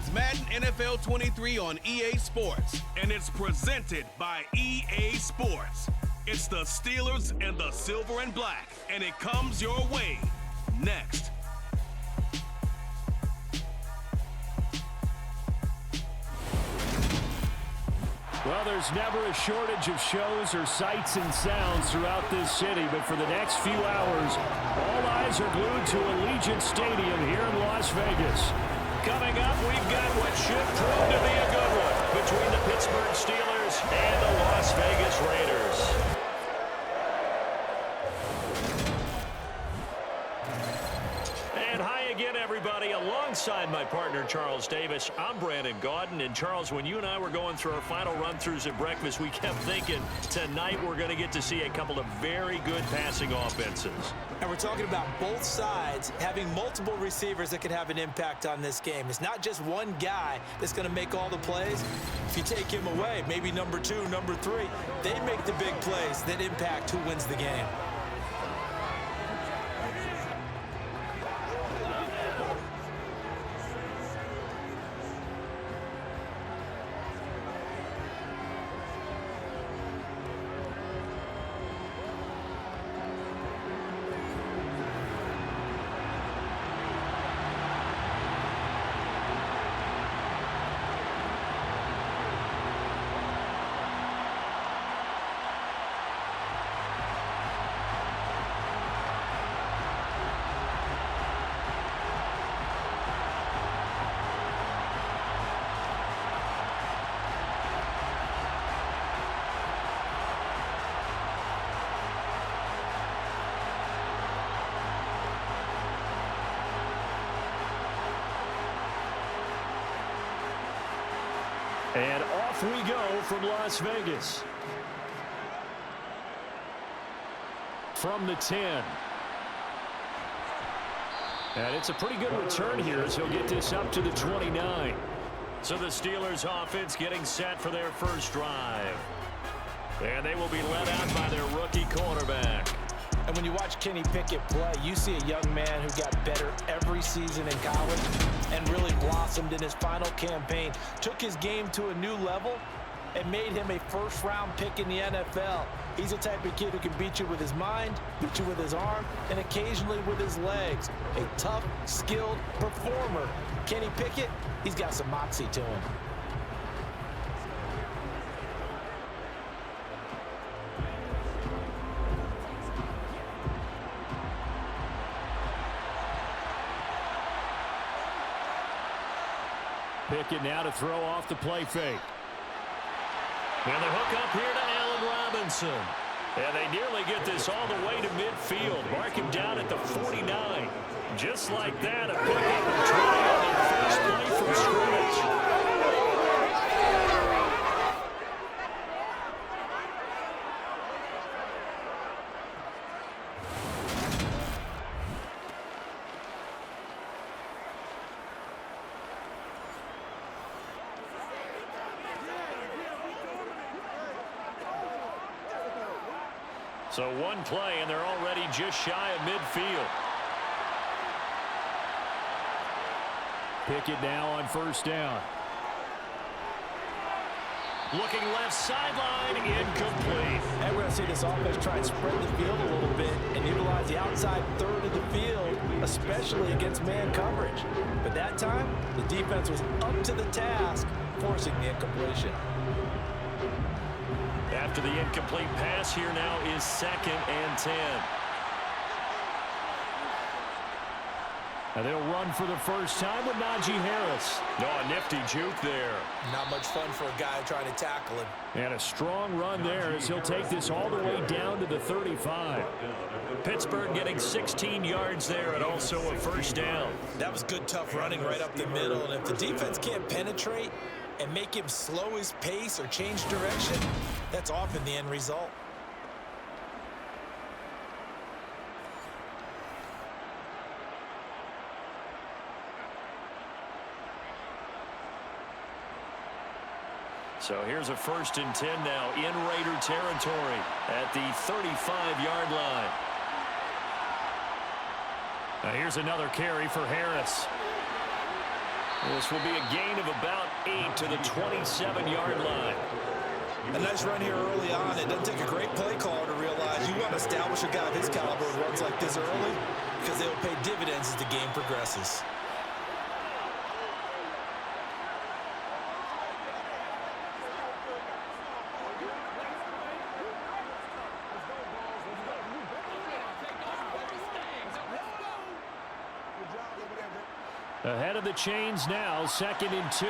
It's Madden NFL 23 on EA Sports, and it's presented by EA Sports. It's the Steelers and the Silver and Black, and it comes your way next. Well, there's never a shortage of shows or sights and sounds throughout this city, but for the next few hours, all eyes are glued to Allegiant Stadium here in Las Vegas. Coming up, we've got what should prove to be a good one between the Pittsburgh Steelers and the Las Vegas Raiders. And hi again, everybody. Alongside my partner, Charles Davis, I'm Brandon Gaudin. And Charles, when you and I were going through our final run-throughs at breakfast, we kept thinking tonight we're going to get to see a couple of very good passing offenses. And we're talking about both sides having multiple receivers that can have an impact on this game. It's not just one guy that's going to make all the plays. If you take him away, maybe number 2, number 3, they make the big plays that impact who wins the game. And off we go from Las Vegas. From the 10. And it's a pretty good return here as he'll get this up to the 29. So the Steelers offense getting set for their first drive. And they will be led out by their rookie quarterback. And when you watch Kenny Pickett play, you see a young man who got better every season in college and really blossomed in his final campaign, took his game to a new level, and made him a first-round pick in the NFL. He's the type of kid who can beat you with his mind, beat you with his arm, and occasionally with his legs. A tough, skilled performer. Kenny Pickett, he's got some moxie to him. Pickett now to throw off the play fake. And the hook up here to Allen Robinson. And they nearly get this all the way to midfield. Mark him down at the 49. Just like that, a pickup and try on their first play from scrimmage. So one play, and they're already just shy of midfield. Pickett now on first down. Looking left sideline, incomplete. And we're going to see this offense try and spread the field a little bit and utilize the outside third of the field, especially against man coverage. But that time, the defense was up to the task, forcing the incompletion. After the incomplete pass, here now is 2nd and 10. And they'll run for the first time with Najee Harris. Oh, a nifty juke there. Not much fun for a guy trying to tackle him. And a strong run there as he'll take this all the way down to the 35. Pittsburgh getting 16 yards there and also a first down. That was good, tough running right up the middle. And if the defense can't penetrate and make him slow his pace or change direction, that's often the end result. So here's a 1st and 10 now in Raider territory at the 35-yard line. Now here's another carry for Harris. This will be a gain of about 8 to the 27-yard line. A nice run here early on. It doesn't take a great play caller to realize you want to establish a guy of his caliber who runs like this early because they'll pay dividends as the game progresses. Ahead of the chains now, 2nd and 2.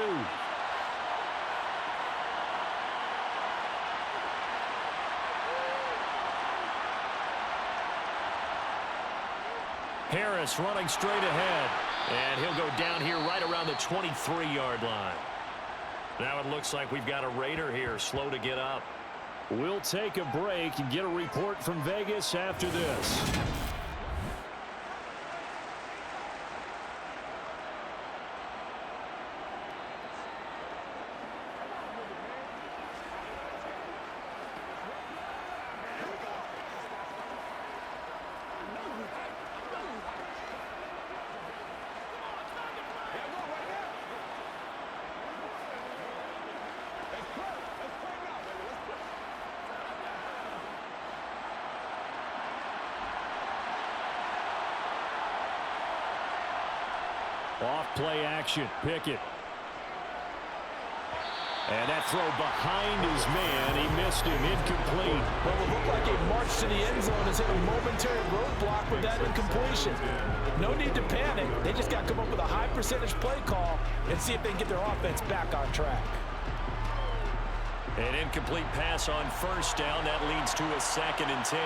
Harris running straight ahead. And he'll go down here right around the 23-yard line. Now it looks like we've got a Raider here, slow to get up. We'll take a break and get a report from Vegas after this. Off play action, Pickett. And that throw behind his man, he missed him, incomplete. Well, it looked like a march to the end zone has hit a momentary roadblock with that incompletion. No need to panic. They just got to come up with a high percentage play call and see if they can get their offense back on track. An incomplete pass on first down. That leads to a 2nd and 10.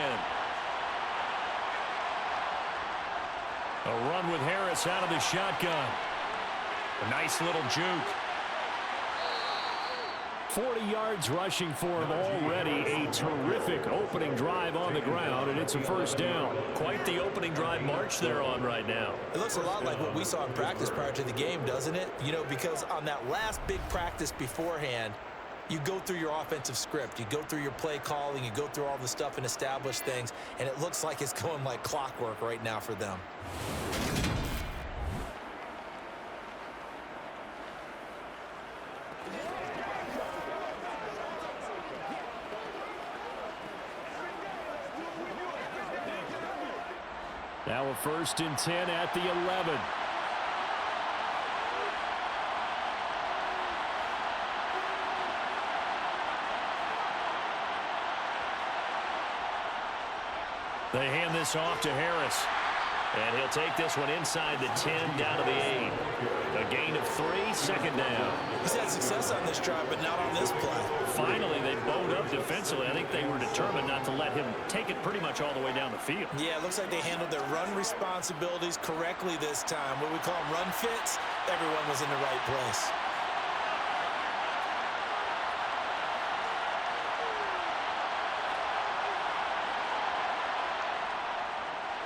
A run with Harris out of the shotgun. A nice little juke. 40 yards rushing for him already. A terrific opening drive on the ground, and it's a first down. Quite the opening drive march they're on right now. It looks a lot like what we saw in practice prior to the game, doesn't it? You know, because on that last big practice beforehand, you go through your offensive script. You go through your play calling. You go through all the stuff and establish things, and it looks like it's going like clockwork right now for them. Now a 1st and 10 at the 11. They hand this off to Harris. And he'll take this one inside the 10 down to the 8. A gain of 3, 2nd down. He's had success on this drive, but not on this play. Finally, they bowed up defensively. I think they were determined not to let him take it pretty much all the way down the field. Yeah, it looks like they handled their run responsibilities correctly this time. What we call them run fits, everyone was in the right place.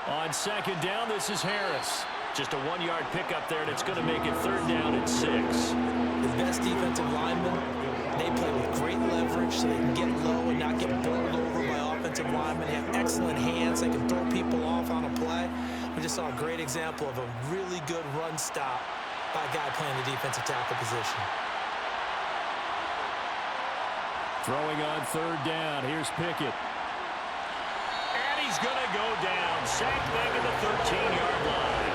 On 2nd down, this is Harris. Just a 1-yard pickup there, and it's going to make it 3rd down and 6. The best defensive linemen, they play with great leverage so they can get low and not get bowled over by offensive linemen. They have excellent hands. They can throw people off on a play. We just saw a great example of a really good run stop by a guy playing the defensive tackle position. Throwing on 3rd down, here's Pickett. He's going to go down. Sacked back at the 13-yard line.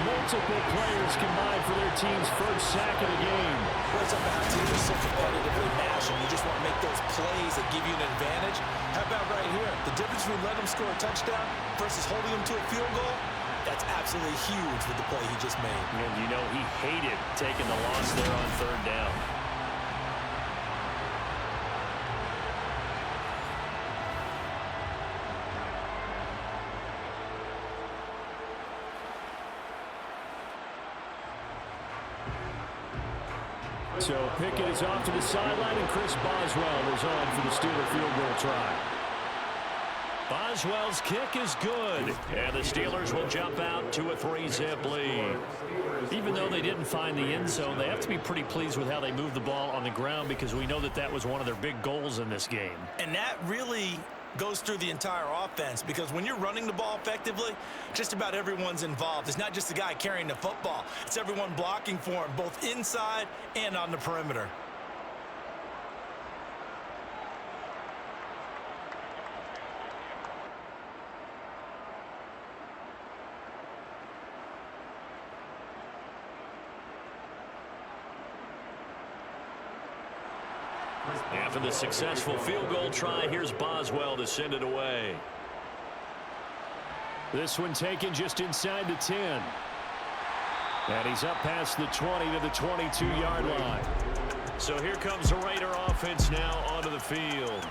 Multiple players combined for their team's first sack of the game. Well, it's about how teams are so competitively matched, and you just want to make those plays that give you an advantage. How about right here? The difference between letting them score a touchdown versus holding them to a field goal, that's absolutely huge with the play he just made. And you know he hated taking the loss there on 3rd down. So Pickett is off to the sideline, and Chris Boswell is on for the Steeler field goal try. Boswell's kick is good, and the Steelers will jump out to a 3-zip lead. Even though they didn't find the end zone, they have to be pretty pleased with how they moved the ball on the ground, because we know that that was one of their big goals in this game. And that really goes through the entire offense, because when you're running the ball effectively, just about everyone's involved. It's not just the guy carrying the football. It's everyone blocking for him, both inside and on the perimeter. After the successful field goal try, here's Boswell to send it away. This one taken just inside the 10. And he's up past the 20 to the 22-yard line. So here comes the Raider offense now onto the field.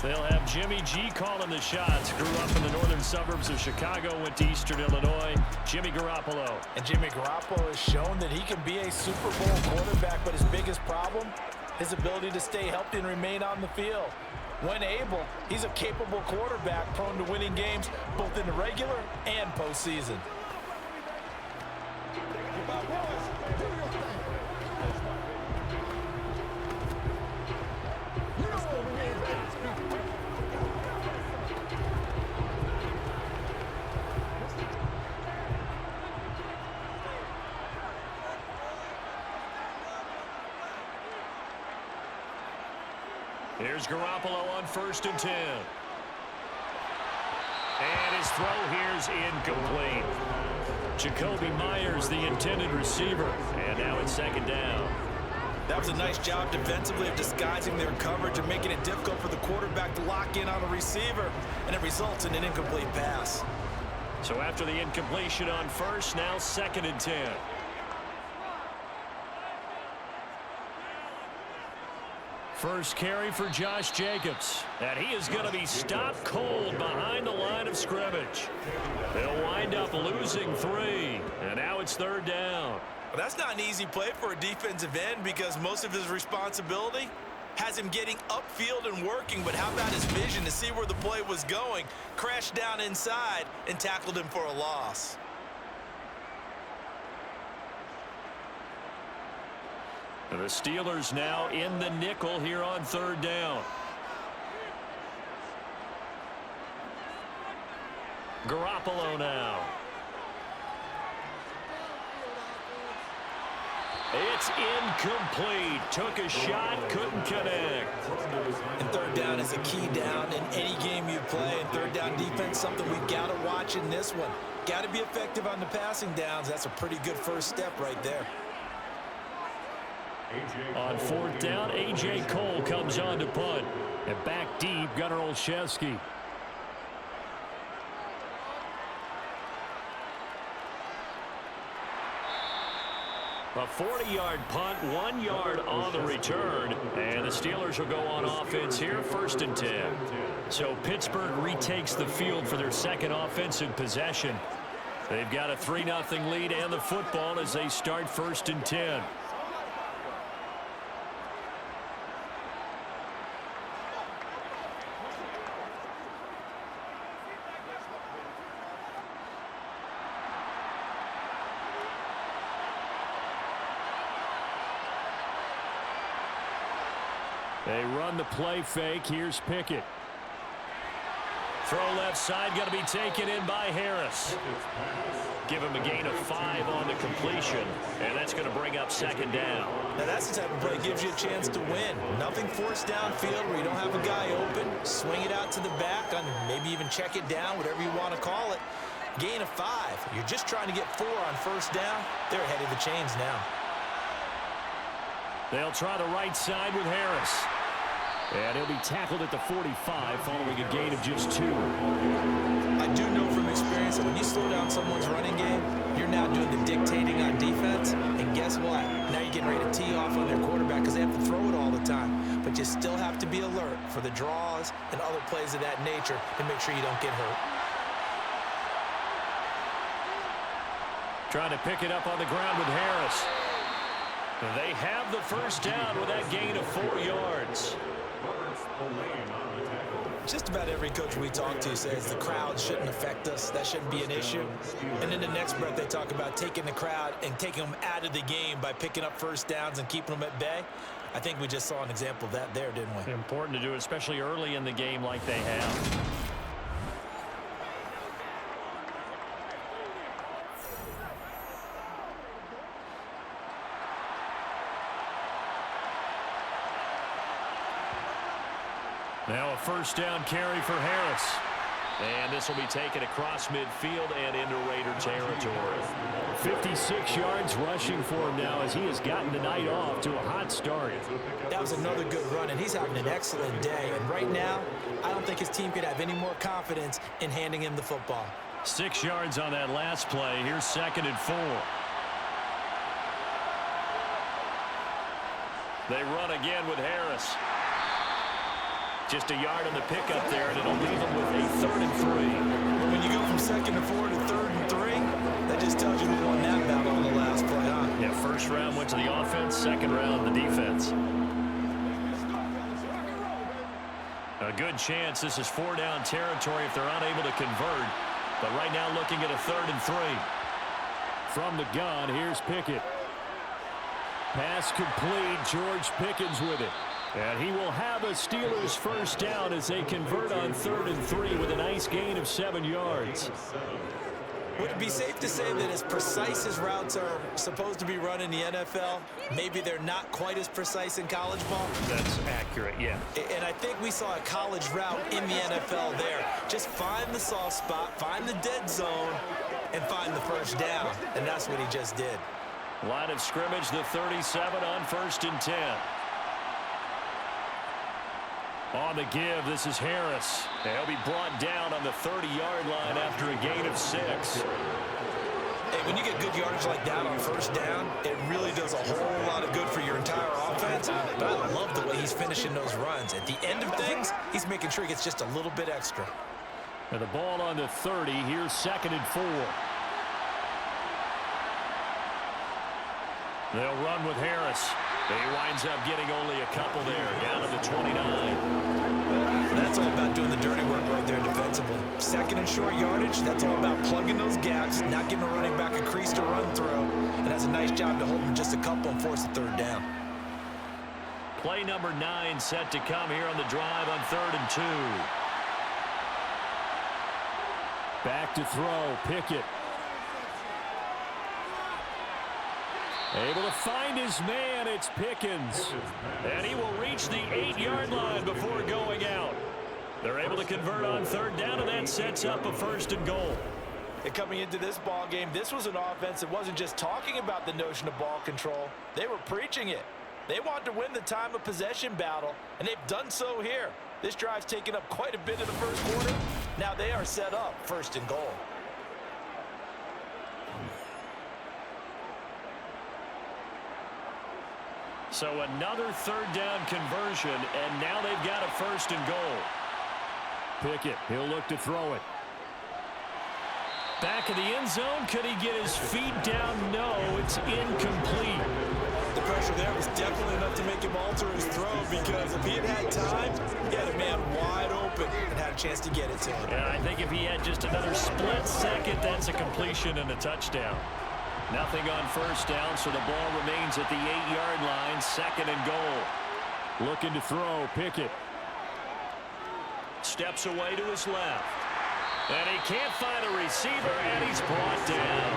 They'll have Jimmy G calling the shots. Grew up in the northern suburbs of Chicago, went to Eastern Illinois. Jimmy Garoppolo. And Jimmy Garoppolo has shown that he can be a Super Bowl quarterback, but his biggest problem, his ability to stay healthy and remain on the field. When able, he's a capable quarterback prone to winning games both in the regular and postseason. Here's Garoppolo on 1st and 10. And his throw here's incomplete. Jacoby Myers, the intended receiver. And now it's 2nd down. That was a nice job defensively of disguising their coverage and making it difficult for the quarterback to lock in on a receiver. And it results in an incomplete pass. So after the incompletion on 1st, now 2nd and 10. First carry for Josh Jacobs. And he is going to be stopped cold behind the line of scrimmage. They'll wind up losing 3. And now it's 3rd down. Well, that's not an easy play for a defensive end, because most of his responsibility has him getting upfield and working. But how about his vision to see where the play was going? Crashed down inside and tackled him for a loss. And the Steelers now in the nickel here on 3rd down. Garoppolo now. It's incomplete. Took a shot, couldn't connect. And 3rd down is a key down in any game you play. And 3rd down defense, something we've got to watch in this one. Got to be effective on the passing downs. That's a pretty good first step right there. On 4th down, A.J. Cole comes on to punt. And back deep, Gunnar Olszewski. A 40-yard punt, 1 yard on the return. And the Steelers will go on offense here, 1st and 10. So Pittsburgh retakes the field for their 2nd offensive possession. They've got a 3-0 lead and the football as they start 1st and 10. They run the play fake. Here's Pickett. Throw left side, going to be taken in by Harris. Give him a gain of 5 on the completion, and that's going to bring up 2nd down. Now that's the type of play that gives you a chance to win. Nothing forced downfield where you don't have a guy open. Swing it out to the back, and maybe even check it down, whatever you want to call it. Gain of 5. You're just trying to get 4 on 1st down. They're ahead of the chains now. They'll try the right side with Harris. And he'll be tackled at the 45 following a gain of just 2. I do know from experience that when you slow down someone's running game, you're now doing the dictating on defense. And guess what? Now you're getting ready to tee off on their quarterback because they have to throw it all the time. But you still have to be alert for the draws and other plays of that nature to make sure you don't get hurt. Trying to pick it up on the ground with Harris. They have the 1st down with that gain of 4 yards. Just about every coach we talk to says the crowd shouldn't affect us. That shouldn't be an issue. And in the next breath, they talk about taking the crowd and taking them out of the game by picking up 1st downs and keeping them at bay. I think we just saw an example of that there, didn't we? Important to do, especially early in the game like they have. Now a first down carry for Harris. And this will be taken across midfield and into Raider territory. 56 yards rushing for him now as he has gotten the night off to a hot start. That was another good run, and he's having an excellent day. And right now, I don't think his team could have any more confidence in handing him the football. 6 yards on that last play. Here's 2nd and 4. They run again with Harris. Just a yard on the pickup there, and it'll leave them with a 3rd and 3. Well, when you go from 2nd and 4 to 3rd and 3, that just tells you who won that battle on the last play, huh? Yeah, first round went to the offense, second round the defense. A good chance this is 4-down territory if they're unable to convert. But right now looking at a 3rd and 3. From the gun, here's Pickett. Pass complete, George Pickens with it. And he will have a Steelers first down as they convert on 3rd and 3 with a nice gain of 7 yards. Would it be safe to say that as precise as routes are supposed to be run in the NFL, maybe they're not quite as precise in college ball? That's accurate, yeah. And I think we saw a college route in the NFL there. Just find the soft spot, find the dead zone, and find the first down. And that's what he just did. Line of scrimmage, the 37 on 1st and 10. On the give, this is Harris. He'll be brought down on the 30-yard line after a gain of 6. Hey, when you get good yardage like that on first down, it really does a whole lot of good for your entire offense. But I love the way he's finishing those runs. At the end of things, he's making sure he gets just a little bit extra. And the ball on the 30. Here's 2nd and 4. They'll run with Harris. He winds up getting only a couple there, down to the 29. That's all about doing the dirty work right there defensively. 2nd and short yardage, that's all about plugging those gaps, not giving a running back a crease to run through. And that's a nice job to hold him just a couple and force a 3rd down. Play number 9 set to come here on the drive on 3rd and 2. Back to throw, Pickett. Able to find his man, it's Pickens. And he will reach the 8-yard line before going out. They're able to convert on 3rd down, and that sets up a 1st and goal. And coming into this ball game, this was an offense that wasn't just talking about the notion of ball control. They were preaching it. They wanted to win the time of possession battle, and they've done so here. This drive's taken up quite a bit of the first quarter. Now they are set up 1st and goal. So another 3rd down conversion, and now they've got a 1st and goal. Pickett, he'll look to throw it. Back of the end zone, could he get his feet down? No, it's incomplete. The pressure there was definitely enough to make him alter his throw, because if he had had time, he had a man wide open and had a chance to get it to him. Yeah, I think if he had just another split second, that's a completion and a touchdown. Nothing on 1st down, so the ball remains at the 8-yard line, 2nd and goal. Looking to throw, Pickett. Steps away to his left. And he can't find a receiver, and he's brought down.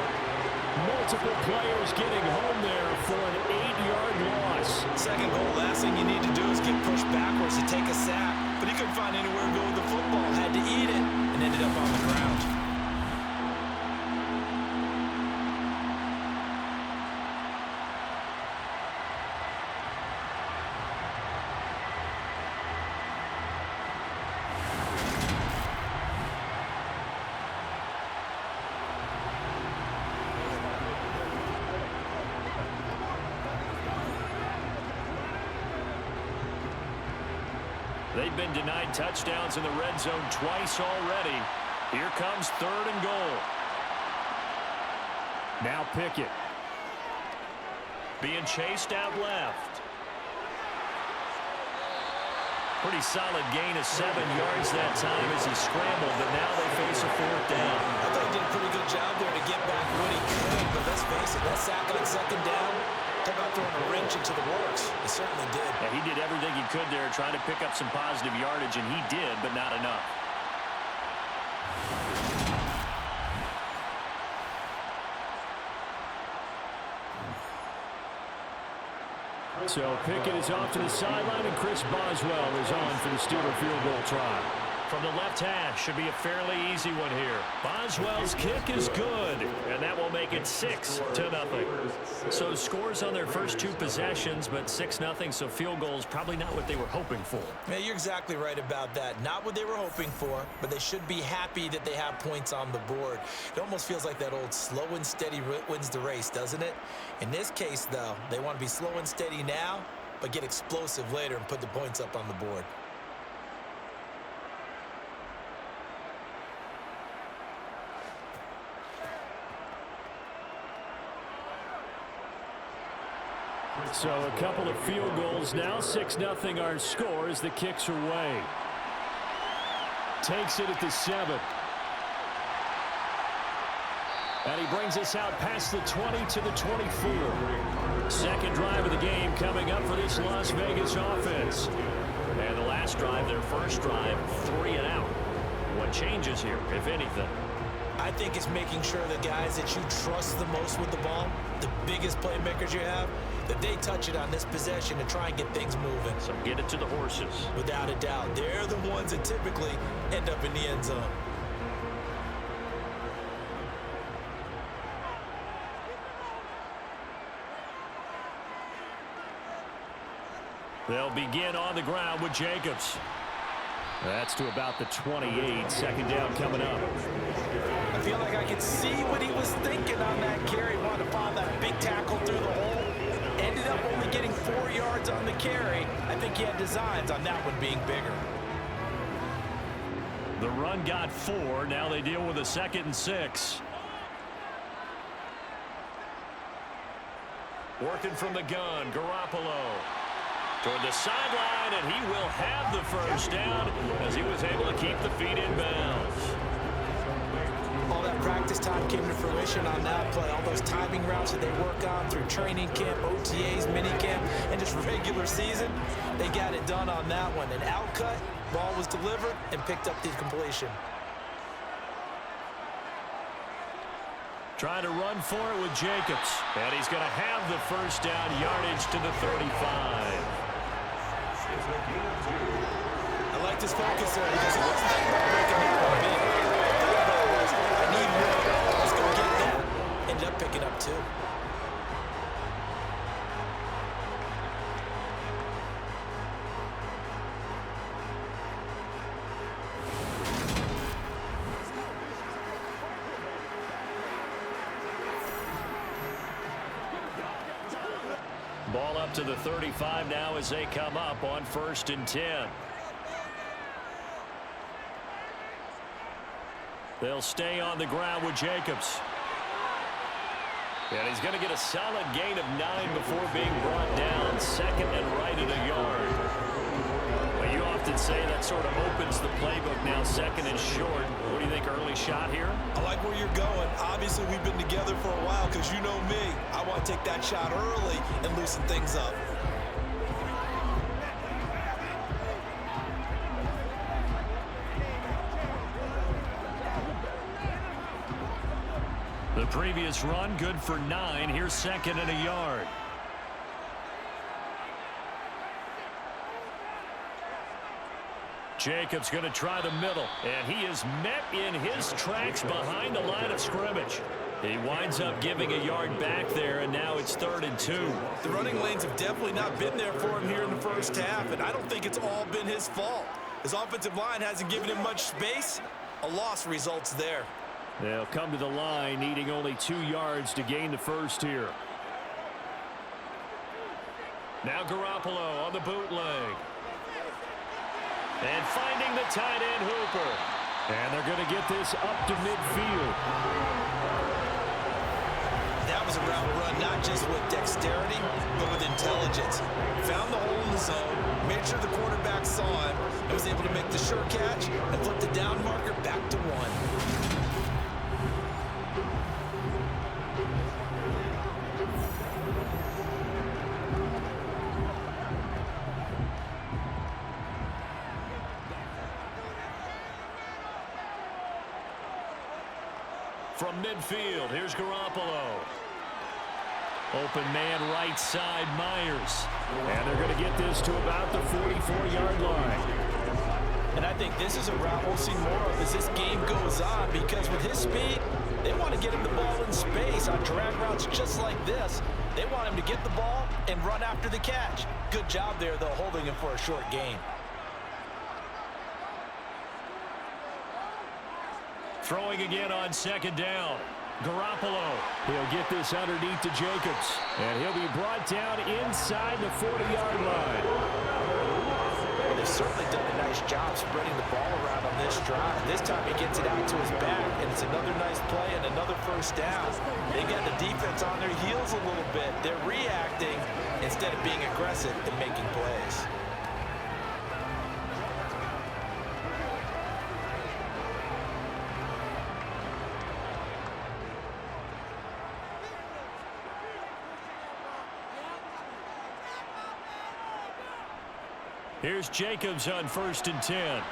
Multiple players getting home there for an 8-yard loss. 2nd goal, last thing you need to do is get pushed backwards to take a sack. But he couldn't find anywhere to go with the football, had to eat it, and ended up on the ground. They've been denied touchdowns in the red zone twice already. Here comes 3rd and goal. Now Pickett. Being chased out left. Pretty solid gain of 7 yards that time as he scrambled, but now they face a 4th down. I thought he did a pretty good job there to get back when he could, but let's face it, that sack on 2nd down, Talk about throwing a wrench into the works. He certainly did. Yeah, he did everything he could there trying to pick up some positive yardage, and he did, but not enough. So Pickett is off to the sideline, and Chris Boswell is on for the Steeler field goal try. From the left hash, should be a fairly easy one here. Boswell's kick is good, and that will make it 6-0. So scores on their first 2 possessions, but 6-0, so field goals probably not what they were hoping for. Yeah, you're exactly right about that. Not what they were hoping for, but they should be happy that they have points on the board. It almost feels like that old slow and steady wins the race, doesn't it? In this case, though, they want to be slow and steady now, but get explosive later and put the points up on the board. So a couple of field goals now. 6-0 our score as the kicks are away. Takes it at the 7. And he brings us out past the 20 to the 24. Second drive of the game coming up for this Las Vegas offense. And the last drive, their first drive, 3 and out. What changes here, if anything? I think it's making sure the guys that you trust the most with the ball, the biggest playmakers you have, that they touch it on this possession and try and get things moving. So get it to the horses. Without a doubt. They're the ones that typically end up in the end zone. They'll begin on the ground with Jacobs. That's to about the 28. Second down coming up. I feel like I could see what he was thinking on that carry. Wanted to find that big tackle through the hole. Ended up only getting 4 yards on the carry. I think he had designs on that one being bigger. The run got 4. Now they deal with a 2nd and 6. Working from the gun, Garoppolo. Toward the sideline, and he will have the first down as he was able to keep the feet in bounds. All that practice time came to fruition on that play. All those timing routes that they work on through training camp, OTAs, minicamp, and just regular season, they got it done on that one. An outcut, ball was delivered, and picked up the completion. Trying to run for it with Jacobs. And he's going to have the first down, yardage to the 35. I like this focus there because it wasn't breaking down on me. I need more. Let's go get that. Ended up picking up 2. Ball up to the 35 now as they come up on 1st and 10. They'll stay on the ground with Jacobs. And he's going to get a solid gain of 9 before being brought down. 2nd and right at a yard. Well, you often say that sort of opens the playbook now. 2nd and short. What do you think, early shot here? I like where you're going. Obviously, we've been together for a while because you know me. I want to take that shot early and loosen things up. The previous run, good for 9. Here's 2nd and a yard. Jacobs going to try the middle, and he is met in his tracks behind the line of scrimmage. He winds up giving a yard back there, and now it's 3rd and 2. The running lanes have definitely not been there for him here in the first half, and I don't think it's all been his fault. His offensive line hasn't given him much space. A loss results there. They'll come to the line, needing only 2 yards to gain the first here. Now Garoppolo on the bootleg. And finding the tight end Hooper. And they're going to get this up to midfield. That was a route run, not just with dexterity, but with intelligence. Found the hole in the zone, made sure the quarterback saw him, and was able to make the sure catch and flip the down marker back to 1. From midfield, here's Garoppolo. Open man right side, Myers. And they're going to get this to about the 44-yard line. And I think this is a route we'll see more of as this game goes on, because with his speed, they want to get him the ball in space on drag routes just like this. They want him to get the ball and run after the catch. Good job there, though, holding him for a short gain. Throwing again on second down. Garoppolo. He'll get this underneath to Jacobs. And he'll be brought down inside the 40-yard line. Well, they've certainly done a nice job spreading the ball around on this drive. This time he gets it out to his back, and it's another nice play and another first down. They got the defense on their heels a little bit. They're reacting instead of being aggressive and making plays. Here's Jacobs on 1st and 10.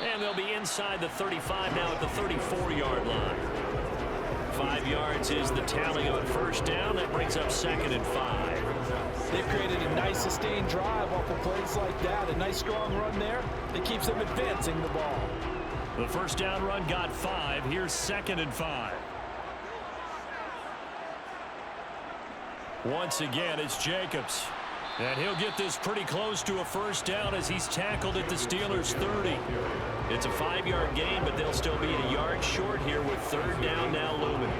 And they'll be inside the 35 now at the 34-yard line. 5 yards is the tally on first down. That brings up 2nd and 5. They've created a nice sustained drive off of plays like that. A nice strong run there that keeps them advancing the ball. The first down run got 5. Here's 2nd and 5. Once again, it's Jacobs. And he'll get this pretty close to a first down as he's tackled at the Steelers' 30. It's a 5-yard gain, but they'll still be a yard short here with 3rd down now looming.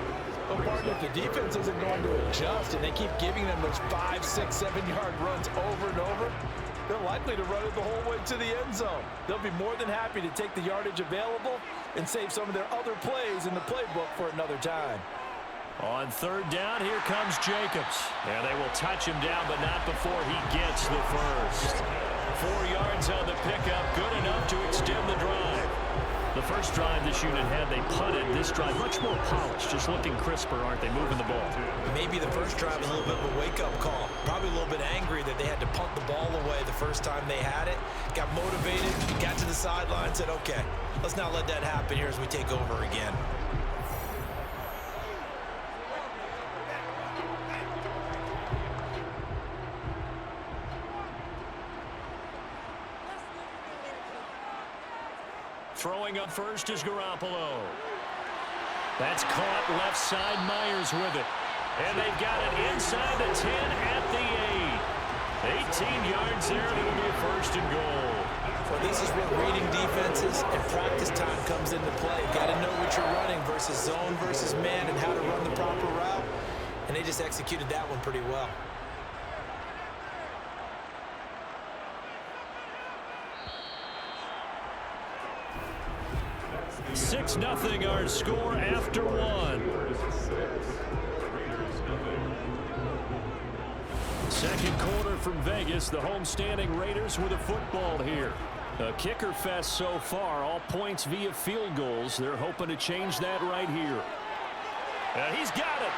Well, partner, if the defense isn't going to adjust and they keep giving them those 5, 6, 7-yard runs over and over, they're likely to run it the whole way to the end zone. They'll be more than happy to take the yardage available and save some of their other plays in the playbook for another time. On 3rd down, here comes Jacobs. And they will touch him down, but not before he gets the first. 4 yards on the pickup, good enough to extend the drive. The first drive this unit had, they punted. This drive, much more polished, just looking crisper, aren't they, moving the ball? Maybe the first drive was a little bit of a wake-up call. Probably a little bit angry that they had to punt the ball away the first time they had it. Got motivated, got to the sideline, said, okay, let's not let that happen here as we take over again. Throwing up first is Garoppolo. That's caught left side, Myers with it. And they've got it inside the 10 at the 8. 18 yards there, and it'll be a 1st and goal. Well, this is where reading defenses and practice time comes into play. Got to know what you're running versus zone versus man and how to run the proper route. And they just executed that one pretty well. 6-0 our score after 1. Second quarter from Vegas. The homestanding Raiders with a football here. A kicker fest so far. All points via field goals. They're hoping to change that right here. And he's got it.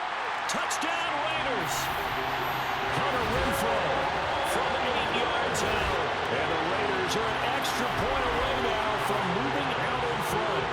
Touchdown Raiders. Hunter Renfrow from 8 yards out. And the Raiders are an extra point away now from moving out in front.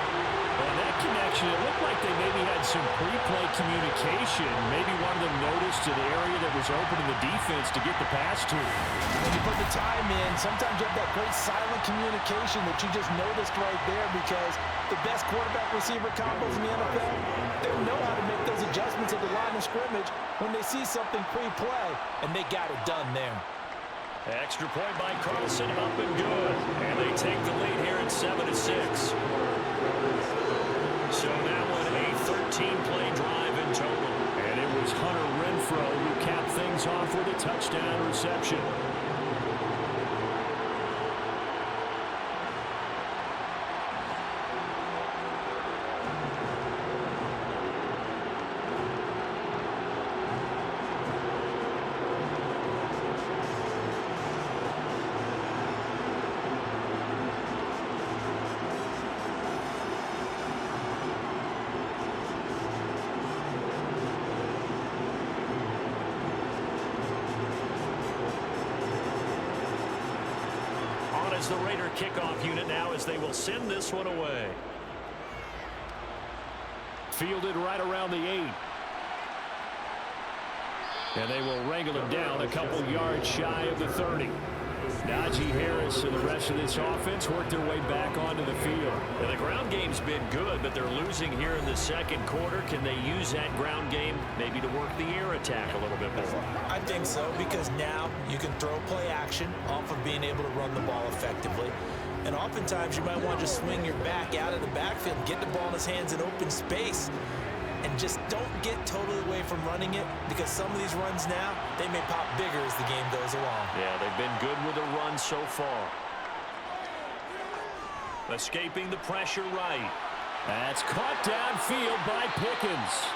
And that connection, it looked like they maybe had some pre-play communication. Maybe one of them noticed an area that was open in the defense to get the pass to. When you put the time in, sometimes you have that great silent communication that you just noticed right there, because the best quarterback-receiver combos in the NFL, they know how to make those adjustments at the line of scrimmage when they see something pre-play, and they got it done there. Extra point by Carlson, up and good. And they take the lead here at 7-6. So that one a 13-play drive in total. And it was Hunter Renfrow who capped things off with a touchdown reception. As the Raider kickoff unit now, as they will send this one away. fielded right around the 8. And they will wrangle him down a couple yards shy of the 30. Najee Harris and the rest of this offense work their way back onto the field. And the ground game's been good, but they're losing here in the second quarter. Can they use that ground game maybe to work the air attack a little bit more? I think so, because now you can throw play action off of being able to run the ball effectively. And oftentimes you might want to just swing your back out of the backfield, get the ball in his hands in open space, and just don't get totally away from running it, because some of these runs now, they may pop bigger as the game goes along. Yeah, they've been good with the run so far. Escaping the pressure right. That's caught downfield by Pickens.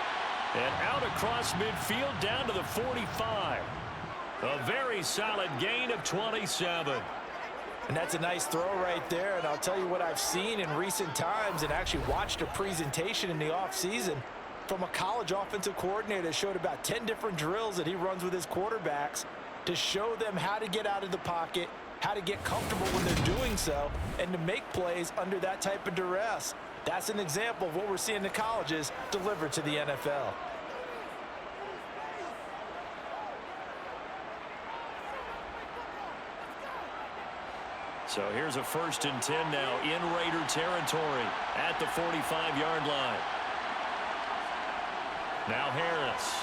And out across midfield down to the 45. A very solid gain of 27. And that's a nice throw right there. And I'll tell you what I've seen in recent times and actually watched a presentation in the offseason from a college offensive coordinator that showed about 10 different drills that he runs with his quarterbacks to show them how to get out of the pocket, how to get comfortable when they're doing so, and to make plays under that type of duress. That's an example of what we're seeing in the colleges delivered to the NFL. So here's a 1st and 10 now in Raider territory at the 45-yard line. Now Harris.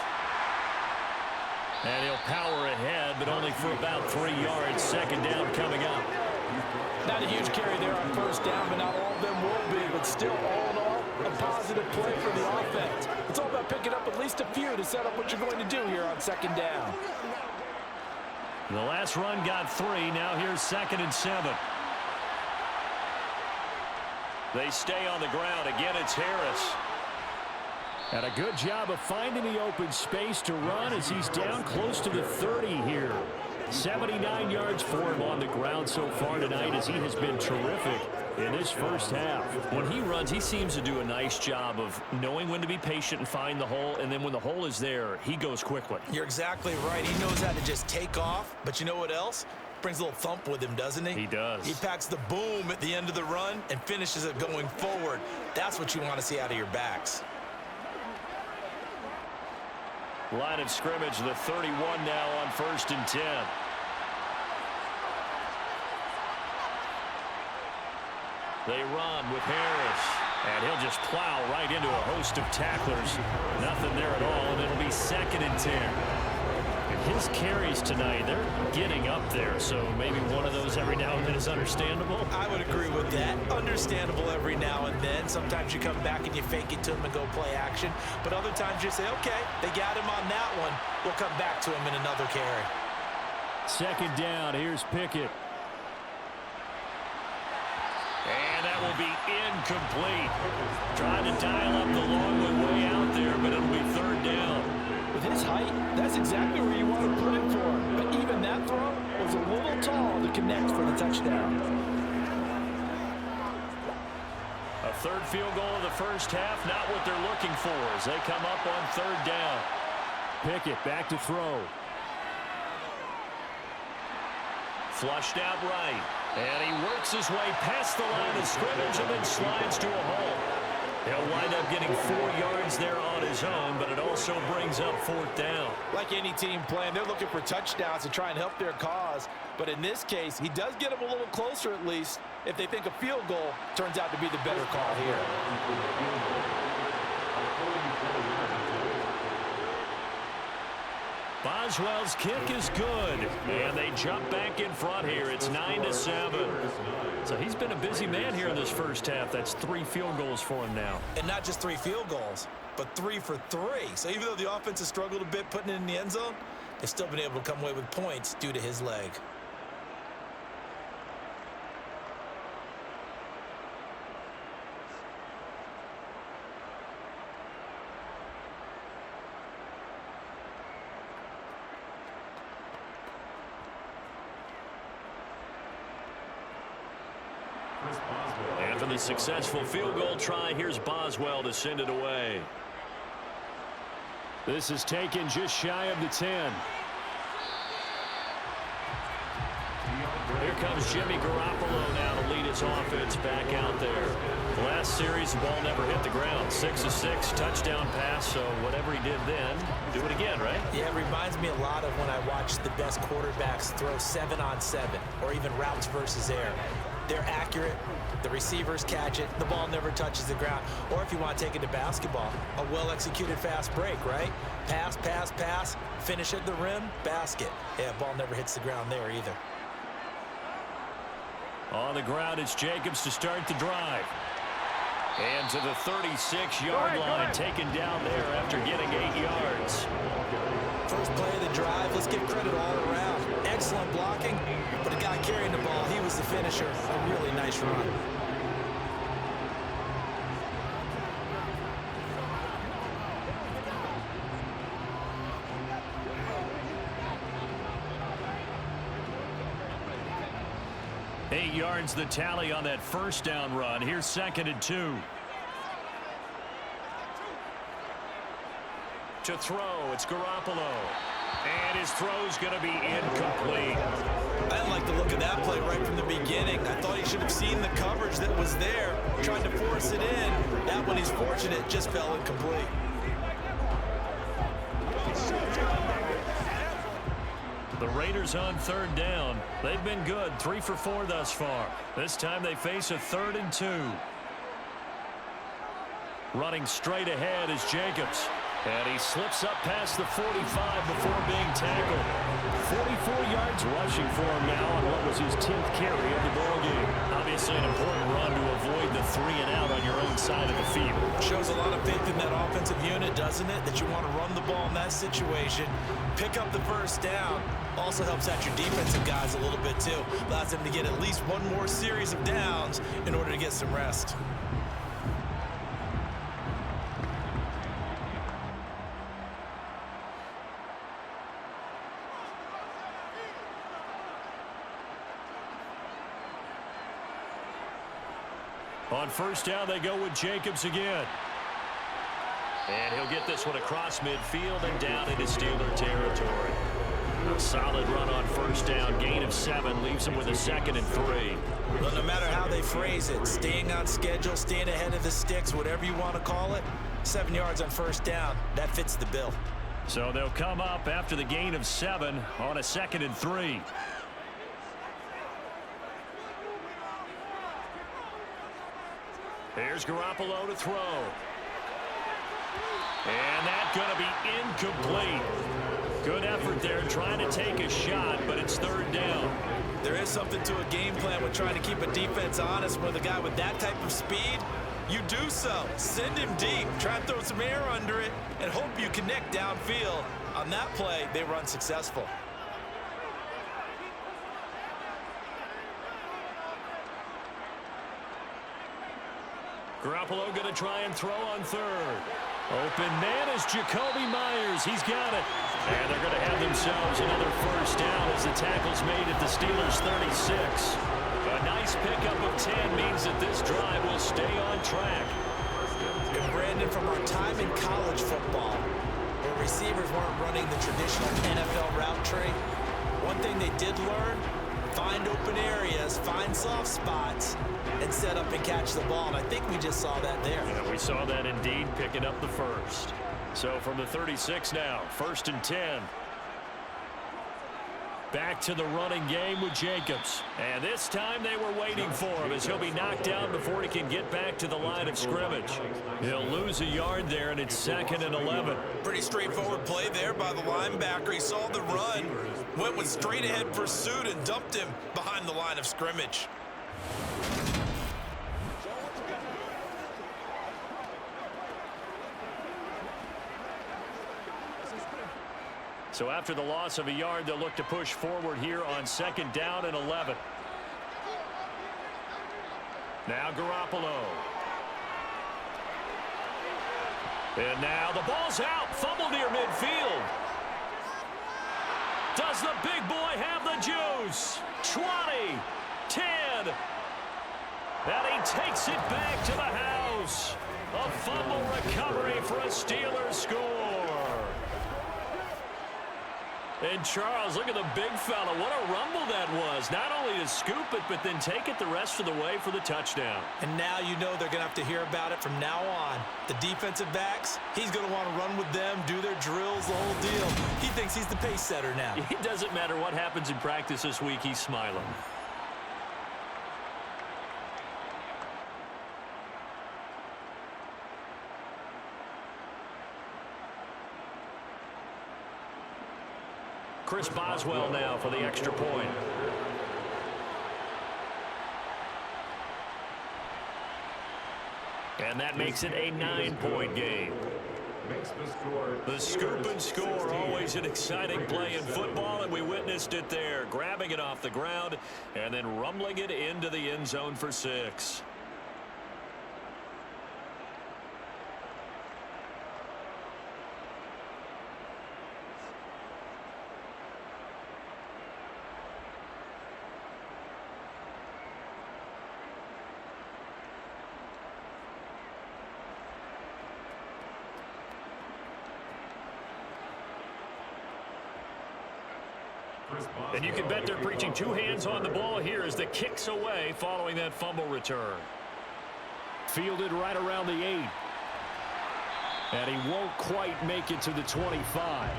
And he'll power ahead, but only for about 3 yards. 2nd down coming up. Not a huge carry there on 1st down, but not all of them will be. But still, all in all, a positive play for the offense. It's all about picking up at least a few to set up what you're going to do here on 2nd down. The last run got 3. Now here's 2nd and 7. They stay on the ground. Again, it's Harris. And a good job of finding the open space to run as he's down close to the 30 here. 79 yards for him on the ground so far tonight, as he has been terrific in this first half. When he runs, he seems to do a nice job of knowing when to be patient and find the hole, and then when the hole is there, he goes quickly. You're exactly right. He knows how to just take off, but you know what else? Brings a little thump with him, doesn't he? He does. He packs the boom at the end of the run and finishes it going forward. That's what you want to see out of your backs. Line of scrimmage, the 31 now on 1st and 10. They run with Harris, and he'll just plow right into a host of tacklers. Nothing there at all, and it'll be 2nd and 10. And his carries tonight, they're getting up there, so maybe one of those every now and then is understandable. I would agree with that. Understandable every now and then. Sometimes you come back and you fake it to him and go play action. But other times you say, okay, they got him on that one. We'll come back to him in another carry. 2nd down. Here's Pickett. And that will be incomplete. Trying to dial up the long way out there, but it'll be 3rd down. With his height, that's exactly where you want to put it for him. But even that throw was a little tall to connect for the touchdown. A 3rd field goal of the first half, not what they're looking for as they come up on 3rd down. Pickett back to throw. Flushed out right. And he works his way past the line of scrimmage and then slides to a hole. He'll wind up getting 4 yards there on his own, but it also brings up 4th down. Like any team playing, they're looking for touchdowns to try and help their cause. But in this case, he does get them a little closer at least if they think a field goal turns out to be the better call here. Boswell's kick is good, and they jump back in front here. It's 9-7. So he's been a busy man here in this first half. That's 3 field goals for him now. And not just 3 field goals, but 3 for 3. So even though the offense has struggled a bit putting it in the end zone, they've still been able to come away with points due to his leg. And for the successful field goal try, here's Boswell to send it away. This is taken just shy of the 10. Here comes Jimmy Garoppolo now to lead his offense back out there. Last series, the ball never hit the ground. 6 of 6, touchdown pass, so whatever he did then, do it again, right? Yeah, it reminds me a lot of when I watch the best quarterbacks throw 7-on-7 or even routes versus air. They're accurate, the receivers catch it, the ball never touches the ground. Or if you want to take it to basketball, a well-executed fast break, right? Pass, pass, pass, finish at the rim, basket. Yeah, ball never hits the ground there either. On the ground, it's Jacobs to start the drive. And to the 36-yard line, taken down there after getting 8 yards. First play of the drive, let's give credit all around. Excellent blocking, but the guy carrying the ball, he was the finisher. A really nice run. Eight yards the tally on that first down run. Here's 2nd and 2. To throw, it's Garoppolo. And his throw's going to be incomplete. I didn't like the look of that play right from the beginning. I thought he should have seen the coverage that was there, tried to force it in. That one, he's fortunate, just fell incomplete. The Raiders on 3rd down. They've been good, 3 for 4 thus far. This time they face a 3rd and 2. Running straight ahead is Jacobs. And he slips up past the 45 before being tackled. 44 yards rushing for him now on what was his 10th carry of the ballgame. Obviously an important run to avoid the 3-and-out on your own side of the field. Shows a lot of faith in that offensive unit, doesn't it? That you want to run the ball in that situation. Pick up the first down. Also helps out your defensive guys a little bit too. Allows them to get at least one more series of downs in order to get some rest. On first down, they go with Jacobs again. And he'll get this one across midfield and down into Steeler territory. A solid run on first down. Gain of 7 leaves him with a 2nd and 3. Well, no matter how they phrase it, staying on schedule, staying ahead of the sticks, whatever you want to call it, 7 yards on first down, that fits the bill. So they'll come up after the gain of 7 on a 2nd and 3. Here's Garoppolo to throw. And that's going to be incomplete. Good effort there trying to take a shot, but it's 3rd down. There is something to a game plan with trying to keep a defense honest with a guy with that type of speed. You do so. Send him deep. Try and throw some air under it and hope you connect downfield. On that play, they run successful. Garoppolo going to try and throw on 3rd. Open man is Jacoby Myers. He's got it. And they're going to have themselves another first down as the tackle's made at the Steelers' 36. A nice pickup of 10 means that this drive will stay on track. And Brandon, from our time in college football, where receivers weren't running the traditional NFL route tree, one thing they did learn, find open areas, find soft spots, and set up and catch the ball. And I think we just saw that there. Yeah, we saw that indeed, picking up the first. So from the 36 now, 1st and 10. Back to the running game with Jacobs. And this time they were waiting for him as he'll be knocked down before he can get back to the line of scrimmage. He'll lose a yard there, and it's 2nd and 11. Pretty straightforward play there by the linebacker. He saw the run, went with straight-ahead pursuit, and dumped him behind the line of scrimmage. So after the loss of a yard, they'll look to push forward here on 2nd down and 11. Now Garoppolo. And now the ball's out. Fumble near midfield. Does the big boy have the juice? 20, 10. And he takes it back to the house. A fumble recovery for a Steelers score. And Charles, look at the big fella. What a rumble that was. Not only to scoop it, but then take it the rest of the way for the touchdown. And now you know they're going to have to hear about it from now on. The defensive backs, he's going to want to run with them, do their drills, the whole deal. He thinks he's the pace setter now. It doesn't matter what happens in practice this week, he's smiling. Chris Boswell now for the extra point. And that makes it a 9-point game. The scoop and score, always an exciting play in football, and we witnessed it there. Grabbing it off the ground and then rumbling it into the end zone for 6. And you can bet they're preaching 2 hands on the ball here as the kick's away following that fumble return. Fielded right around the 8. And he won't quite make it to the 25.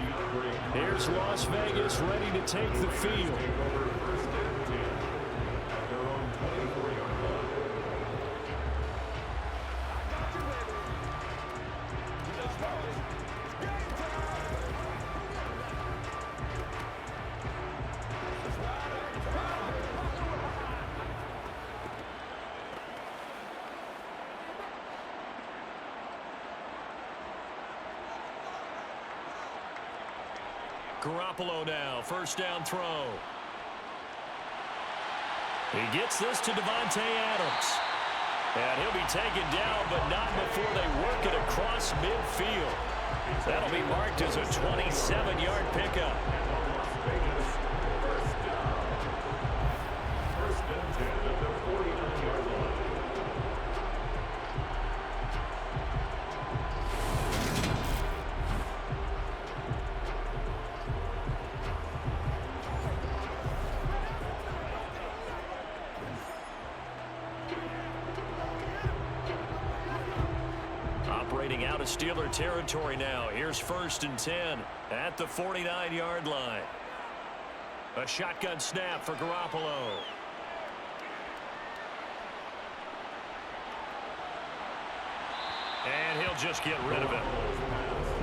Here's Las Vegas ready to take the field. Garoppolo now, first down throw. He gets this to Devontae Adams. And he'll be taken down, but not before they work it across midfield. That'll be marked as a 27-yard pickup. First and 10 at the 49-yard line. Operating out of Steeler territory now. Here's first and 10 at the 49-yard line. A shotgun snap for Garoppolo. And he'll just get rid of it.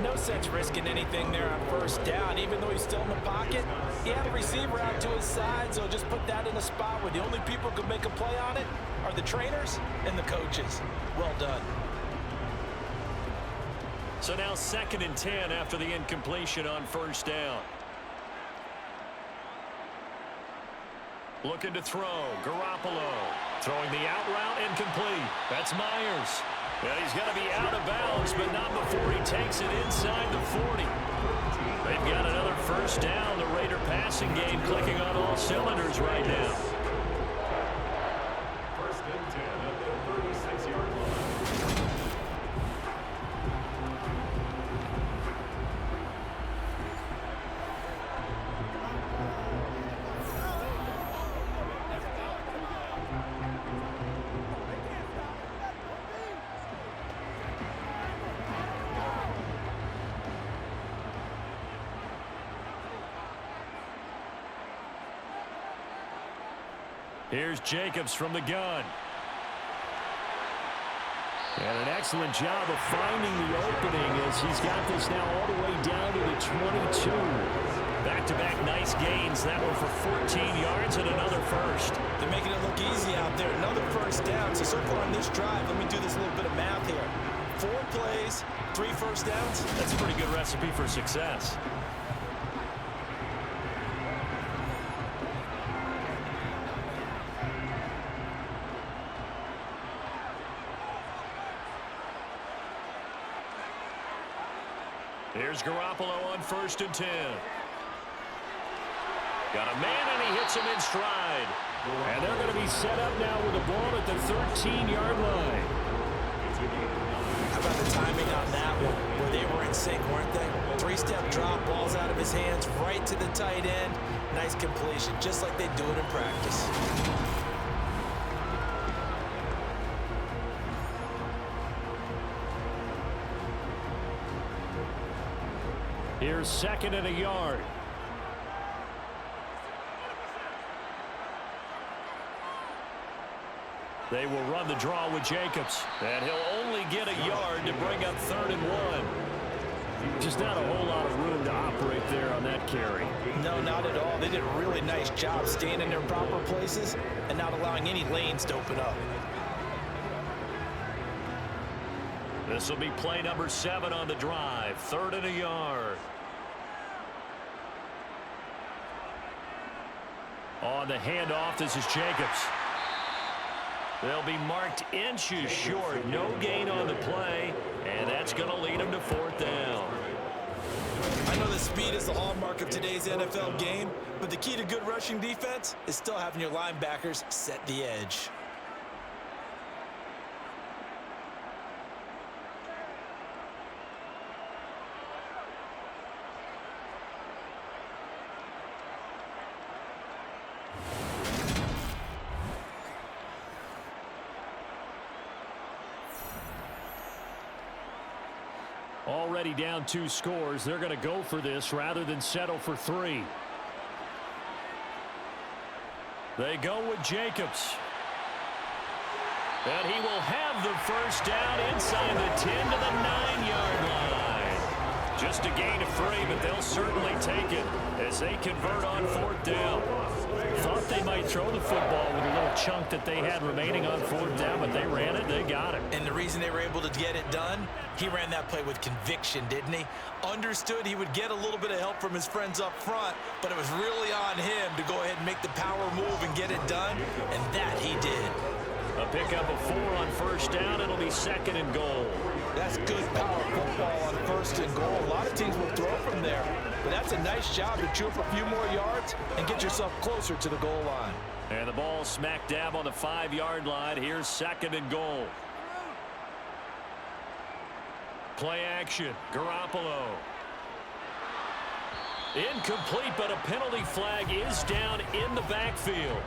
No sense risking anything there on first down, even though he's still in the pocket. He had a receiver out to his side, so just put that in a spot where the only people who can make a play on it are the trainers and the coaches. Well done. So now second and 10 after the incompletion on first down. Looking to throw. Garoppolo throwing the out route incomplete. That's Myers. And he's going to be out of bounds, but not before he takes it inside the 40. They've got another first down. The Raider passing game clicking on all cylinders right now. First and 10 at the 36-yard line. Here's Jacobs from the gun. And an excellent job of finding the opening as he's got this now all the way down to the 22. Back-to-back nice gains. That one for 14 yards and another first. They're making it look easy out there. Another first down. So far on this drive, let me do this little bit of math here. 4 plays, 3 first downs. That's a pretty good recipe for success. Here's Garoppolo on first and 10. Got a man, and he hits him in stride. And they're going to be set up now with the ball at the 13-yard line. How about the timing on that one, where they were in sync, weren't they? 3 three-step drop, ball's out of his hands, right to the tight end. Nice completion, just like they do it in practice. Here's 2nd and a yard. They will run the draw with Jacobs. And he'll only get a yard to bring up 3rd and 1. Just not a whole lot of room to operate there on that carry. No, not at all. They did a really nice job staying in their proper places and not allowing any lanes to open up. This will be play number 7 on the drive. 3rd and a yard. On the handoff, this is Jacobs. They'll be marked inches short. No gain on the play, and that's going to lead them to 4th down. I know the speed is the hallmark of today's NFL game, but the key to good rushing defense is still having your linebackers set the edge. Already down 2 scores. They're going to go for this rather than settle for 3. They go with Jacobs. And he will have the first down inside the 10 to the 9-yard line. Just a gain of 3, but they'll certainly take it as they convert on 4th down. Thought they might throw the football with a little chunk that they had remaining on 4th down, but they ran it, they got it. And the reason they were able to get it done, he ran that play with conviction, didn't he? Understood he would get a little bit of help from his friends up front, but it was really on him to go ahead and make the power move and get it done, and that he did. A pickup of 4 on 1st down. It'll be 2nd and goal. That's good power football on 1st and goal. A lot of teams will throw from there, but that's a nice job to chew up a few more yards and get yourself closer to the goal line. And the ball smack dab on the 5-yard line. Here's 2nd and goal. Play action. Garoppolo. Incomplete, but a penalty flag is down in the backfield.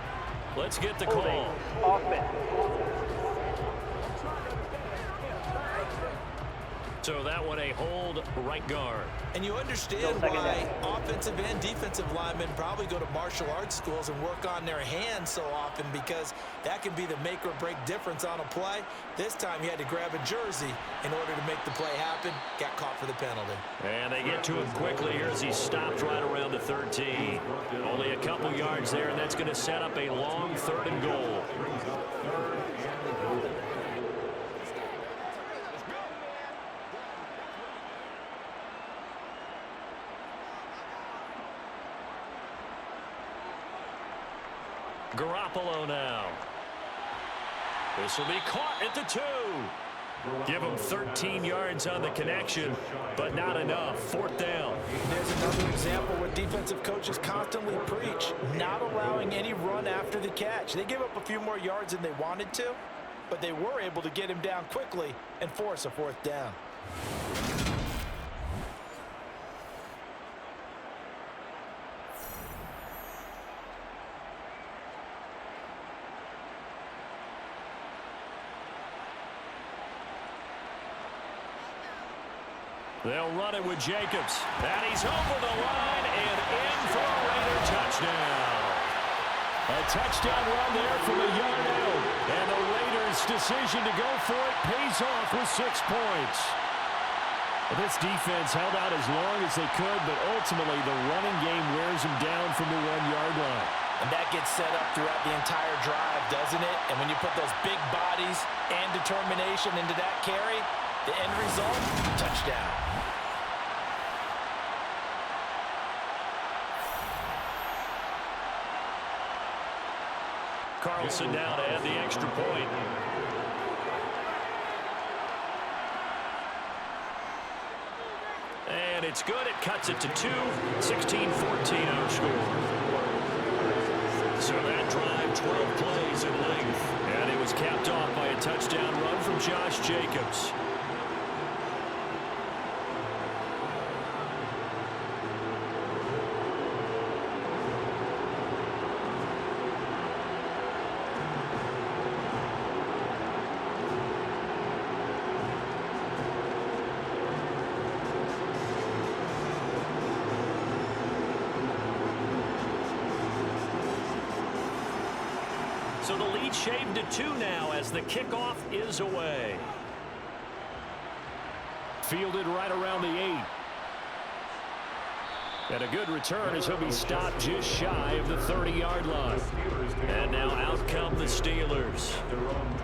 Let's get the call. So that one a hold right guard. And you understand why offensive and defensive linemen probably go to martial arts schools and work on their hands so often, because that can be the make or break difference on a play. This time he had to grab a jersey in order to make the play happen. Got caught for the penalty. And they get to him quickly here as he stopped right around the 13. Only a couple yards there, and that's going to set up a long 3rd and goal. Garoppolo now. This will be caught at the 2. Give him 13 yards on the connection, but not enough. 4th down. There's another example where defensive coaches constantly preach not allowing any run after the catch. They gave up a few more yards than they wanted to, but they were able to get him down quickly and force a 4th down. They'll run it with Jacobs. And he's over the line and in for a Raider touchdown. A touchdown run there from a yard out. And the Raiders' decision to go for it pays off with 6 points. This defense held out as long as they could, but ultimately the running game wears them down from the 1-yard line. And that gets set up throughout the entire drive, doesn't it? And when you put those big bodies and determination into that carry, the end result, touchdown. Carlson now to add the extra point. And it's good. It cuts it to 2. 16-14 our score. So that drive, 12 plays in length. And it was capped off by a touchdown run from Josh Jacobs. So the lead shaved to 2 now as the kickoff is away. Fielded right around the 8. And a good return as he'll be stopped just shy of the 30-yard line. And now out come the Steelers.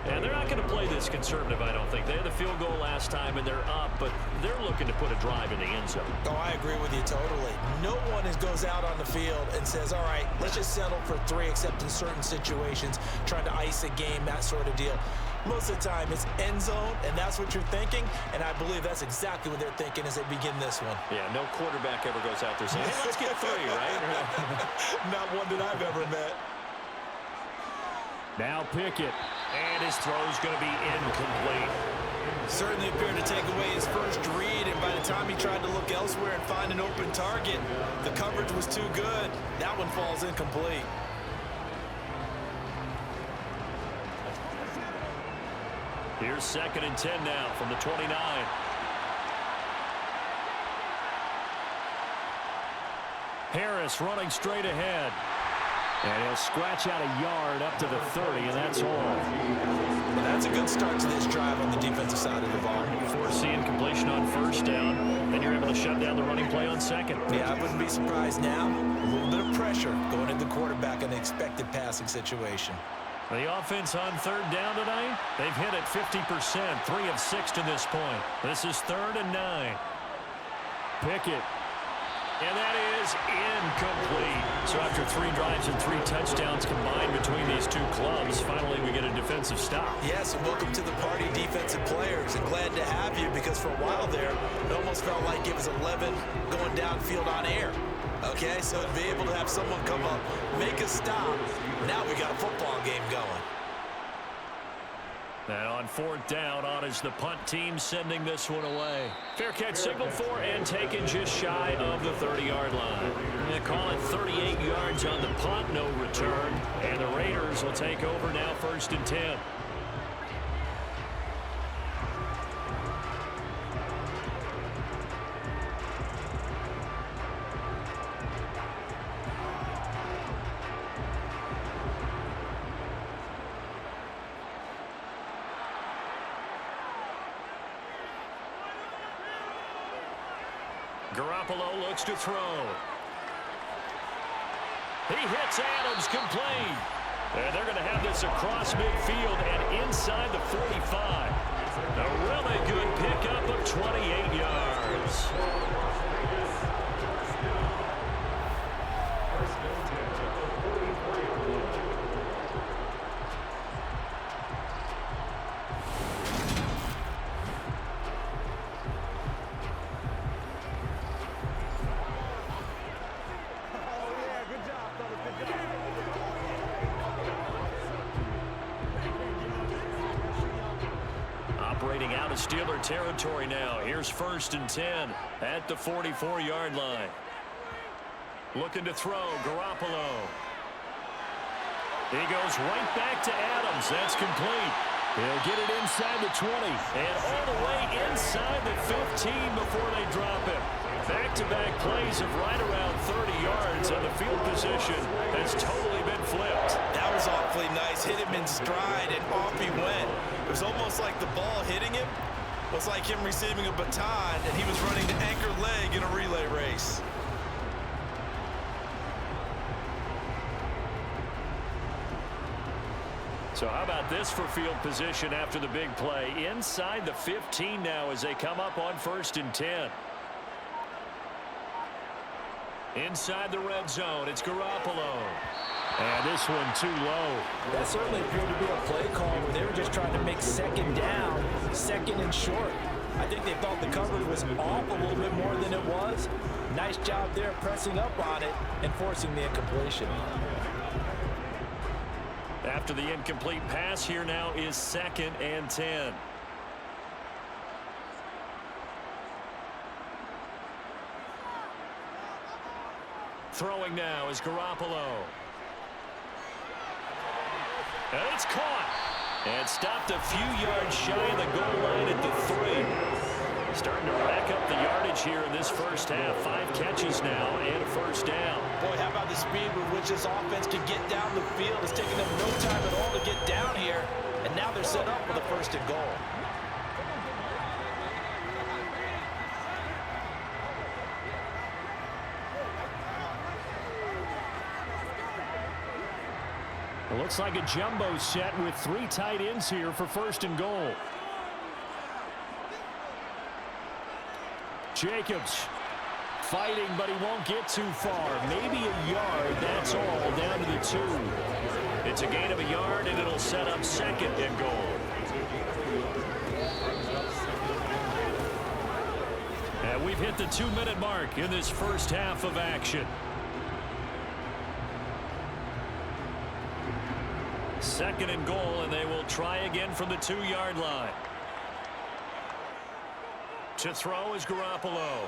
And they're not going to play this conservative, I don't think. They had the field goal last time, and they're up, but they're looking to put a drive in the end zone. Oh, I agree with you totally. No one goes out on the field and says, all right, let's just settle for 3, except in certain situations, trying to ice a game, that sort of deal. Most of the time, it's end zone, and that's what you're thinking, and I believe that's exactly what they're thinking as they begin this one. Yeah, no quarterback ever goes out there saying, hey, let's get 3, right? Not one that I've ever met. Now Pickett. And his throw's going to be incomplete. Certainly appeared to take away his first read, and by the time he tried to look elsewhere and find an open target, the coverage was too good. That one falls incomplete. Here's 2nd and 10 now from the 29. Harris running straight ahead. And he'll scratch out a yard up to the 30, and that's all. Well, that's a good start to this drive on the defensive side of the ball. Forcing completion on 1st down. Then you're able to shut down the running play on 2nd. Yeah, I wouldn't be surprised now. A little bit of pressure going into the quarterback in an expected passing situation. The offense on 3rd down tonight, they've hit it 50%, 3 of 6 to this point. This is 3rd and 9. Pickett. And that is incomplete. So after 3 drives and 3 touchdowns combined between these two clubs, finally we get a defensive stop. Yes, and welcome to the party, defensive players. And glad to have you, because for a while there, it almost felt like it was 11 going downfield on air. Okay, so to be able to have someone come up, make a stop, now we got a football game going. And on 4th down, on is the punt team sending this one away. Fair catch signaled for and taken just shy of the 30-yard line. They call it 38 yards on the punt, no return. And the Raiders will take over now 1st and 10. Garoppolo looks to throw. He hits Adams complete. And they're going to have this across midfield and inside the 45. A really good pickup of 28 yards. Operating out of Steeler territory now. Here's 1st and 10 at the 44-yard line. Looking to throw, Garoppolo. He goes right back to Adams. That's complete. He'll get it inside the 20. And all the way inside the 15 before they drop him. Back-to-back plays of right around 30 yards, and the field position has totally been flipped. That was awfully nice. Hit him in stride, and off he went. It was almost like the ball hitting him was like him receiving a baton, and he was running to anchor leg in a relay race. So how about this for field position after the big play? Inside the 15 now as they come up on 1st and 10. Inside the red zone, it's Garoppolo. And this one too low. That certainly appeared to be a play call where they were just trying to make 2nd down, 2nd and short. I think they thought the coverage was off a little bit more than it was. Nice job there pressing up on it and forcing the incompletion. After the incomplete pass, here now is 2nd and 10. Throwing now is Garoppolo. And it's caught. And stopped a few yards shy of the goal line at the 3. Starting to rack up the yardage here in this this first half. 5 catches now and a first down. Boy, how about the speed with which this offense can get down the field? It's taking them no time at all to get down here. And now they're set up for the first and goal. It looks like a jumbo set with 3 tight ends here for first and goal. Jacobs fighting, but he won't get too far. Maybe a yard, that's all, down to the 2. It's a gain of a yard, and it'll set up second and goal. And we've hit the 2-minute mark in this first half of action. Second and goal, and they will try again from the 2-yard line. To throw is Garoppolo.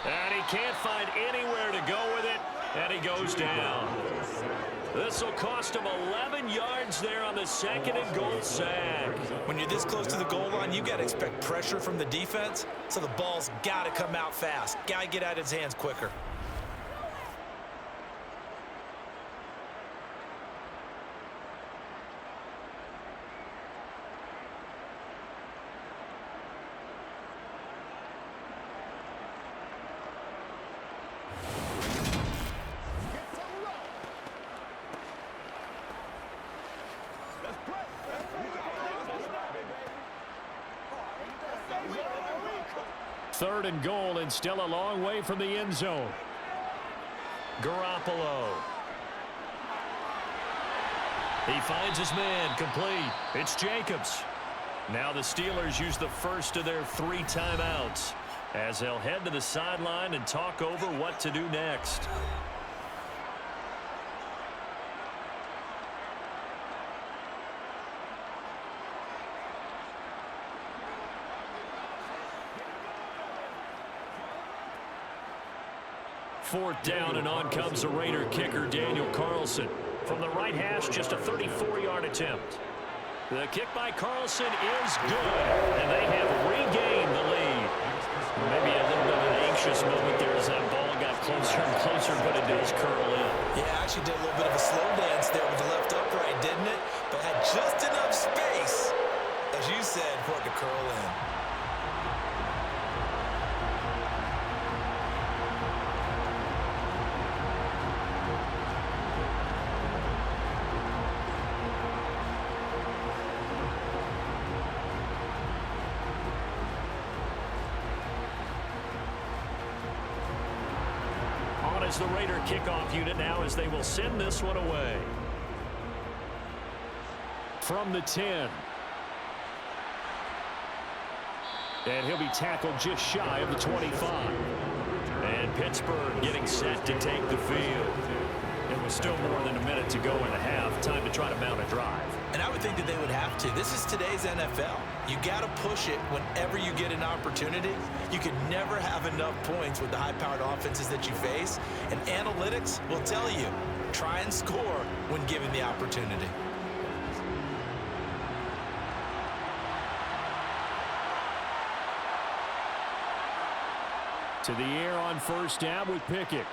And he can't find anywhere to go with it, and he goes down. This will cost him 11 yards there on the second and goal sack. When you're this close to the goal line, you got to expect pressure from the defense, so the ball's got to come out fast. Got to get out of his hands quicker. Third and goal, and still a long way from the end zone. Garoppolo. He finds his man, complete. It's Jacobs. Now the Steelers use the first of their 3 timeouts as they'll head to the sideline and talk over what to do next. Fourth down, and on comes the Raider kicker, Daniel Carlson. From the right hash, just a 34-yard attempt. The kick by Carlson is good, and they have regained the lead. Maybe a little bit of an anxious moment there as that ball got closer and closer, but it does curl in. Yeah, actually did a little bit of a slow dance there with the left upright, didn't it? But had just enough space, as you said, for it to curl in. Is the Raider kickoff unit now as they will send this one away. From the 10. And he'll be tackled just shy of the 25. And Pittsburgh getting set to take the field. It was still more than a minute to go in the half. Time to try to mount a drive. And I would think that they would have to. This is today's NFL. You got to push it whenever you get an opportunity. You can never have enough points with the high-powered offenses that you face. And analytics will tell you, try and score when given the opportunity. To the air on first down with Pickett.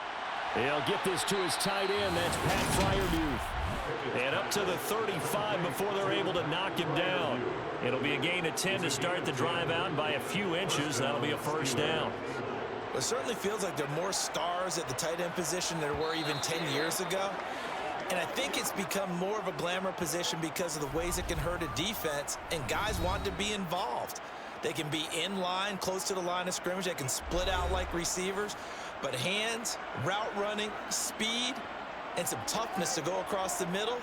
He'll get this to his tight end. That's Pat Freiermuth. And up to the 35 before they're able to knock him down. It'll be a gain of 10 to start the drive out by a few inches. That'll be a first down. It certainly feels like there are more stars at the tight end position than there were even 10 years ago. And I think it's become more of a glamour position because of the ways it can hurt a defense, and guys want to be involved. They can be in line, close to the line of scrimmage. They can split out like receivers. But hands, route running, speed, and some toughness to go across the middle,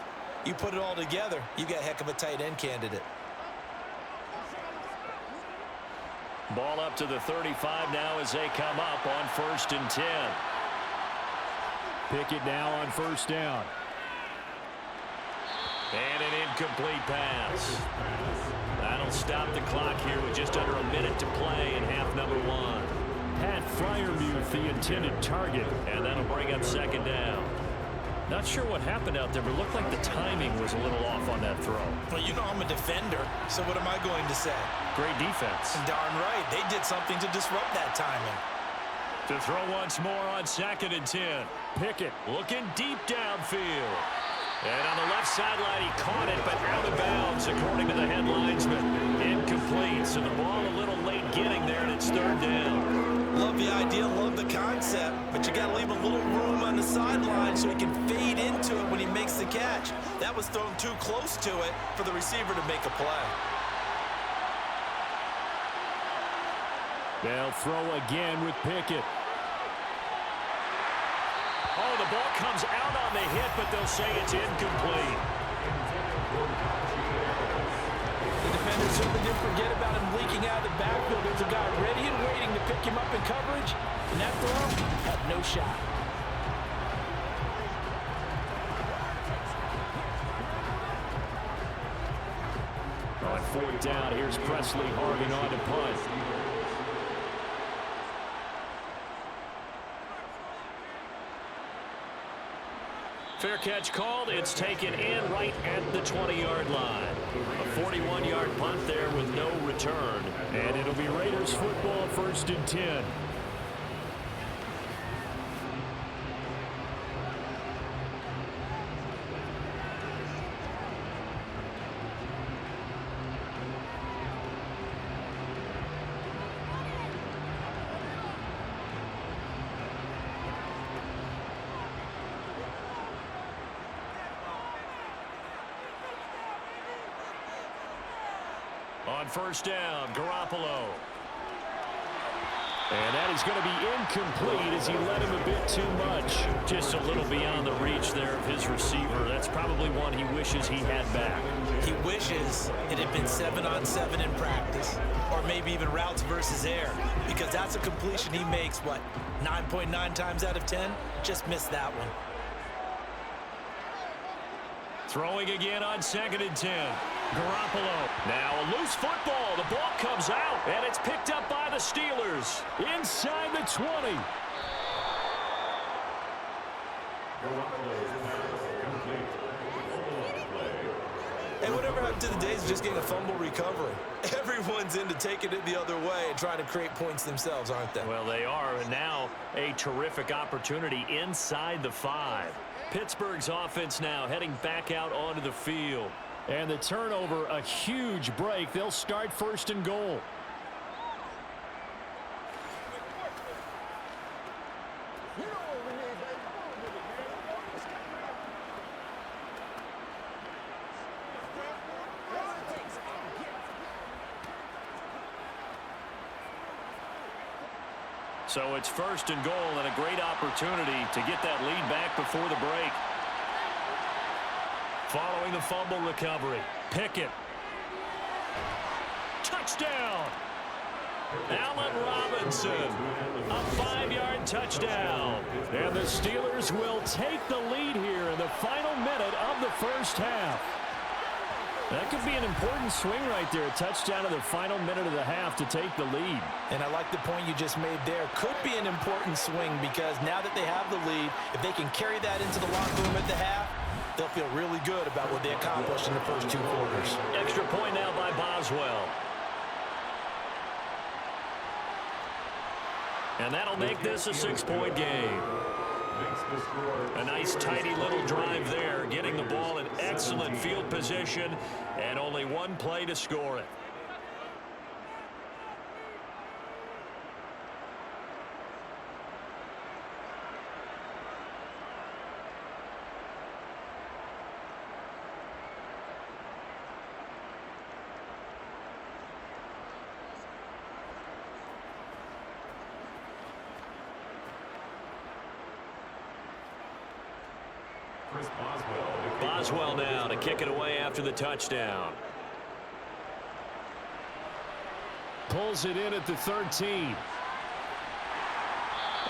you put it all together, you got a heck of a tight end candidate. Ball up to the 35 now as they come up on 1st and 10. Pickett now on first down. And an incomplete pass. That'll stop the clock here with just under a minute to play in half number 1. Pat Freiermuth, the intended target. And that'll bring up second down. Not sure what happened out there, but it looked like the timing was a little off on that throw. Well, you know I'm a defender, so what am I going to say? Great defense. Darn right. They did something to disrupt that timing. To throw once more on 2nd and 10. Pickett looking deep downfield. And on the left sideline, he caught it, but out of bounds, according to the head linesman. Incomplete, so the ball a little late getting there, and it's 3rd down. Love the idea, love the concept, but you got to leave a little room on the sideline so he can fade into it when he makes the catch. That was thrown too close to it for the receiver to make a play. They'll throw again with Pickett. Oh, the ball comes out on the hit, but they'll say it's incomplete. The defender certainly didn't forget about him leaking out of the backfield. There's a guy ready and waiting to pick him up in coverage, and that throw had no shot. On 4th down, here's Presley Harvin on to punt. Fair catch called. It's taken in right at the 20-yard line. A 41-yard punt there with no return. And it'll be Raiders football, 1st and 10. On 1st down, Garoppolo. And that is going to be incomplete as he led him a bit too much. Just a little beyond the reach there of his receiver. That's probably one he wishes he had back. He wishes it had been 7-on-7 in practice, or maybe even routes versus air, because that's a completion he makes, what, 9.9 times out of 10? Just missed that one. Throwing again on 2nd and 10. Garoppolo. Now a loose football. The ball comes out, and it's picked up by the Steelers. Inside the 20. Hey, whatever happened to the days of just getting a fumble recovery? Everyone's into taking it the other way and trying to create points themselves, aren't they? Well, they are, and now a terrific opportunity inside the 5. Pittsburgh's offense now heading back out onto the field. And the turnover, a huge break. They'll start 1st and goal. So it's 1st and goal, and a great opportunity to get that lead back before the break. Following the fumble recovery, Pickett. Touchdown! Allen Robinson, a 5-yard touchdown. And the Steelers will take the lead here in the final minute of the 1st half. That could be an important swing right there. A touchdown in the final minute of the half to take the lead. And I like the point you just made there. Could be an important swing because now that they have the lead, if they can carry that into the locker room at the half, they'll feel really good about what they accomplished in the first 2 quarters. Extra point now by Boswell. And that'll make this a 6-point game. A nice, tidy little drive there, getting the ball in excellent field position, and only one play to score it. Boswell now to kick it away after the touchdown. Pulls it in at the 13.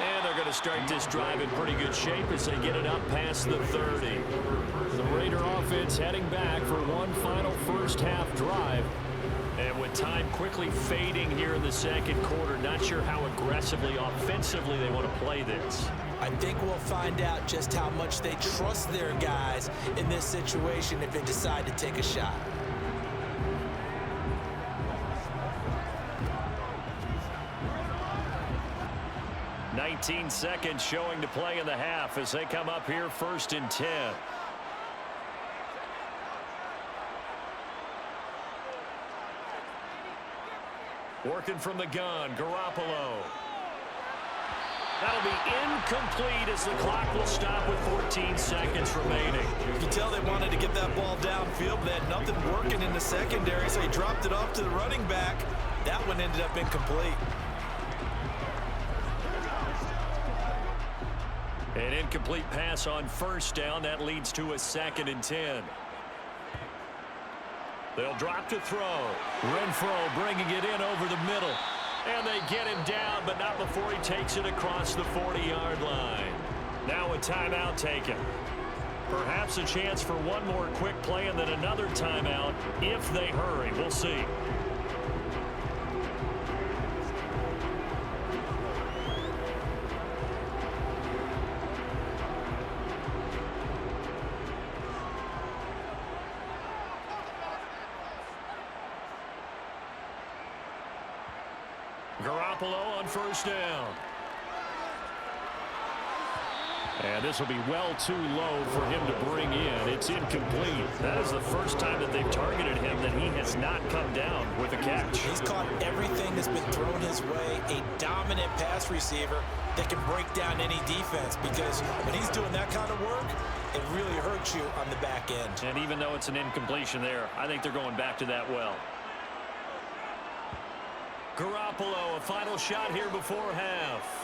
And they're going to start this drive in pretty good shape as they get it up past the 30. The Raider offense heading back for one final 1st half drive. And with time quickly fading here in the 2nd quarter, not sure how aggressively, offensively they want to play this. I think we'll find out just how much they trust their guys in this situation if they decide to take a shot. "19 seconds showing to play in the half as they come up here 1st and 10. Working from the gun, Garoppolo. That'll be incomplete as the clock will stop with 14 seconds remaining. You can tell they wanted to get that ball downfield, but they had nothing working in the secondary, so he dropped it off to the running back. That one ended up incomplete. An incomplete pass on 1st down. That leads to a 2nd and 10. They'll drop to throw. Renfro bringing it in over the middle. And they get him down, but not before he takes it across the 40-yard line. Now a timeout taken. Perhaps a chance for one more quick play and then another timeout if they hurry. We'll see. Garoppolo on 1st down. And this will be well too low for him to bring in. It's incomplete. That is the first time that they've targeted him that he has not come down with a catch. He's caught everything that's been thrown his way. A dominant pass receiver that can break down any defense, because when he's doing that kind of work, it really hurts you on the back end. And even though it's an incompletion there, I think they're going back to that well. Garoppolo, a final shot here before half.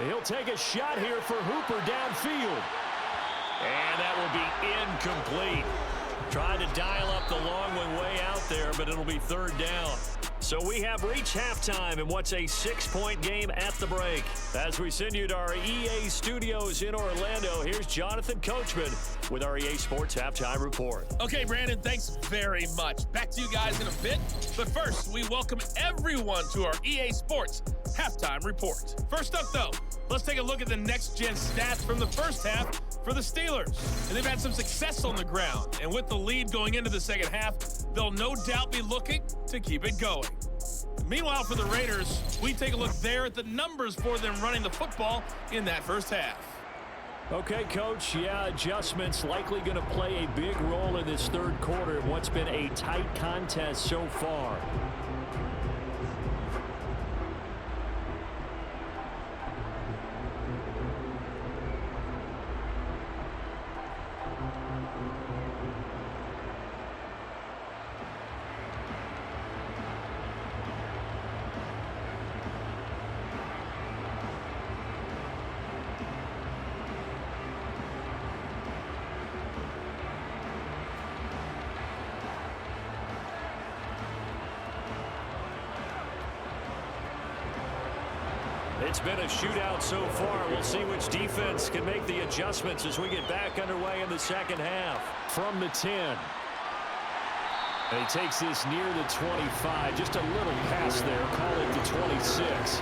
He'll take a shot here for Hooper downfield. And that will be incomplete. Tried to dial up the long one way out there, but it'll be 3rd down. So we have reached halftime in what's a 6-point game at the break. As we send you to our EA studios in Orlando, here's Jonathan Coachman with our EA Sports Halftime Report. Okay, Brandon, thanks very much. Back to you guys in a bit. But first, we welcome everyone to our EA Sports Halftime Report. First up, though, let's take a look at the next-gen stats from the first half for the Steelers. And they've had some success on the ground. And with the lead going into the second half, they'll no doubt be looking to keep it going. Meanwhile, for the Raiders, we take a look there at the numbers for them running the football in that first half. Okay, Coach, yeah, adjustments likely going to play a big role in this 3rd quarter in what's been a tight contest so far. It's been a shootout so far. We'll see which defense can make the adjustments as we get back underway in the second half. From the 10. And he takes this near the 25. Just a little pass there. Call it the 26.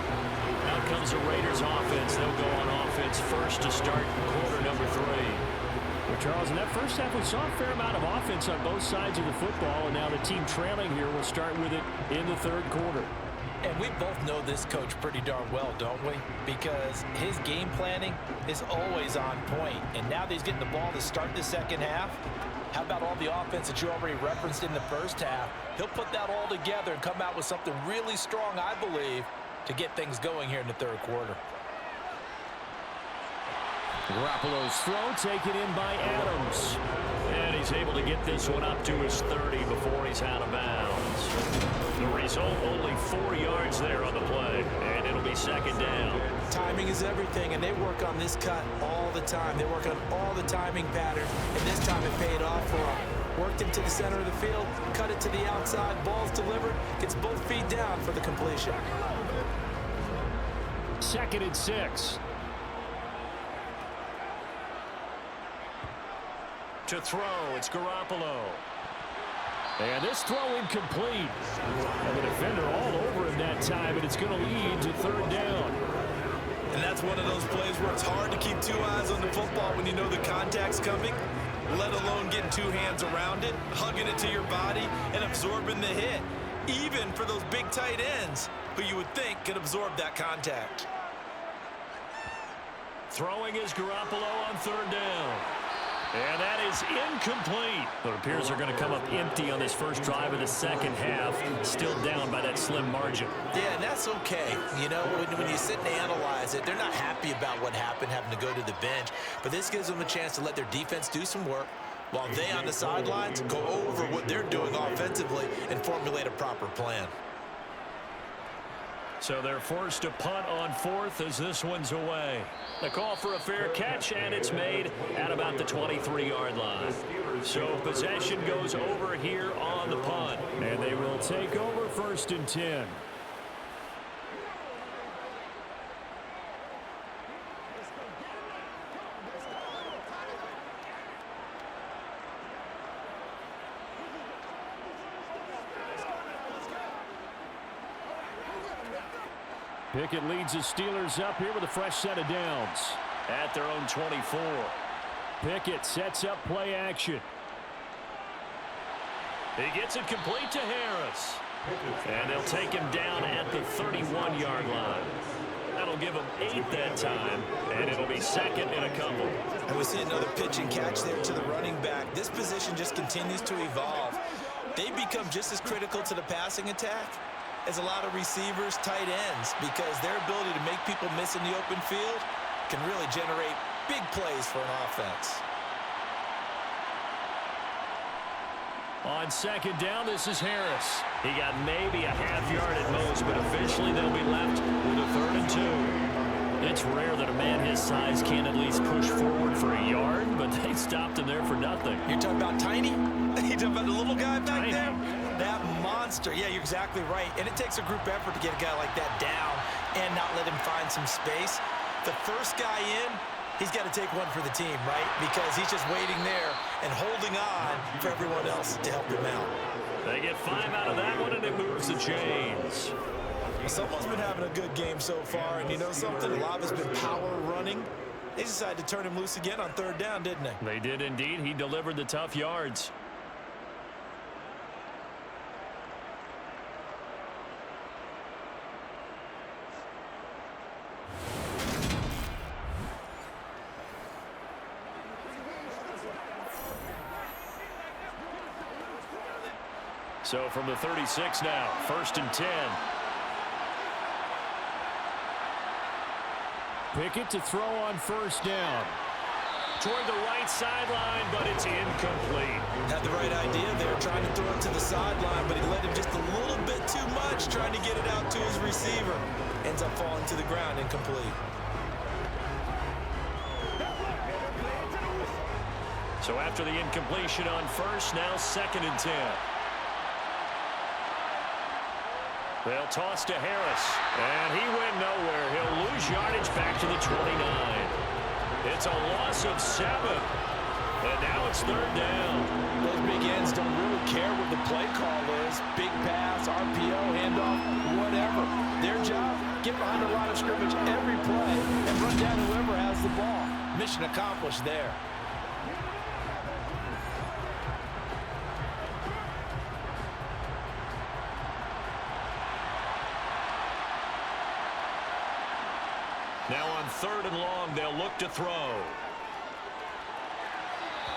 Out comes the Raiders offense. They'll go on offense first to start quarter number 3. Well, Charles, in that first half, we saw a fair amount of offense on both sides of the football, and now the team trailing here will start with it in the 3rd quarter. And we both know this coach pretty darn well, don't we? Because his game planning is always on point. And now that he's getting the ball to start the second half, how about all the offense that you already referenced in the first half? He'll put that all together and come out with something really strong, I believe, to get things going here in the 3rd quarter. Garoppolo's throw taken in by Adams. And he's able to get this one up to his 30 before he's out of bounds. The result, only 4 yards there on the play, and it'll be 2nd down. Timing is everything, and they work on this cut all the time. They work on all the timing patterns, and this time it paid off for them. Worked him to the center of the field, cut it to the outside, ball's delivered, gets both feet down for the completion. 2nd and 6. To throw, it's Garoppolo. And this throw incomplete. And the defender all over him that time, and it's going to lead to 3rd down. And that's one of those plays where it's hard to keep two eyes on the football when you know the contact's coming, let alone getting two hands around it, hugging it to your body, and absorbing the hit, even for those big tight ends who you would think could absorb that contact. Throwing is Garoppolo on third down. And that is incomplete. It appears they're going to come up empty on this first drive of the second half, still down by that slim margin. Yeah, and that's okay. You know, when you sit and analyze it, they're not happy about what happened, having to go to the bench. But this gives them a chance to let their defense do some work while they on the sidelines go over what they're doing offensively and formulate a proper plan. So they're forced to punt on fourth as this one's away. The call for a fair catch, and it's made at about the 23-yard line. So possession goes over here on the punt. And they will take over 1st and 10. Pickett leads the Steelers up here with a fresh set of downs. At their own 24. Pickett sets up play action. He gets it complete to Harris. And they'll take him down at the 31-yard line. That'll give him 8 that time, and it'll be second and a couple. And we see another pitch and catch there to the running back. This position just continues to evolve. They become just as critical to the passing attack as a lot of receivers, tight ends, because their ability to make people miss in the open field can really generate big plays for an offense. On second down, this is Harris. He got maybe a half yard at most, but officially they'll be left with a 3rd and 2. It's rare that a man his size can't at least push forward for a yard, but they stopped him there for nothing. You're talking about Tiny? You're talking about the little guy back Tiny. there? That monster. Yeah, you're exactly right. And it takes a group effort to get a guy like that down and not let him find some space. The first guy in, he's got to take one for the team, right? Because he's just waiting there and holding on for everyone else to help him out. They get 5 out of that one, and it moves the chains. Someone's been having a good game so far, and you know something? A lot of it's been power running. They decided to turn him loose again on 3rd down, didn't they? They did indeed. He delivered the tough yards. So from the 36 now, 1st and 10. Pickett to throw on 1st down. Toward the right sideline, but it's incomplete. Had the right idea there, trying to throw it to the sideline, but he let him just a little bit too much, trying to get it out to his receiver. Ends up falling to the ground, incomplete. So after the incompletion on 1st, now 2nd and 10. They'll toss to Harris, and he went nowhere. He'll lose yardage back to the 29. It's a loss of 7, and now it's 3rd down. Those big ends don't really care what the play call is. Big pass, RPO, handoff, whatever. Their job, get behind the line of scrimmage every play and run down whoever has the ball. Mission accomplished there. Now on 3rd and long, they'll look to throw.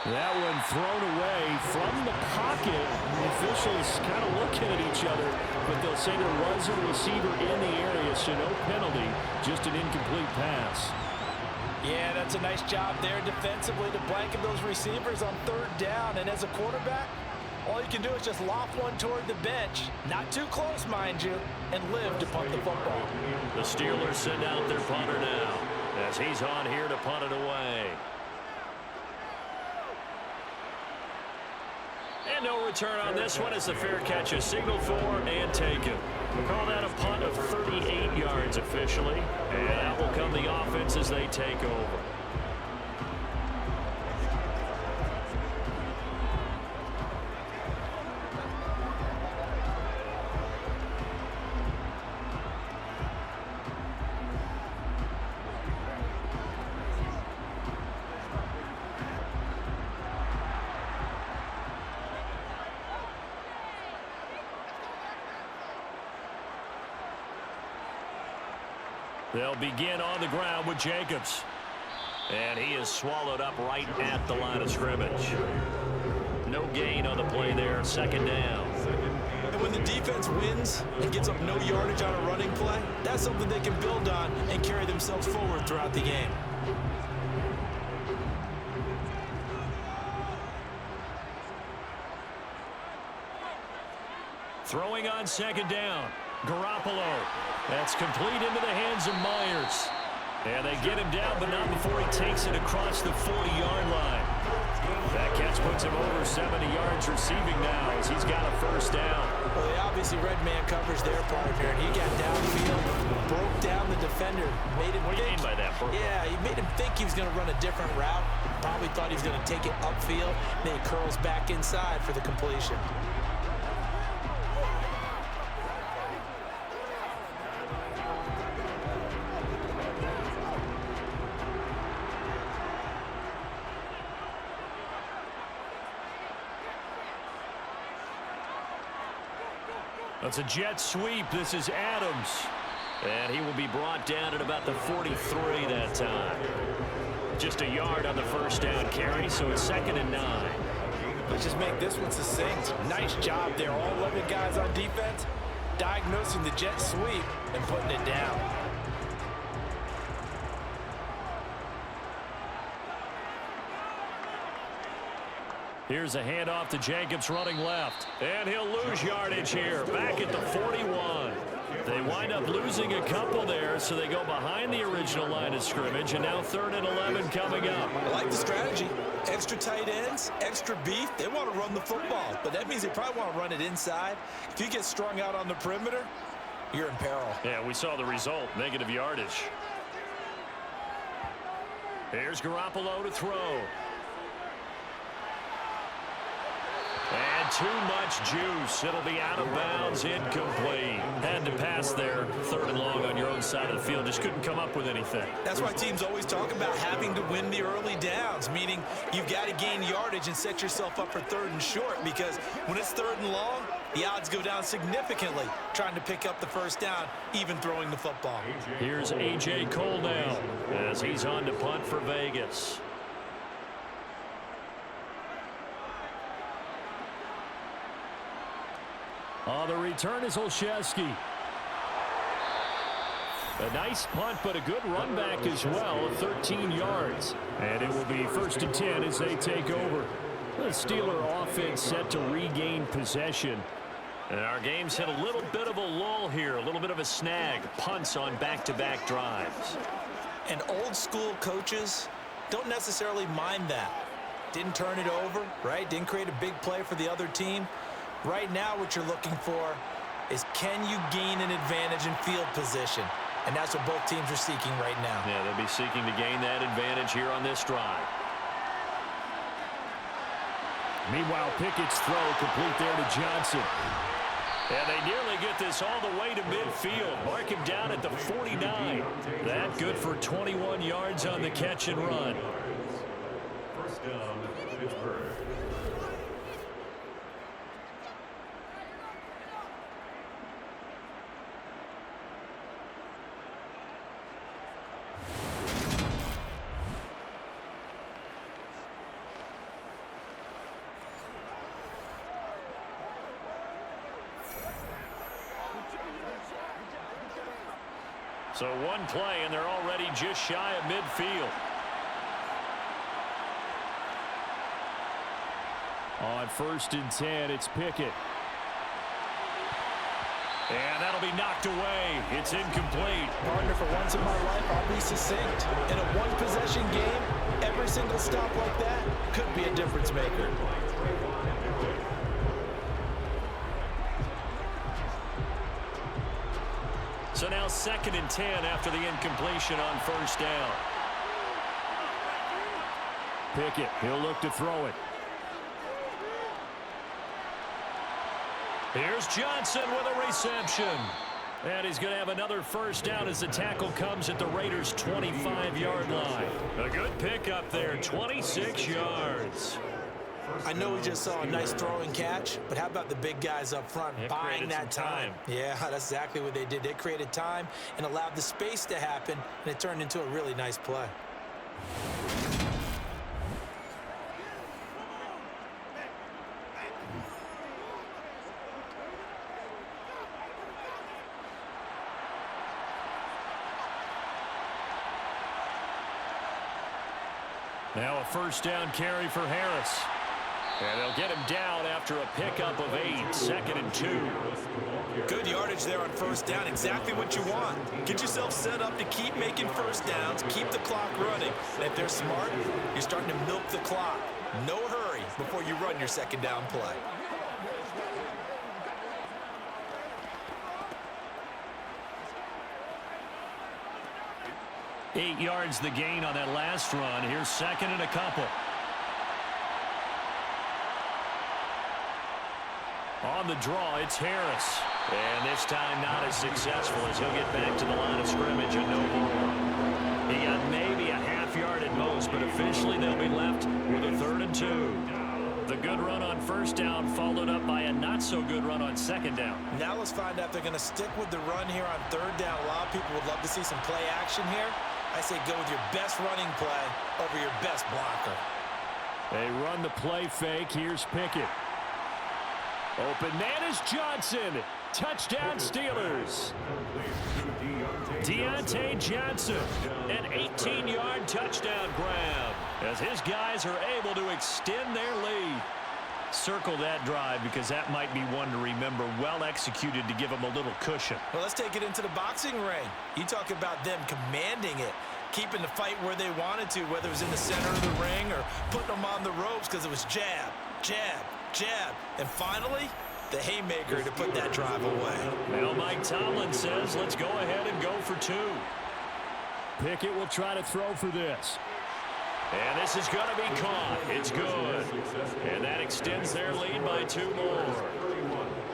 That one thrown away from the pocket. The officials kind of looking at each other, but they'll say there was a receiver in the area, so no penalty, just an incomplete pass. Yeah, that's a nice job there defensively to blanket those receivers on 3rd down. And as a quarterback, all you can do is just loft one toward the bench. Not too close, mind you, and live to punt the football. The Steelers send out their punter now as he's on here to punt it away. And no return on this one as the fair catch is signaled for and taken. We'll call that a punt of 38 yards officially, and out will come the offense as they take over. They'll begin on the ground with Jacobs. And he is swallowed up right at the line of scrimmage. No gain on the play there, second down. And when the defense wins and gets up no yardage on a running play, that's something they can build on and carry themselves forward throughout the game. Throwing on second down. Garoppolo. That's complete into the hands of Myers. And they get him down, but not before he takes it across the 40-yard line. That catch puts him over 70 yards receiving now as he's got a first down. Well, they obviously red man covers their partner, and he got downfield, broke down the defender, made him What do you mean by that? Yeah, he made him think he was going to run a different route. Probably thought he was going to take it upfield. Then he curls back inside for the completion. That's a jet sweep. This is Adams. And he will be brought down at about the 43 that time. Just a yard on the first down carry, so it's 2nd and 9. Let's just make this one succinct. Nice job there. All 11 guys on defense diagnosing the jet sweep and putting it down. Here's a handoff to Jacobs running left. And he'll lose yardage here. Back at the 41. They wind up losing a couple there, so they go behind the original line of scrimmage, and now 3rd and 11 coming up. I like the strategy. Extra tight ends, extra beef. They want to run the football, but that means they probably want to run it inside. If you get strung out on the perimeter, you're in peril. Yeah, we saw the result, negative yardage. Here's Garoppolo to throw. And too much juice. It'll be out of bounds, incomplete. Had to pass there, 3rd and long on your own side of the field. Just couldn't come up with anything. That's why teams always talk about having to win the early downs, meaning you've got to gain yardage and set yourself up for 3rd and short, because when it's 3rd and long, the odds go down significantly trying to pick up the first down, even throwing the football. Here's A.J. Cole now as he's on to punt for Vegas. The return is Olszewski. A nice punt, but a good run back as well of 13 yards. And it will be 1st and 10 as they take over. The Steeler offense set to regain possession. And our game's hit a little bit of a lull here, a little bit of a snag. Punts on back-to-back drives. And old school coaches don't necessarily mind that. Didn't turn it over, right? Didn't create a big play for the other team. Right now what you're looking for is, can you gain an advantage in field position? And that's what both teams are seeking right now. Yeah, they'll be seeking to gain that advantage here on this drive. Meanwhile, Pickett's throw complete there to Johnson. And they nearly get this all the way to midfield. Mark him down at the 49. That good for 21 yards on the catch and run. First down, Pittsburgh. So one play, and they're already just shy of midfield. On 1st and 10, it's Pickett. And that'll be knocked away. It's incomplete. Partner, for once in my life, I'll be succinct. In a one-possession game, every single stop like that could be a difference maker. So now 2nd and 10 after the incompletion on 1st down. Pickett, he'll look to throw it. Here's Johnson with a reception. And he's going to have another first down as the tackle comes at the Raiders' 25-yard line. A good pickup there, 26 yards. I know we just saw a nice throw and catch, but how about the big guys up front buying that time? Yeah, that's exactly what they did. They created time and allowed the space to happen, and it turned into a really nice play. Now a first down carry for Harris. And they'll get him down after a pickup of 8, 2nd and 2. Good yardage there on first down, exactly what you want. Get yourself set up to keep making first downs, keep the clock running. And if they're smart, you're starting to milk the clock. No hurry before you run your second down play. Eight yards the gain on that last run. Here's 2nd and a couple. On the draw, it's Harris. And this time not as successful as he'll get back to the line of scrimmage and no more. He got maybe a half yard at most, but officially they'll be left with a 3rd and 2. The good run on first down followed up by a not-so-good run on second down. Now let's find out if they're going to stick with the run here on 3rd down. A lot of people would love to see some play action here. I say go with your best running play over your best blocker. They run the play fake. Here's Pickett. Open man is Johnson. Touchdown Steelers. Deontay Johnson, an 18-yard touchdown grab as his guys are able to extend their lead. Circle that drive because that might be one to remember. Well executed to give them a little cushion. Well, let's take it into the boxing ring. You talk about them commanding it, keeping the fight where they wanted to, whether it was in the center of the ring or putting them on the ropes because it was jab, jab, jab, and finally, the haymaker to put that drive away. Well, Mike Tomlin says, let's go ahead and go for 2. Pickett will try to throw for this. And this is going to be caught. It's good. And that extends their lead by 2 more.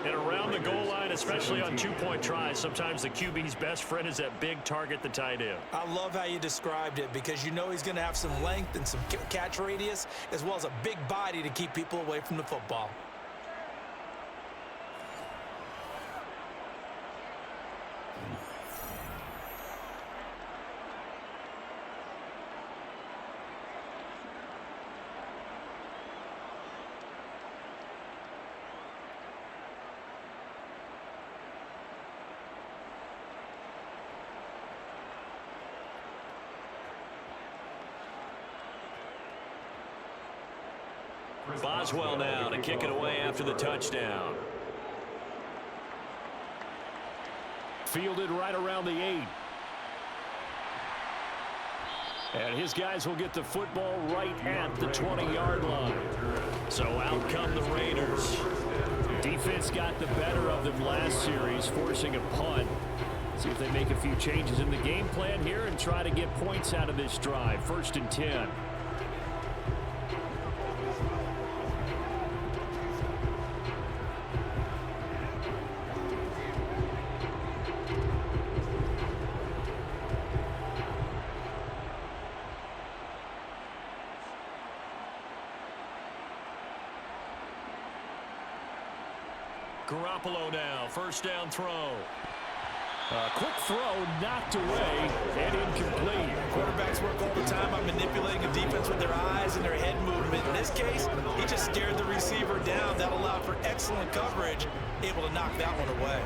And around the goal line, especially on 2-point tries, sometimes the QB's best friend is that big target, the tight end. I love how you described it because you know he's going to have some length and some catch radius as well as a big body to keep people away from the football. Boswell now to kick it away after the touchdown. Fielded right around the 8. And his guys will get the football right at the 20-yard line. So out come the Raiders. Defense got the better of them last series, forcing a punt. See if they make a few changes in the game plan here and try to get points out of this drive. 1st and 10. Garoppolo now, 1st down throw. A quick throw knocked away and incomplete. Quarterbacks work all the time on manipulating a defense with their eyes and their head movement. In this case, he just scared the receiver down. That allowed for excellent coverage, able to knock that one away.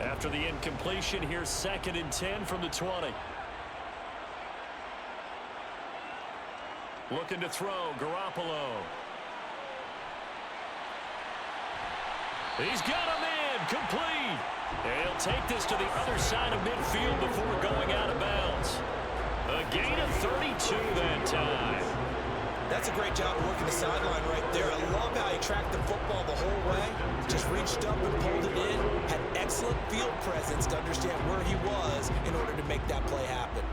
After the incompletion, here's 2nd and 10 from the 20. Looking to throw, Garoppolo. He's got him in, complete. And he'll take this to the other side of midfield before going out of bounds. A gain of 32 that time. That's a great job of working the sideline right there. I love how he tracked the football the whole way. Just reached up and pulled it in. Had excellent field presence to understand where he was in order to make that play happen.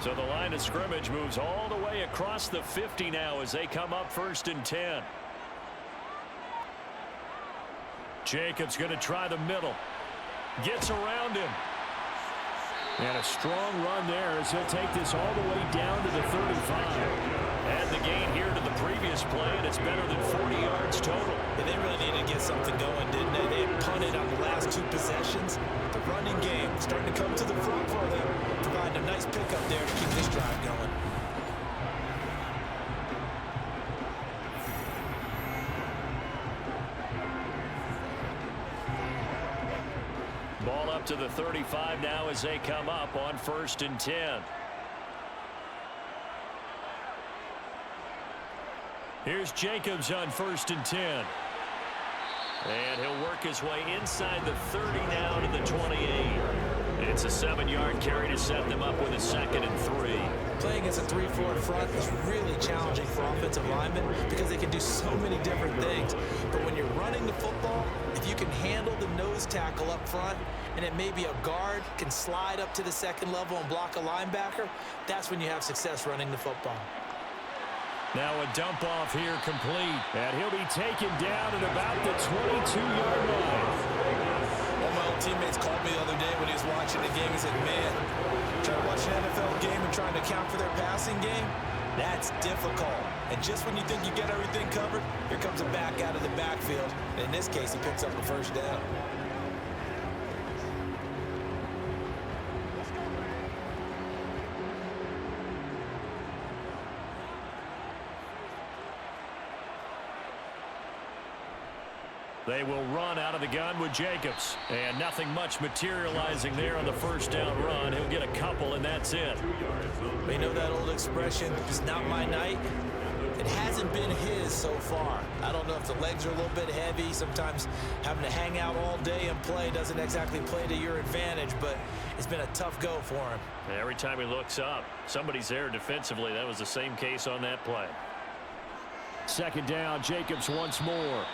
So the line of scrimmage moves all the way across the 50 now as they come up 1st and 10. Jacobs going to try the middle. Gets around him. And a strong run there as he'll take this all the way down to the 35. And the gain here to the previous play, and it's better than 40 yards total. And they really needed to get something going, didn't they? They had punted on the last 2 possessions. The running game starting to come to the front for them, providing a nice pickup there to keep this drive going. Ball up to the 35 now as they come up on 1st and 10. Here's Jacobs on 1st and 10. And he'll work his way inside the 30 now to the 28. It's a 7-yard carry to set them up with a 2nd and 3. Playing as a 3-4 front is really challenging for offensive linemen because they can do so many different things. But when you're running the football, if you can handle the nose tackle up front, and it may be a guard can slide up to the 2nd level and block a linebacker, that's when you have success running the football. Now a dump off here complete, and he'll be taken down at about the 22-yard line. One of my old teammates called me the other day when he was watching the game. He said, man, trying to watch an NFL game and trying to account for their passing game, that's difficult. And just when you think you get everything covered, here comes a back out of the backfield. And in this case, he picks up a 1st down. They will run out of the gun with Jacobs. And nothing much materializing there on the 1st down run. He'll get a couple, and that's it. You know that old expression, it's not my night? It hasn't been his so far. I don't know if the legs are a little bit heavy. Sometimes having to hang out all day and play doesn't exactly play to your advantage, but it's been a tough go for him. Every time he looks up, somebody's there defensively. That was the same case on that play. 2nd down, Jacobs once more.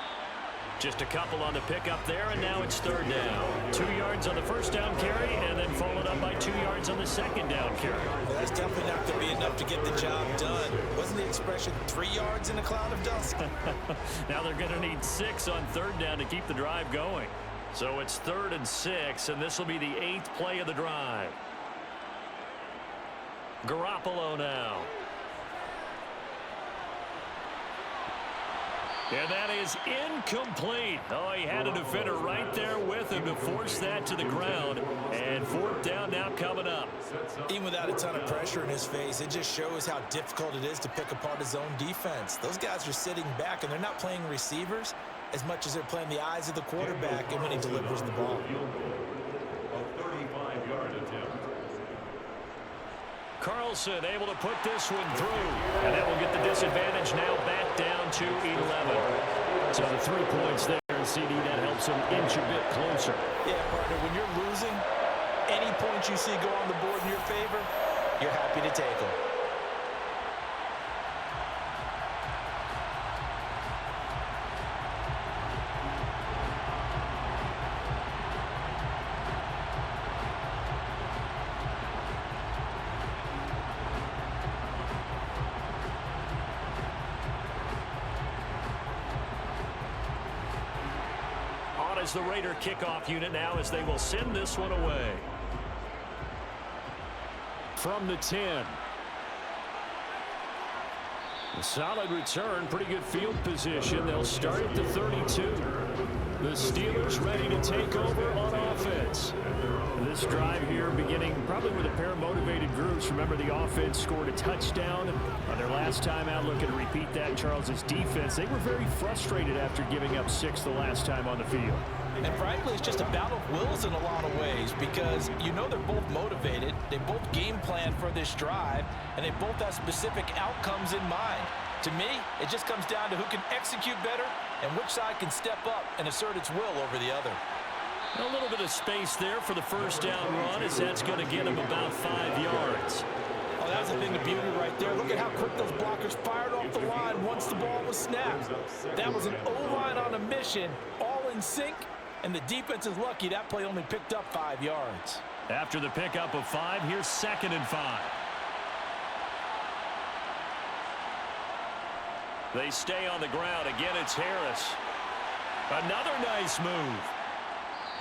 Just a couple on the pickup there, and now it's 3rd down. 2 yards on the 1st down carry, and then followed up by 2 yards on the 2nd down carry. Well, that's definitely not going to be enough to get the job done. Wasn't the expression 3 yards in a cloud of dust? Now they're going to need 6 on 3rd down to keep the drive going. So it's 3rd and 6, and this will be the 8th play of the drive. Garoppolo now. And that is incomplete. Oh, he had a defender right there with him to force that to the ground. And 4th down now coming up. Even without a ton of pressure in his face, it just shows how difficult it is to pick apart his own defense. Those guys are sitting back, and they're not playing receivers as much as they're playing the eyes of the quarterback and when he delivers the ball. A 35-yard attempt. Carlson able to put this one through. And that will get the disadvantage now back down to 11. So the 3 points there, CD, that helps him inch a bit closer. Yeah, partner, when you're losing, any points you see go on the board in your favor, you're happy to take them. As the Raider kickoff unit now as they will send this one away. From the 10. A solid return, pretty good field position. They'll start at the 32. The Steelers ready to take over on offense. This drive here beginning probably with a pair of motivated groups. Remember, the offense scored a touchdown on their last time out. Looking to repeat that. Charles's defense, they were very frustrated after giving up 6 the last time on the field. And frankly, it's just a battle of wills in a lot of ways because you know they're both motivated. They both game plan for this drive, and they both have specific outcomes in mind. To me, it just comes down to who can execute better and which side can step up and assert its will over the other. A little bit of space there for the 1st down run as that's going to get him about 5 yards. Oh, that was the thing of beauty right there. Look at how quick those blockers fired off the line once the ball was snapped. That was an O-line on a mission, all in sync, and the defense is lucky that play only picked up 5 yards. After the pickup of 5, here's 2nd and 5. They stay on the ground. Again, it's Harris. Another nice move.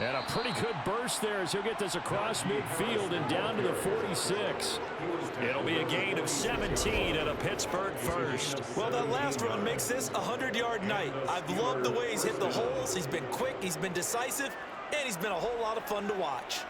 And a pretty good burst there as he'll get this across midfield and down to the 46. It'll be a gain of 17 and a Pittsburgh first. Well, that last run makes this a 100-yard night. I've loved the way he's hit the holes. He's been quick, he's been decisive, and he's been a whole lot of fun to watch.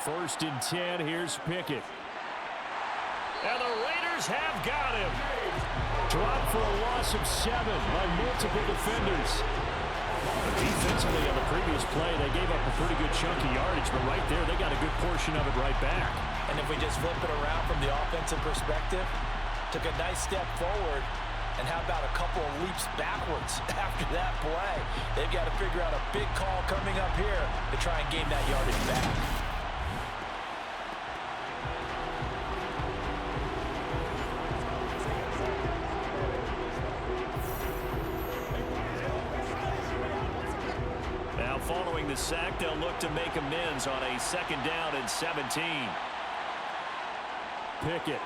First and 10, here's Pickett. And the Raiders have got him. Dropped for a loss of 7 by multiple defenders. Defensively on the previous play, they gave up a pretty good chunk of yardage, but right there, they got a good portion of it right back. And if we just flip it around from the offensive perspective, took a nice step forward, and how about a couple of leaps backwards after that play? They've got to figure out a big call coming up here to try and gain that yardage back. Following the sack, they'll look to make amends on a 2nd down and 17. Pickett.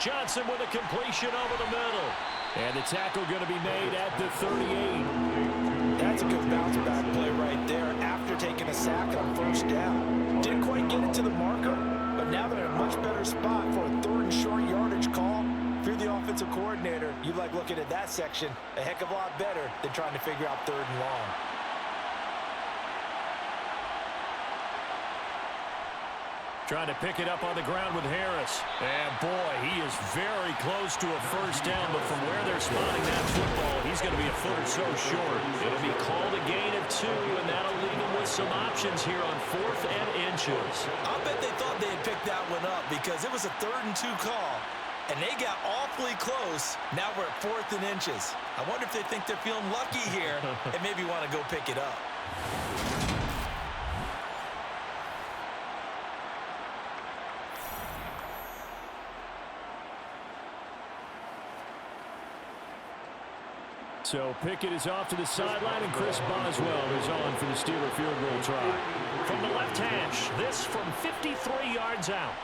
Johnson with a completion over the middle. And the tackle going to be made at the 38. That's a good bounce back play right there after taking a sack on 1st down. Didn't quite get it to the marker, but now they're in a much better spot for a 3rd and short yardage call. If you're the offensive coordinator, you like looking at that section a heck of a lot better than trying to figure out 3rd and long. Trying to pick it up on the ground with Harris. And boy, he is very close to a 1st down, but from where they're spotting that football, he's going to be a foot or so short. It'll be called a gain of 2, and that'll leave him with some options here on 4th and inches. I bet they thought they had picked that one up because it was a 3rd and 2 call, and they got awfully close. Now we're at 4th and inches. I wonder if they think they're feeling lucky here and maybe want to go pick it up. So Pickett is off to the sideline, and Chris Boswell is on for the Steeler field goal try. From the left hash, this from 53 yards out.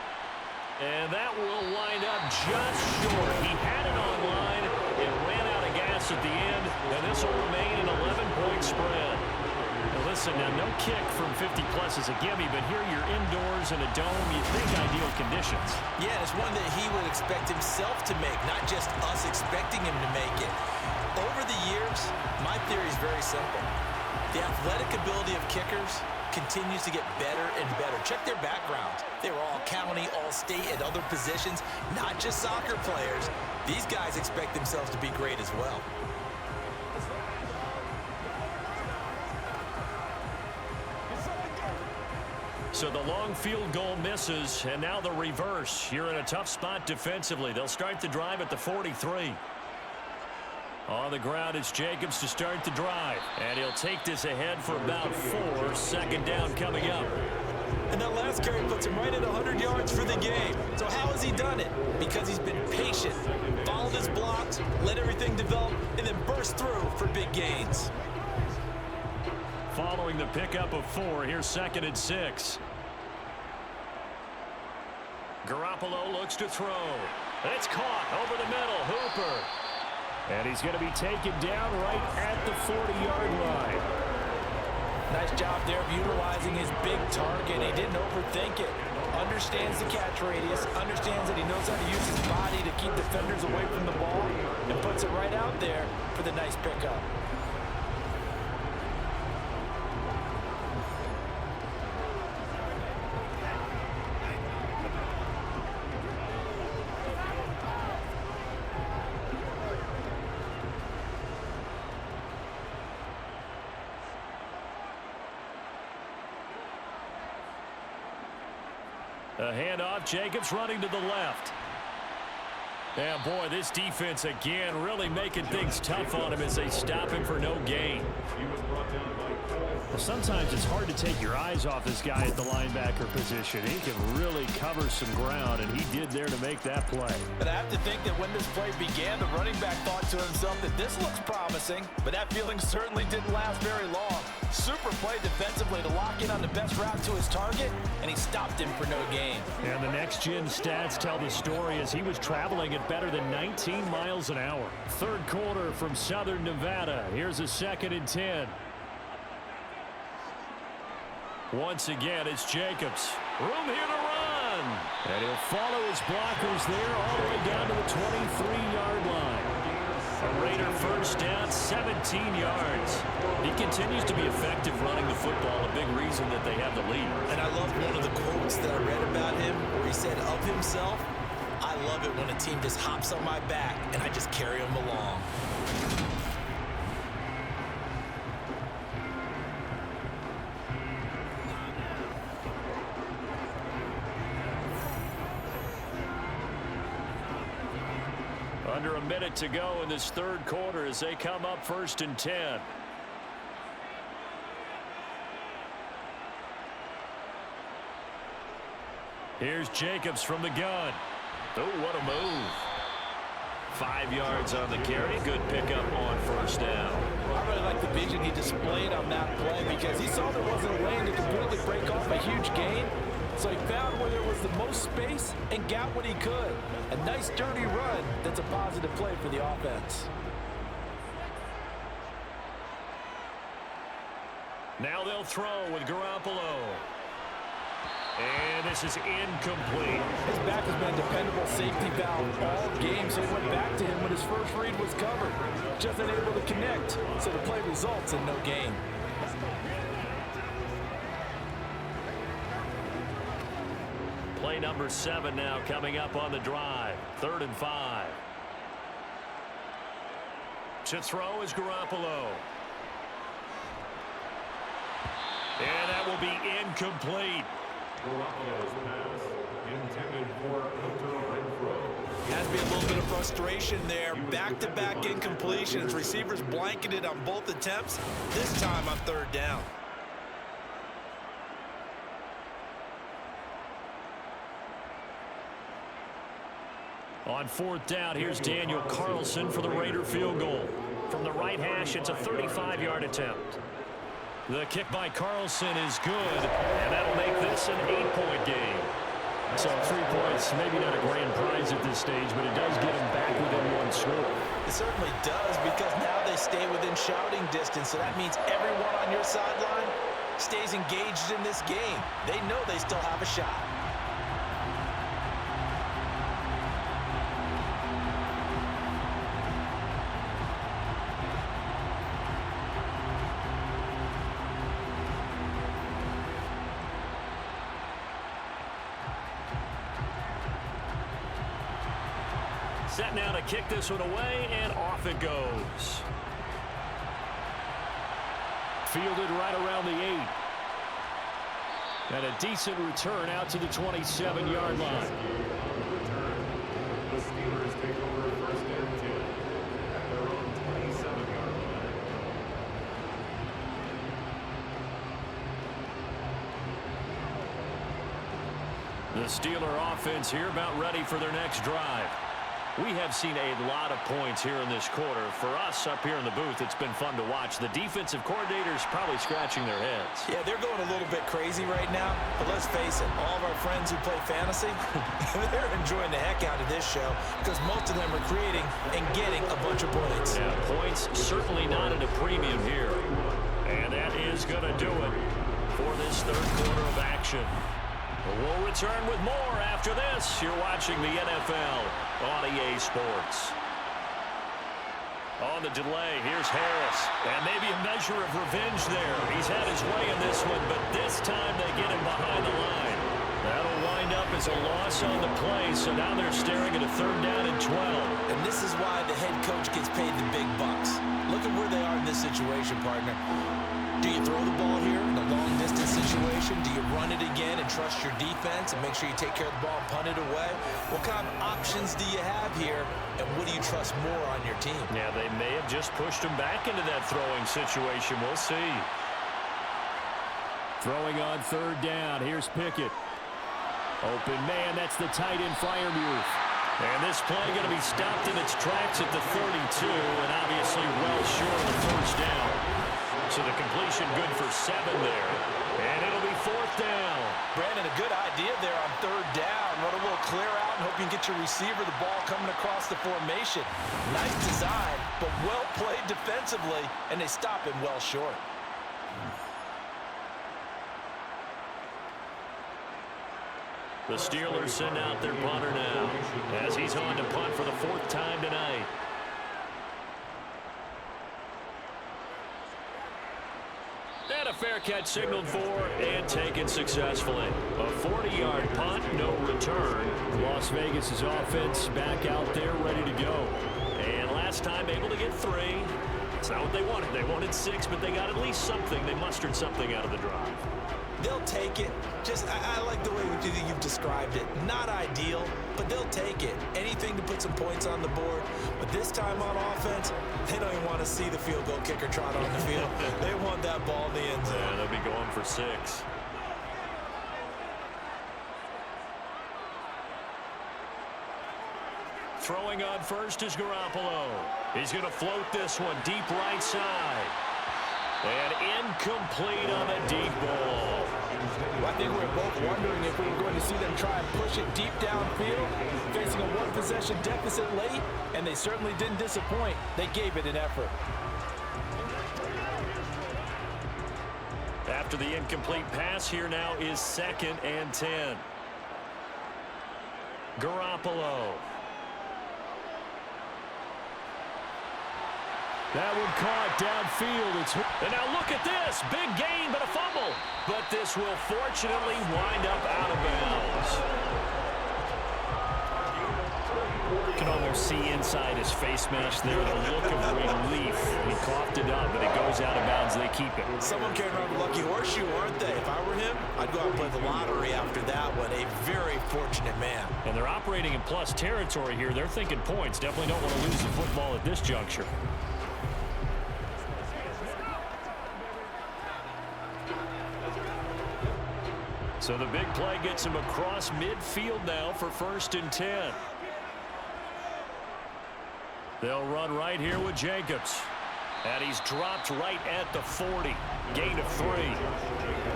And that will wind up just short. He had it on line. It ran out of gas at the end, and this will remain an 11-point spread. Now listen, now no kick from 50-plus is a gimme, but here you're indoors in a dome. You'd think ideal conditions. Yeah, and it's one that he would expect himself to make, not just us expecting him to make it. Over the years, my theory is very simple. The athletic ability of kickers continues to get better and better. Check their backgrounds. They were all county, all state, at other positions, not just soccer players. These guys expect themselves to be great as well. So the long field goal misses, and now the reverse. You're in a tough spot defensively. They'll start the drive at the 43. On the ground, it's Jacobs to start the drive. And he'll take this ahead for about 4. 2nd down coming up. And that last carry puts him right at 100 yards for the game. So how has he done it? Because he's been patient, followed his blocks, let everything develop, and then burst through for big gains. Following the pickup of 4, here's 2nd and 6. Garoppolo looks to throw. It's caught over the middle. Hooper. And he's going to be taken down right at the 40-yard line. Nice job there of utilizing his big target. He didn't overthink it. Understands the catch radius, understands that he knows how to use his body to keep defenders away from the ball, and puts it right out there for the nice pickup. A handoff, Jacobs running to the left. Yeah, boy, this defense again really making things tough on him as they stop him for no gain. Well, sometimes it's hard to take your eyes off this guy at the linebacker position. He can really cover some ground, and he did there to make that play. But I have to think that when this play began, the running back thought to himself that this looks promising, but that feeling certainly didn't last very long. Super play defensively to lock in on the best route to his target, and he stopped him for no gain. And the next-gen stats tell the story as he was traveling at better than 19 miles an hour. Third quarter from Southern Nevada. Here's a 2nd and 10. Once again, it's Jacobs. Room here to run. And he'll follow his blockers there all the way down to the 23-yard line. A Raider first down, 17 yards. He continues to be effective running the football, a big reason that they have the lead. And I love one of the quotes that I read about him where he said of himself, "I love it when a team just hops on my back and I just carry them along." Under a minute to go in this third quarter as they come up 1st and 10. Here's Jacobs from the gun. Oh, what a move. 5 yards on the carry. Good pickup on first down. I really like the vision he displayed on that play because he saw there wasn't a lane to completely break off a huge gain. So he found where there was the most space and got what he could. A nice dirty run that's a positive play for the offense. Now they'll throw with Garoppolo. And this is incomplete. His back has been a dependable safety valve all game, so he went back to him when his first read was covered. Just unable to connect, so the play results in no gain. Play number 7 now coming up on the drive. 3rd and 5. To throw is Garoppolo. And that will be incomplete. Garoppolo's pass intended for Hunter Renfrow. Has been a little bit of frustration there. Back-to-back incompletions. Receivers blanketed on both attempts. This time on 3rd down. On 4th down, here's Daniel Carlson for the Raider field goal. From the right hash, it's a 35-yard attempt. The kick by Carlson is good, and that'll make this an 8-point game. So 3 points, maybe not a grand prize at this stage, but it does get them back within 1 score. It certainly does because now they stay within shouting distance, so that means everyone on your sideline stays engaged in this game. They know they still have a shot. Set now to kick this one away, and off it goes. Fielded right around the 8. And a decent return out to the 27-yard line. The Steelers take over 1st and 10 at their own 27-yard line. The Steeler offense here about ready for their next drive. We have seen a lot of points here in this quarter. For us up here in the booth, it's been fun to watch. The defensive coordinators probably scratching their heads. Yeah, they're going a little bit crazy right now, but let's face it, all of our friends who play fantasy, they're enjoying the heck out of this show because most of them are creating and getting a bunch of points. Yeah, points certainly not at a premium here. And that is going to do it for this third quarter of action. We'll return with more after this. You're watching the NFL on EA Sports. On the delay, here's Harris. And maybe a measure of revenge there. He's had his way in this one, but this time they get him behind the line. That'll wind up as a loss on the play, so now they're staring at a 3rd down and 12. And this is why the head coach gets paid the big bucks. Look at where they are in this situation, partner. Do you throw the ball here in a long-distance situation? Do you run it again and trust your defense and make sure you take care of the ball and punt it away? What kind of options do you have here, and what do you trust more on your team? Yeah, they may have just pushed him back into that throwing situation. We'll see. Throwing on third down. Here's Pickett. Open man. That's the tight end Freiermuth. And this play going to be stopped in its tracks at the 32, and obviously well short of the first down. So the completion good for 7 there. And it'll be fourth down. Brandon, a good idea there on third down. Run a little clear out and hope you can get your receiver the ball coming across the formation. Nice design, but well played defensively, and they stop him well short. The Steelers send out their punter now as he's on to punt for the 4th time tonight. And a fair catch signaled for and taken successfully. A 40-yard punt, no return. Las Vegas' offense back out there ready to go. And last time able to get 3. It's not what they wanted. They wanted 6, but they got at least something. They mustered something out of the drive. They'll take it. I like the way you've described it. Not ideal, but they'll take it. Anything to put some points on the board. But this time on offense, they don't even want to see the field goal kicker trot on the field. They want that ball in the end zone. Yeah, they'll be going for 6. Throwing on first is Garoppolo. He's going to float this one deep right side. And incomplete on the deep ball. Well, I think we were both wondering if we were going to see them try and push it deep downfield, facing a one-possession deficit late, and they certainly didn't disappoint. They gave it an effort. After the incomplete pass, here now is 2nd and 10. Garoppolo. That one caught downfield. And now look at this. Big gain, but a fumble. But this will fortunately wind up out of bounds. You can almost see inside his face mask there the look of relief. He coughed it up, but it goes out of bounds. They keep it. Someone carrying around a lucky horseshoe, aren't they? If I were him, I'd go out and play the lottery after that one. A very fortunate man. And they're operating in plus territory here. They're thinking points. Definitely don't want to lose the football at this juncture. So the big play gets him across midfield now for 1st and 10. They'll run right here with Jacobs. And he's dropped right at the 40. Gain of 3.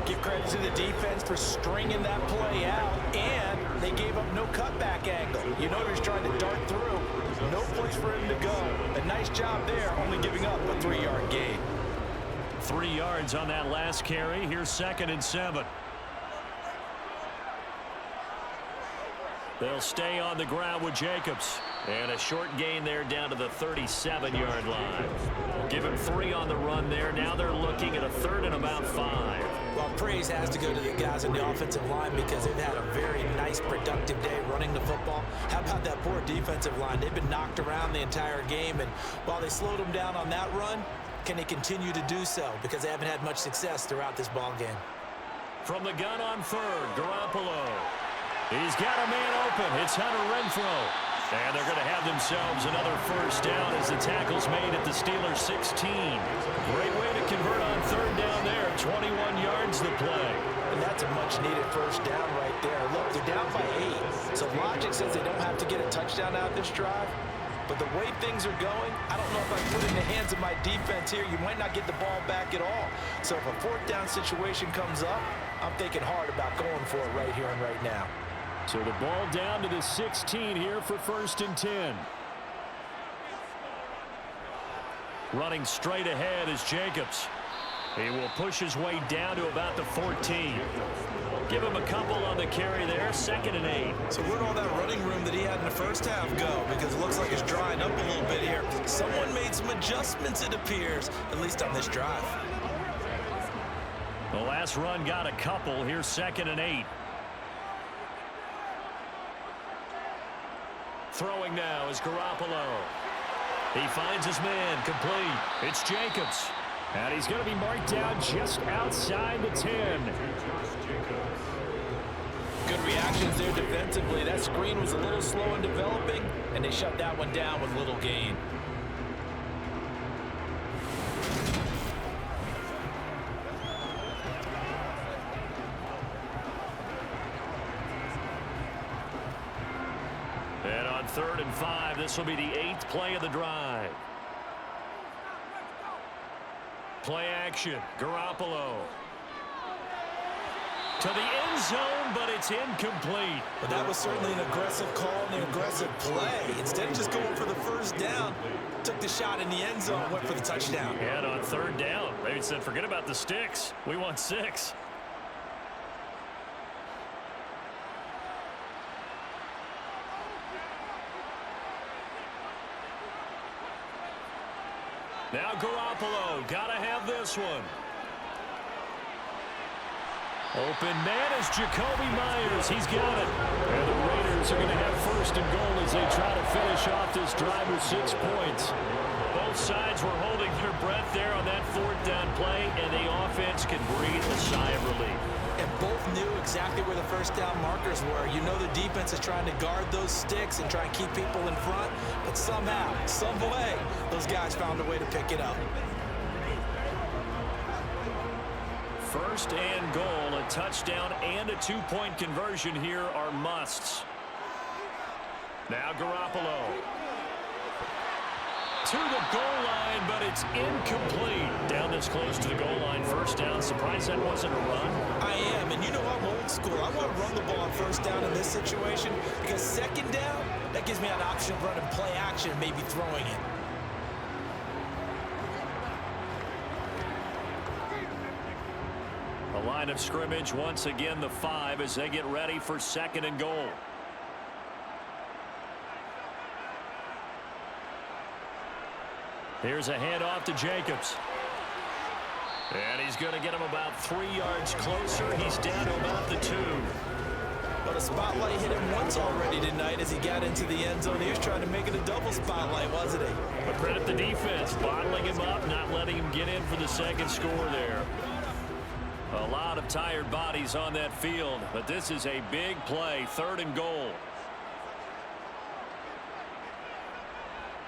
Give credit to the defense for stringing that play out, and they gave up no cutback angle. You know he's trying to dart through. No place for him to go. A nice job there, only giving up a 3-yard gain. 3 yards on that last carry. Here's 2nd and 7. They'll stay on the ground with Jacobs. And a short gain there down to the 37-yard line. Give him 3 on the run there. Now they're looking at a 3rd and about 5. Well, praise has to go to the guys on the offensive line because they've had a very nice, productive day running the football. How about that poor defensive line? They've been knocked around the entire game, and while they slowed them down on that run, can they continue to do so? Because they haven't had much success throughout this ball game. From the gun on 3rd, Garoppolo. He's got a man open. It's Hunter Renfrow. And they're going to have themselves another 1st down as the tackle's made at the Steelers' 16. Great way to convert on 3rd down there. 21 yards the play. And that's a much-needed 1st down right there. Look, they're down by 8. So logic says they don't have to get a touchdown out of this drive. But the way things are going, I don't know if I put it in the hands of my defense here. You might not get the ball back at all. So if a 4th down situation comes up, I'm thinking hard about going for it right here and right now. So the ball down to the 16 here for 1st and 10. Running straight ahead is Jacobs. He will push his way down to about the 14. Give him a couple on the carry there. 2nd and 8. So where'd all that running room that he had in the first half go? Because it looks like it's drying up a little bit here. Someone made some adjustments, it appears, at least on this drive. The last run got a couple. Here's 2nd and 8. Throwing now is Garoppolo. He finds his man complete. It's Jacobs. And he's going to be marked down just outside the 10. Good reactions there defensively. That screen was a little slow in developing, and they shut that one down with little gain. And on 3rd and 5, this will be the 8th play of the drive. Play action, Garoppolo. To the end zone, but it's incomplete. But that was certainly an aggressive call and an aggressive play. Instead of just going for the first down, took the shot in the end zone, went for the touchdown. And on 3rd down, they said, forget about the sticks. We want 6. Now Garoppolo, gotta have this one. Open man is Jacoby Myers. He's got it. And the Raiders are going to have 1st and goal as they try to finish off this drive with 6 points. Both sides were holding their breath there on that 4th down play, and the offense can breathe a sigh of relief. And both knew exactly where the first down markers were. You know the defense is trying to guard those sticks and try and keep people in front, but somehow, some way, those guys found a way to pick it up. 1st and goal, a touchdown and a 2-point conversion here are musts. Now Garoppolo. To the goal line, but it's incomplete. Down this close to the goal line, 1st down. Surprised that wasn't a run. I am, and you know I'm old school. I want to run the ball on 1st down in this situation because 2nd down, that gives me an option of running play action, maybe throwing it. The line of scrimmage, once again, the 5 as they get ready for 2nd and goal. Here's a handoff to Jacobs. And he's going to get him about 3 yards closer. He's down to about the 2. But a spotlight hit him once already tonight as he got into the end zone. He was trying to make it a double spotlight, wasn't he? But credit the defense, bottling him up, not letting him get in for the 2nd score there. A lot of tired bodies on that field, but this is a big play, 3rd and goal.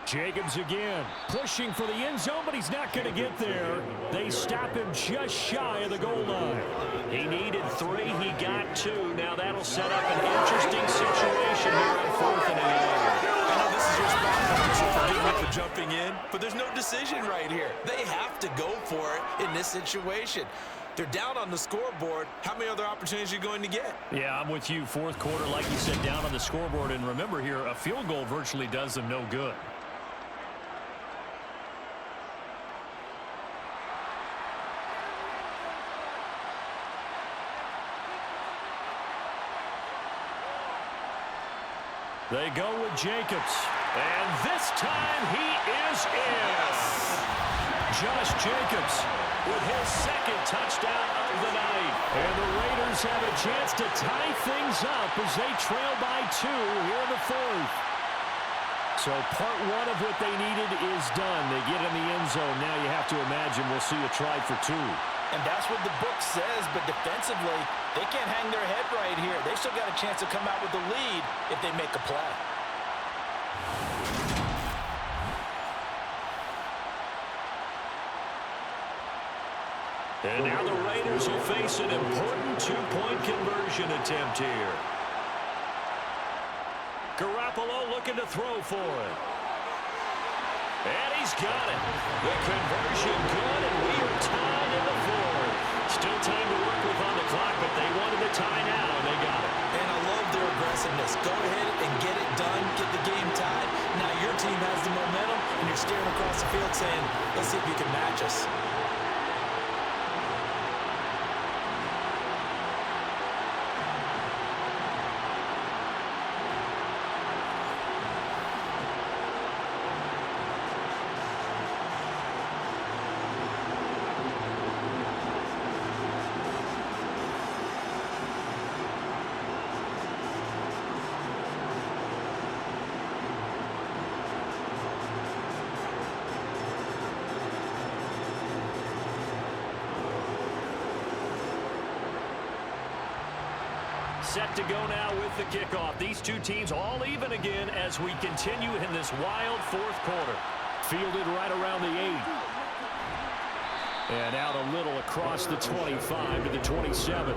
Jacobs again, pushing for the end zone, but he's not going to get there. They stop him just shy of the goal line. He needed 3, he got 2. Now that'll set up an interesting situation here on 4th and 8. I know this is your spot, so forgive me for jumping in, but there's no decision right here. They have to go for it in this situation. They're down on the scoreboard. How many other opportunities are you going to get? Yeah, I'm with you. 4th quarter, like you said, down on the scoreboard. And remember here, a field goal virtually does them no good. They go with Jacobs. And this time he is in. Josh Jacobs with his 2nd touchdown of the night. And the Raiders have a chance to tie things up as they trail by 2 here in the 4th. So part 1 of what they needed is done. They get in the end zone. Now you have to imagine we'll see a try for 2. And that's what the book says, but defensively, they can't hang their head right here. They still got a chance to come out with the lead if they make a play. And now the Raiders will face an important 2-point conversion attempt here. Garoppolo looking to throw for it. And he's got it. The conversion good, and we are tied in the 4th. Still time to work with on the clock, but they wanted the tie now, and they got it. And I love their aggressiveness. Go ahead and get it done, get the game tied. Now your team has the momentum, and you're staring across the field saying, let's see if you can match us. set to go now with the kickoff. These two teams all even again as we continue in this wild fourth quarter. Fielded right around the 8. And out a little across the 25 to the 27.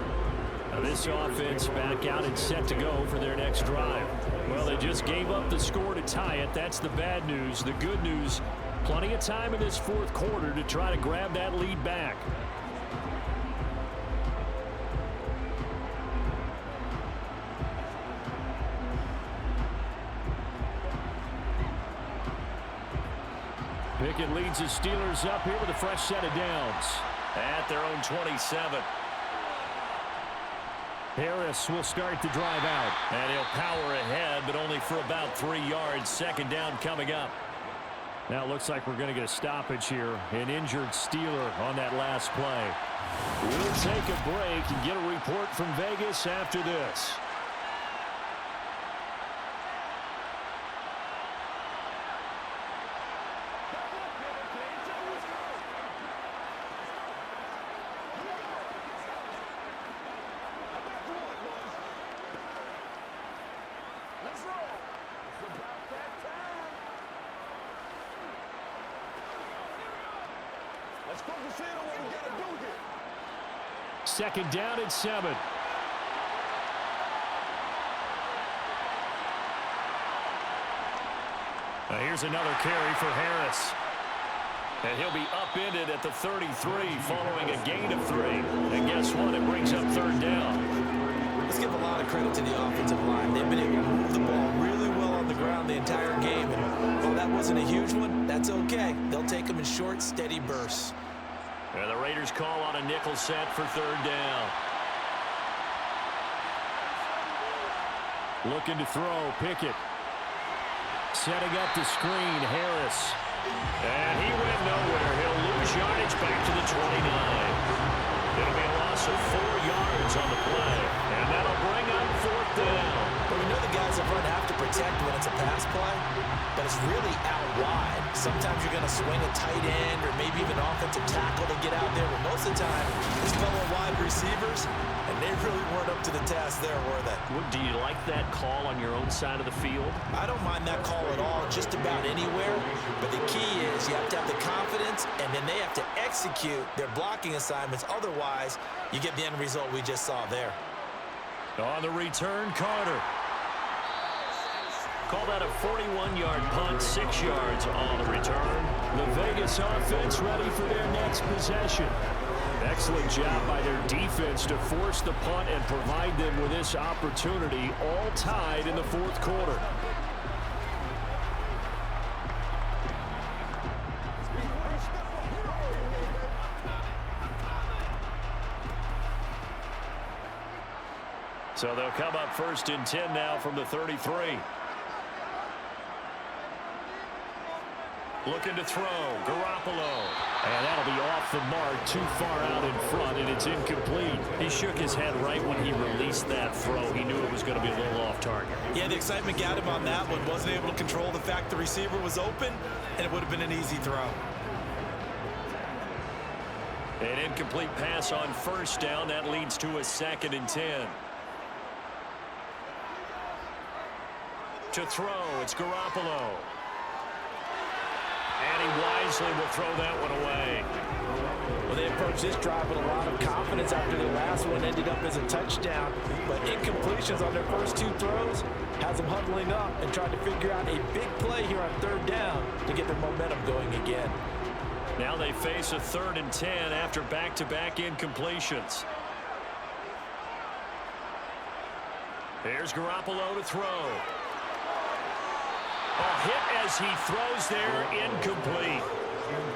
Now this offense back out and set to go for their next drive. Well, they just gave up the score to tie it. That's the bad news. The good news, plenty of time in this fourth quarter to try to grab that lead back. Pickett leads the Steelers up here with a fresh set of downs. At their own 27. Harris will start the drive out. And he'll power ahead, but only for about 3 yards. Second down coming up. Now it looks like we're going to get a stoppage here. An injured Steeler on that last play. We'll take a break and get a report from Vegas after this. Second down and 7. Now here's another carry for Harris. And he'll be upended at the 33 following a gain of 3. And guess what? It brings up third down. Let's give a lot of credit to the offensive line. They've been able to move the ball really well on the ground the entire game. And while that wasn't a huge one, that's okay. They'll take them in short, steady bursts. And the Raiders call on a nickel set for third down. Looking to throw, Pickett. Setting up the screen, Harris. And he went nowhere. He'll lose yardage back to the 29. It'll be a loss of 4 yards on the play. And that'll bring up fourth down. But we know the guys up front have to protect when it's a pass play, but it's really out wide. Sometimes you're going to swing a tight end or maybe even offensive tackle to get out there, but most of the time, it's fellow wide receivers, and they really weren't up to the task there, were they? Do you like that call on your own side of the field? I don't mind that call at all, just about anywhere, but the key is you have to have the confidence, and then they have to execute their blocking assignments. Otherwise, you get the end result we just saw there. On the return, Carter. Call that a 41-yard punt, 6 yards on the return. The Vegas offense ready for their next possession. Excellent job by their defense to force the punt and provide them with this opportunity, all tied in the fourth quarter. So they'll come up first and 10 now from the 33. Looking to throw, Garoppolo. And that'll be off the mark, too far out in front, and it's incomplete. He shook his head right when he released that throw. He knew it was going to be a little off target. Yeah, the excitement got him on that one. Wasn't able to control the fact the receiver was open, and it would have been an easy throw. An incomplete pass on first down. That leads to a 2nd and 10. To throw, it's Garoppolo. And he wisely will throw that one away. Well, they approached this drive with a lot of confidence after the last one ended up as a touchdown. But incompletions on their first 2 throws has them huddling up and trying to figure out a big play here on third down to get their momentum going again. Now they face a 3rd and 10 after back-to-back incompletions. Here's Garoppolo to throw. A hit as he throws there, incomplete.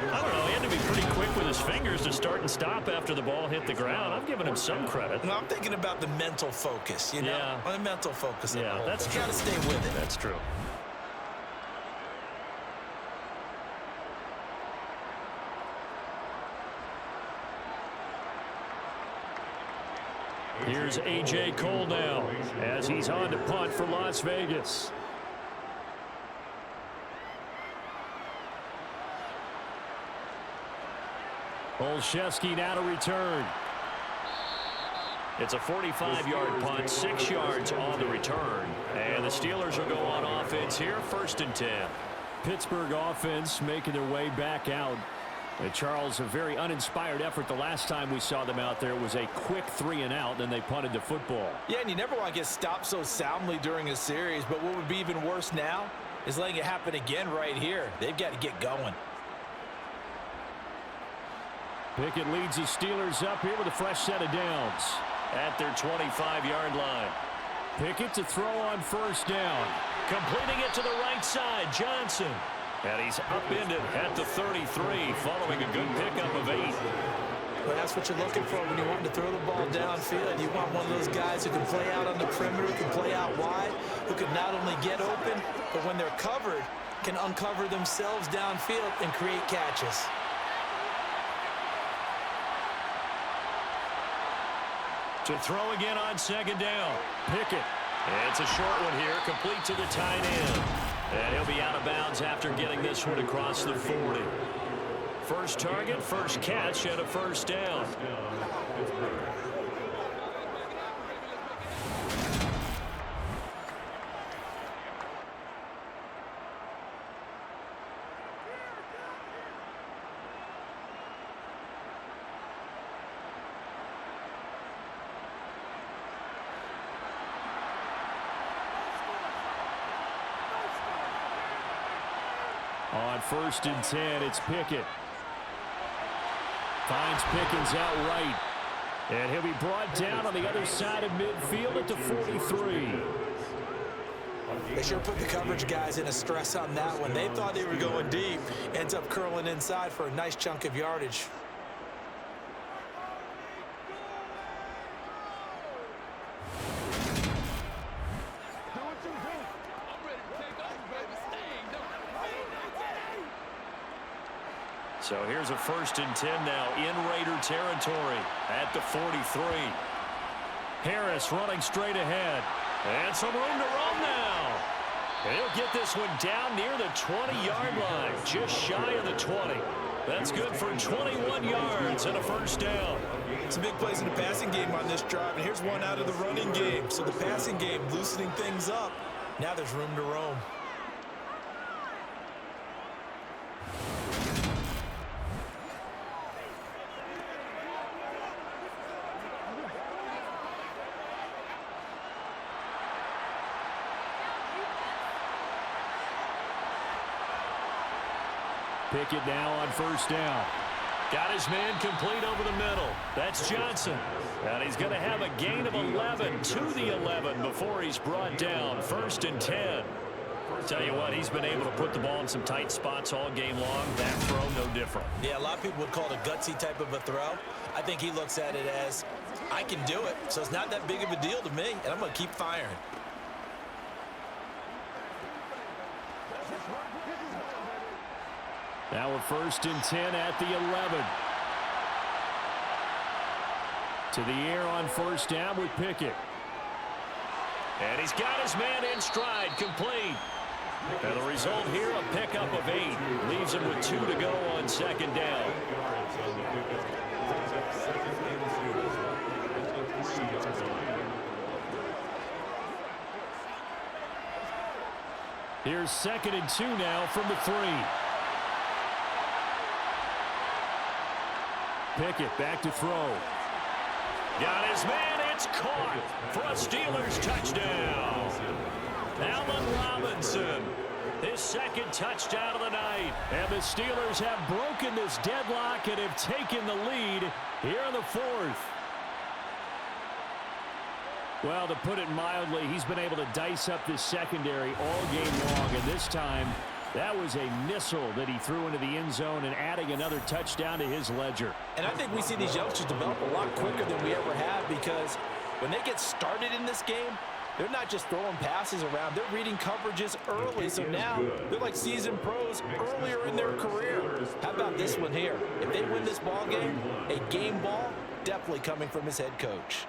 I don't know, he had to be pretty quick with his fingers to start and stop after the ball hit the ground. I've given him some credit. Well, I'm thinking about the mental focus, you know? Yeah. On the mental focus. Yeah, that's true. You got to stay with it. That's true. Here's A.J. Cole now as he's on to punt for Las Vegas. Olszewski now to return. It's a 45-yard punt, 6 yards on the return. And the Steelers will go on offense here, 1st and 10. Pittsburgh offense making their way back out. And Charles, a very uninspired effort the last time we saw them out there. It was a quick 3 and out, then they punted the football. Yeah, and you never want to get stopped so soundly during a series, but what would be even worse now is letting it happen again right here. They've got to get going. Pickett leads the Steelers up here with a fresh set of downs. At their 25-yard line. Pickett to throw on 1st down. Completing it to the right side, Johnson. And he's upended at the 33, following a good pickup of 8. Well, that's what you're looking for when you want to throw the ball downfield. You want one of those guys who can play out on the perimeter, who can play out wide, who can not only get open, but when they're covered, can uncover themselves downfield and create catches. To throw again on 2nd down. Pickett. It's a short one here, complete to the tight end. And he'll be out of bounds after getting this one across the 40. First target, first catch, and a 1st down. On 1st and 10, it's Pickett. Finds Pickens out right. And he'll be brought down on the other side of midfield at the 43. They sure put the coverage guys in a stress on that one. They thought they were going deep. Ends up curling inside for a nice chunk of yardage. So here's a 1st and 10 now in Raider territory at the 43. Harris running straight ahead. And some room to roam now. And he'll get this one down near the 20-yard line, just shy of the 20. That's good for 21 yards and a 1st down. Some big plays in the passing game on this drive, and here's one out of the running game. So the passing game loosening things up. Now there's room to roam. Pickett now on 1st down. Got his man complete over the middle. That's Johnson. And he's going to have a gain of 11 to the 11 before he's brought down. 1st and 10. Tell you what, he's been able to put the ball in some tight spots all game long. That throw, no different. Yeah, a lot of people would call it a gutsy type of a throw. I think he looks at it as, I can do it, so it's not that big of a deal to me, and I'm going to keep firing. Now a 1st and 10 at the 11. To the air on 1st down with Pickett. And he's got his man in stride, complete. And the result here, a pickup of 8. Leaves him with 2 to go on 2nd down. Here's 2nd and 2 now from the 3. Pickett back to throw. Got his man, it's caught for a Steelers touchdown. Allen Robinson, his 2nd touchdown of the night. And the Steelers have broken this deadlock and have taken the lead here in the 4th. Well, to put it mildly, he's been able to dice up this secondary all game long, and this time that was a missile that he threw into the end zone and adding another touchdown to his ledger. And I think we see these youngsters develop a lot quicker than we ever have, because when they get started in this game, they're not just throwing passes around. They're reading coverages early. So now they're like seasoned pros earlier in their career. How about this one here? If they win this ball game, a game ball definitely coming from his head coach.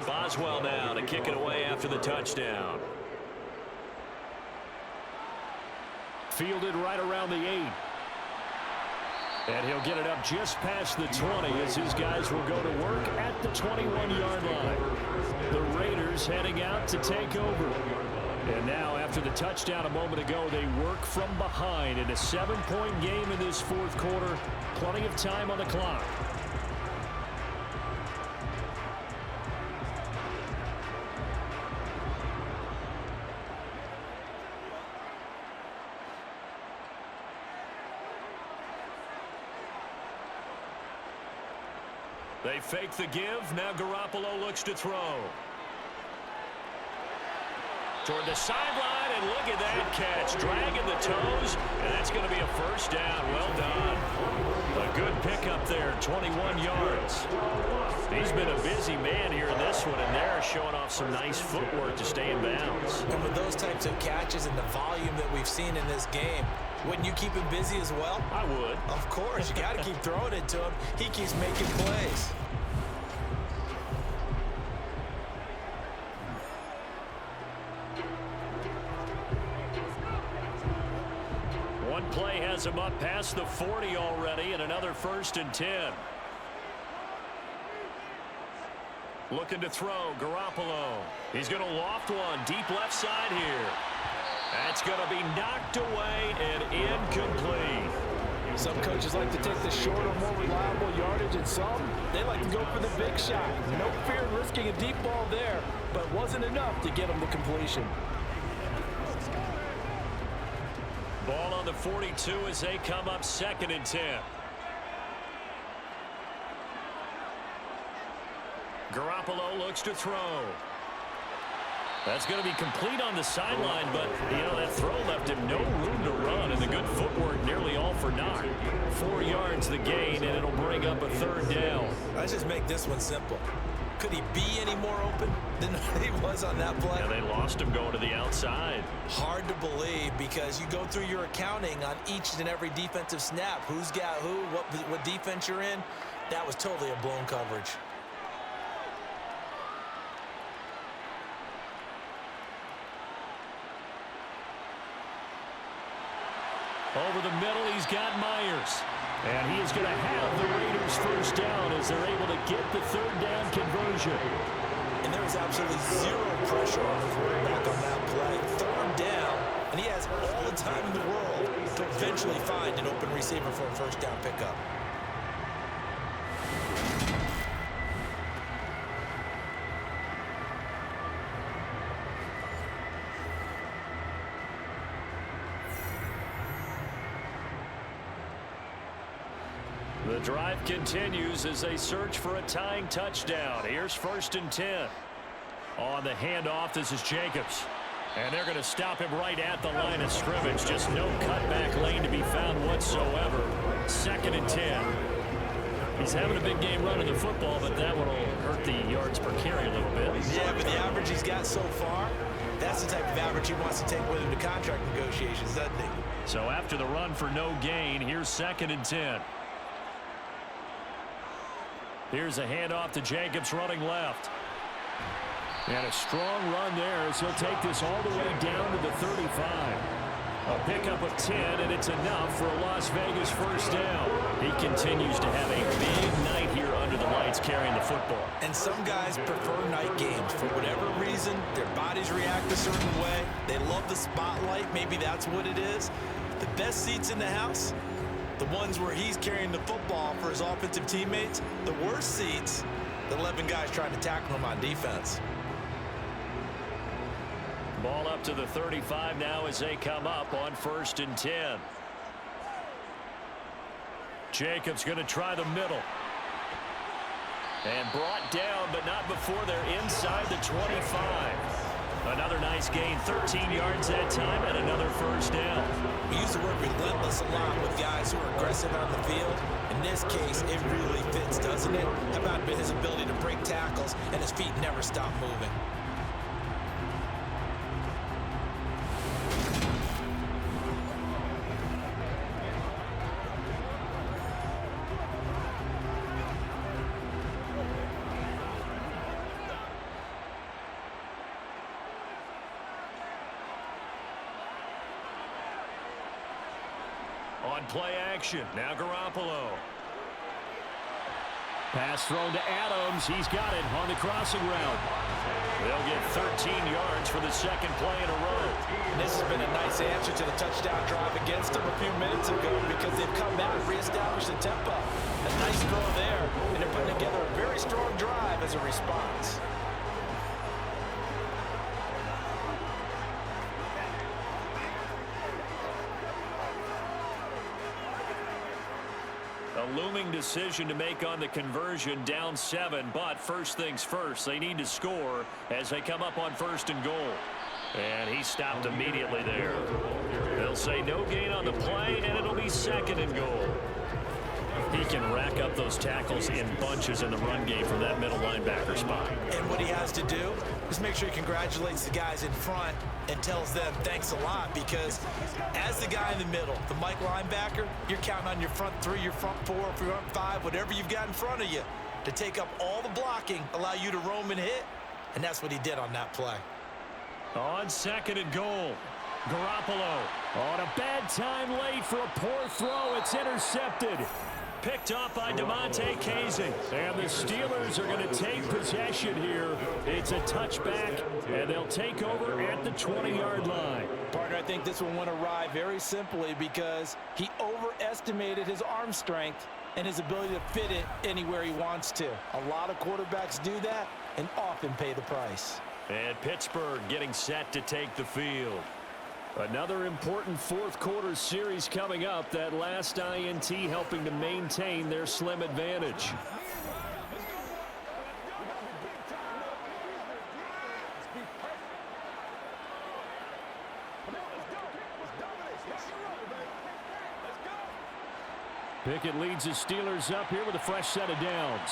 Boswell now to kick it away after the touchdown. Fielded right around the 8. And he'll get it up just past the 20 as his guys will go to work at the 21-yard line. The Raiders heading out to take over. And now, after the touchdown a moment ago, they work from behind in a 7-point game in this fourth quarter. Plenty of time on the clock. They fake the give. Now Garoppolo looks to throw. Toward the sideline, and look at that catch. Dragging the toes, and that's going to be a first down. Well done. A good pickup there, 21 yards. He's been a busy man here in this one, and they're showing off some nice footwork to stay in bounds. And with those types of catches and the volume that we've seen in this game, wouldn't you keep him busy as well? I would. Of course. You got to keep throwing it to him. He keeps making plays. One play has him up past the 40 already, and another 1st and 10. Looking to throw, Garoppolo. He's going to loft one deep left side here. That's going to be knocked away and incomplete. Some coaches like to take the shorter, more reliable yardage, and some, they like to go for the big shot. No fear of risking a deep ball there, but wasn't enough to get them to completion. Ball on the 42 as they come up 2nd and 10. Garoppolo looks to throw. That's going to be complete on the sideline, but, you know, that throw left him no room to run, and the good footwork nearly all for naught. 4 yards the gain, and it'll bring up a 3rd down. Let's just make this one simple. Could he be any more open than he was on that play? Yeah, they lost him going to the outside. Hard to believe because you go through your accounting on each and every defensive snap. Who's got who, what defense you're in. That was totally a blown coverage. Over the middle, he's got Myers. And he is going to have the Raiders first down as they're able to get the 3rd down conversion. And there was absolutely zero pressure on the quarterback on that play. 3rd down, and he has all the time in the world to eventually find an open receiver for a first down pickup. The drive continues as they search for a tying touchdown. Here's 1st and 10. On the handoff, this is Jacobs. And they're going to stop him right at the line of scrimmage. Just no cutback lane to be found whatsoever. 2nd and 10. He's having a big game running the football, but that one will hurt the yards per carry a little bit. Yeah, but the average he's got so far, that's the type of average he wants to take with him to contract negotiations, doesn't he? So after the run for no gain, here's 2nd and 10. Here's a handoff to Jacobs running left. And a strong run there as he'll take this all the way down to the 35. A pickup of 10, and it's enough for a Las Vegas first down. He continues to have a big night here under the lights carrying the football. And some guys prefer night games. For whatever reason, their bodies react a certain way. They love the spotlight. Maybe that's what it is. The best seats in the house, the ones where he's carrying the football for his offensive teammates. The worst seats, the 11 guys trying to tackle him on defense. Ball up to the 35 now as they come up on 1st and 10. Jacobs going to try the middle. And brought down, but not before they're inside the 25. Another nice gain, 13 yards that time, and another first down. We used to work relentless a lot with guys who are aggressive on the field. In this case, it really fits, doesn't it? How about his ability to break tackles and his feet never stop moving? On play action, now Garoppolo. Pass thrown to Adams. He's got it on the crossing route. They'll get 13 yards for the second play in a row. And this has been a nice answer to the touchdown drive against them a few minutes ago because they've come back and reestablished the tempo. A nice throw there, and they're putting together a very strong drive as a response. A looming decision to make on the conversion, down 7, but first things first, they need to score as they come up on 1st and goal. And he stopped immediately there. They'll say no gain on the play, and it'll be 2nd and goal. He can rack up those tackles in bunches in the run game from that middle linebacker spot. And what he has to do is make sure he congratulates the guys in front and tells them thanks a lot, because as the guy in the middle, the Mike linebacker, you're counting on your front 3, your front 4, front 5, whatever you've got in front of you to take up all the blocking, allow you to roam and hit, and that's what he did on that play. On 2nd and goal, Garoppolo. On a bad time late for a poor throw. It's intercepted. Picked up by DeMonte Casey. And the Steelers are going to take possession here. It's a touchback, and they'll take over at the 20-yard line. Partner, I think this one went awry very simply because he overestimated his arm strength and his ability to fit it anywhere he wants to. A lot of quarterbacks do that and often pay the price. And Pittsburgh getting set to take the field. Another important fourth-quarter series coming up. That last INT helping to maintain their slim advantage. Pickett leads the Steelers up here with a fresh set of downs.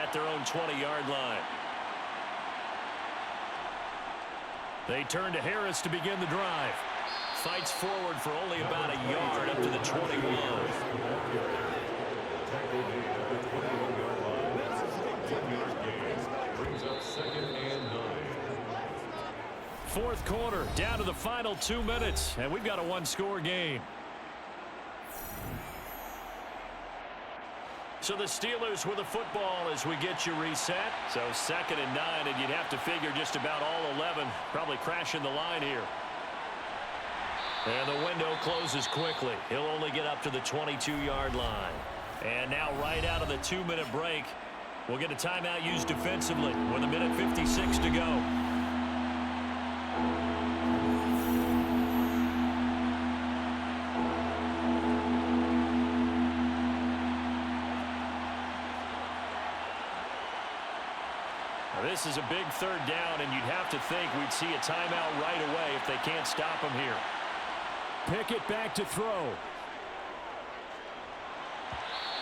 At their own 20-yard line. They turn to Harris to begin the drive. Fights forward for only about a yard up to the 21. Fourth quarter, down to the final 2 minutes, and we've got a one-score game. So the Steelers with the football as we get you reset. So 2nd and 9, and you'd have to figure just about all 11 probably crashing the line here. And the window closes quickly. He'll only get up to the 22-yard line. And now right out of the 2-minute break, we'll get a timeout used defensively with 1:56 to go. This is a big 3rd down, and you'd have to think we'd see a timeout right away if they can't stop him here. Pickett back to throw.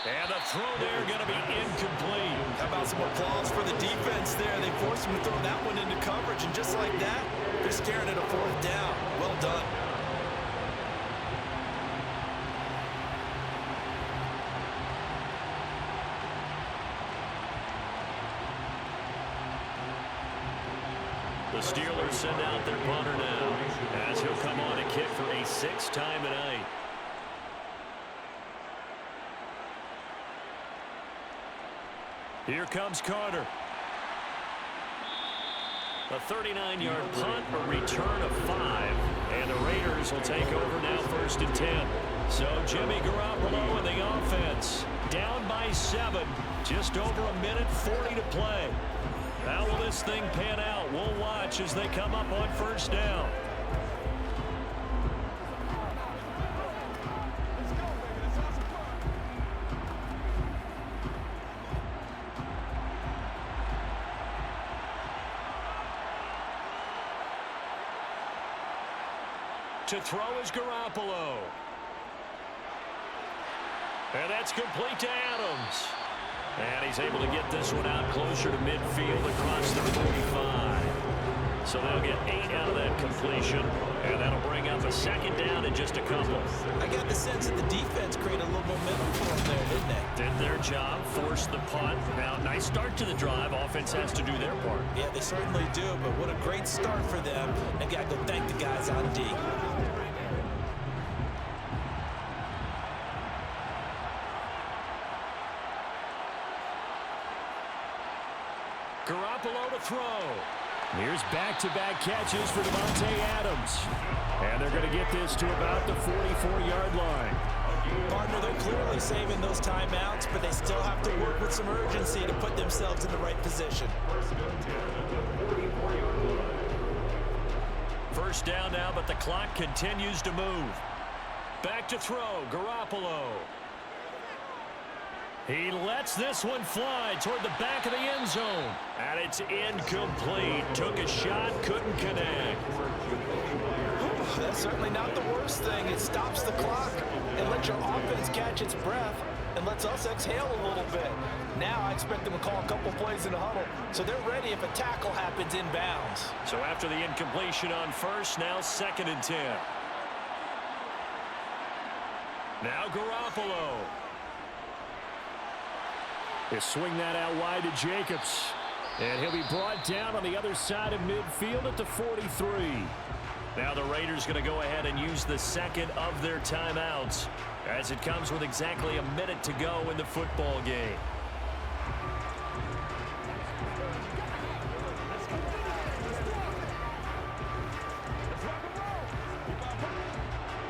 And the throw there going to be incomplete. How about some applause for the defense there? They forced him to throw that one into coverage, and just like that, they're staring at a 4th down. Well done. The Steelers send out their punter now as he'll come on and kick for a 6th time tonight. Here comes Carter. A 39-yard punt, a return of 5, and the Raiders will take over now 1st and 10. So Jimmy Garoppolo in the offense, down by 7, just over 1:40 to play. How will this thing pan out? We'll watch as they come up on 1st down. To throw is Garoppolo. And that's complete to Adams. And he's able to get this one out closer to midfield across the 45. So they'll get 8 out of that completion. And that'll bring up a 2nd down in just a couple. I got the sense that the defense created a little momentum for them there, didn't they? Did their job, forced the punt. Now, nice start to the drive. Offense has to do their part. Yeah, they certainly do, but what a great start for them. They got to go thank the guys on D. Garoppolo to throw. Here's back-to-back catches for Davante Adams. And they're going to get this to about the 44-yard line. Partner, they're clearly saving those timeouts, but they still have to work with some urgency to put themselves in the right position. First down now, but the clock continues to move. Back to throw, Garoppolo. He lets this one fly toward the back of the end zone. And it's incomplete. Took a shot, couldn't connect. That's certainly not the worst thing. It stops the clock and lets your offense catch its breath and lets us exhale a little bit. Now I expect them to call a couple plays in the huddle, so they're ready if a tackle happens inbounds. So after the incompletion on first, now 2nd and 10. Now Garoppolo. They swing that out wide to Jacobs. And he'll be brought down on the other side of midfield at the 43. Now the Raiders going to go ahead and use the second of their timeouts as it comes with exactly a minute to go in the football game.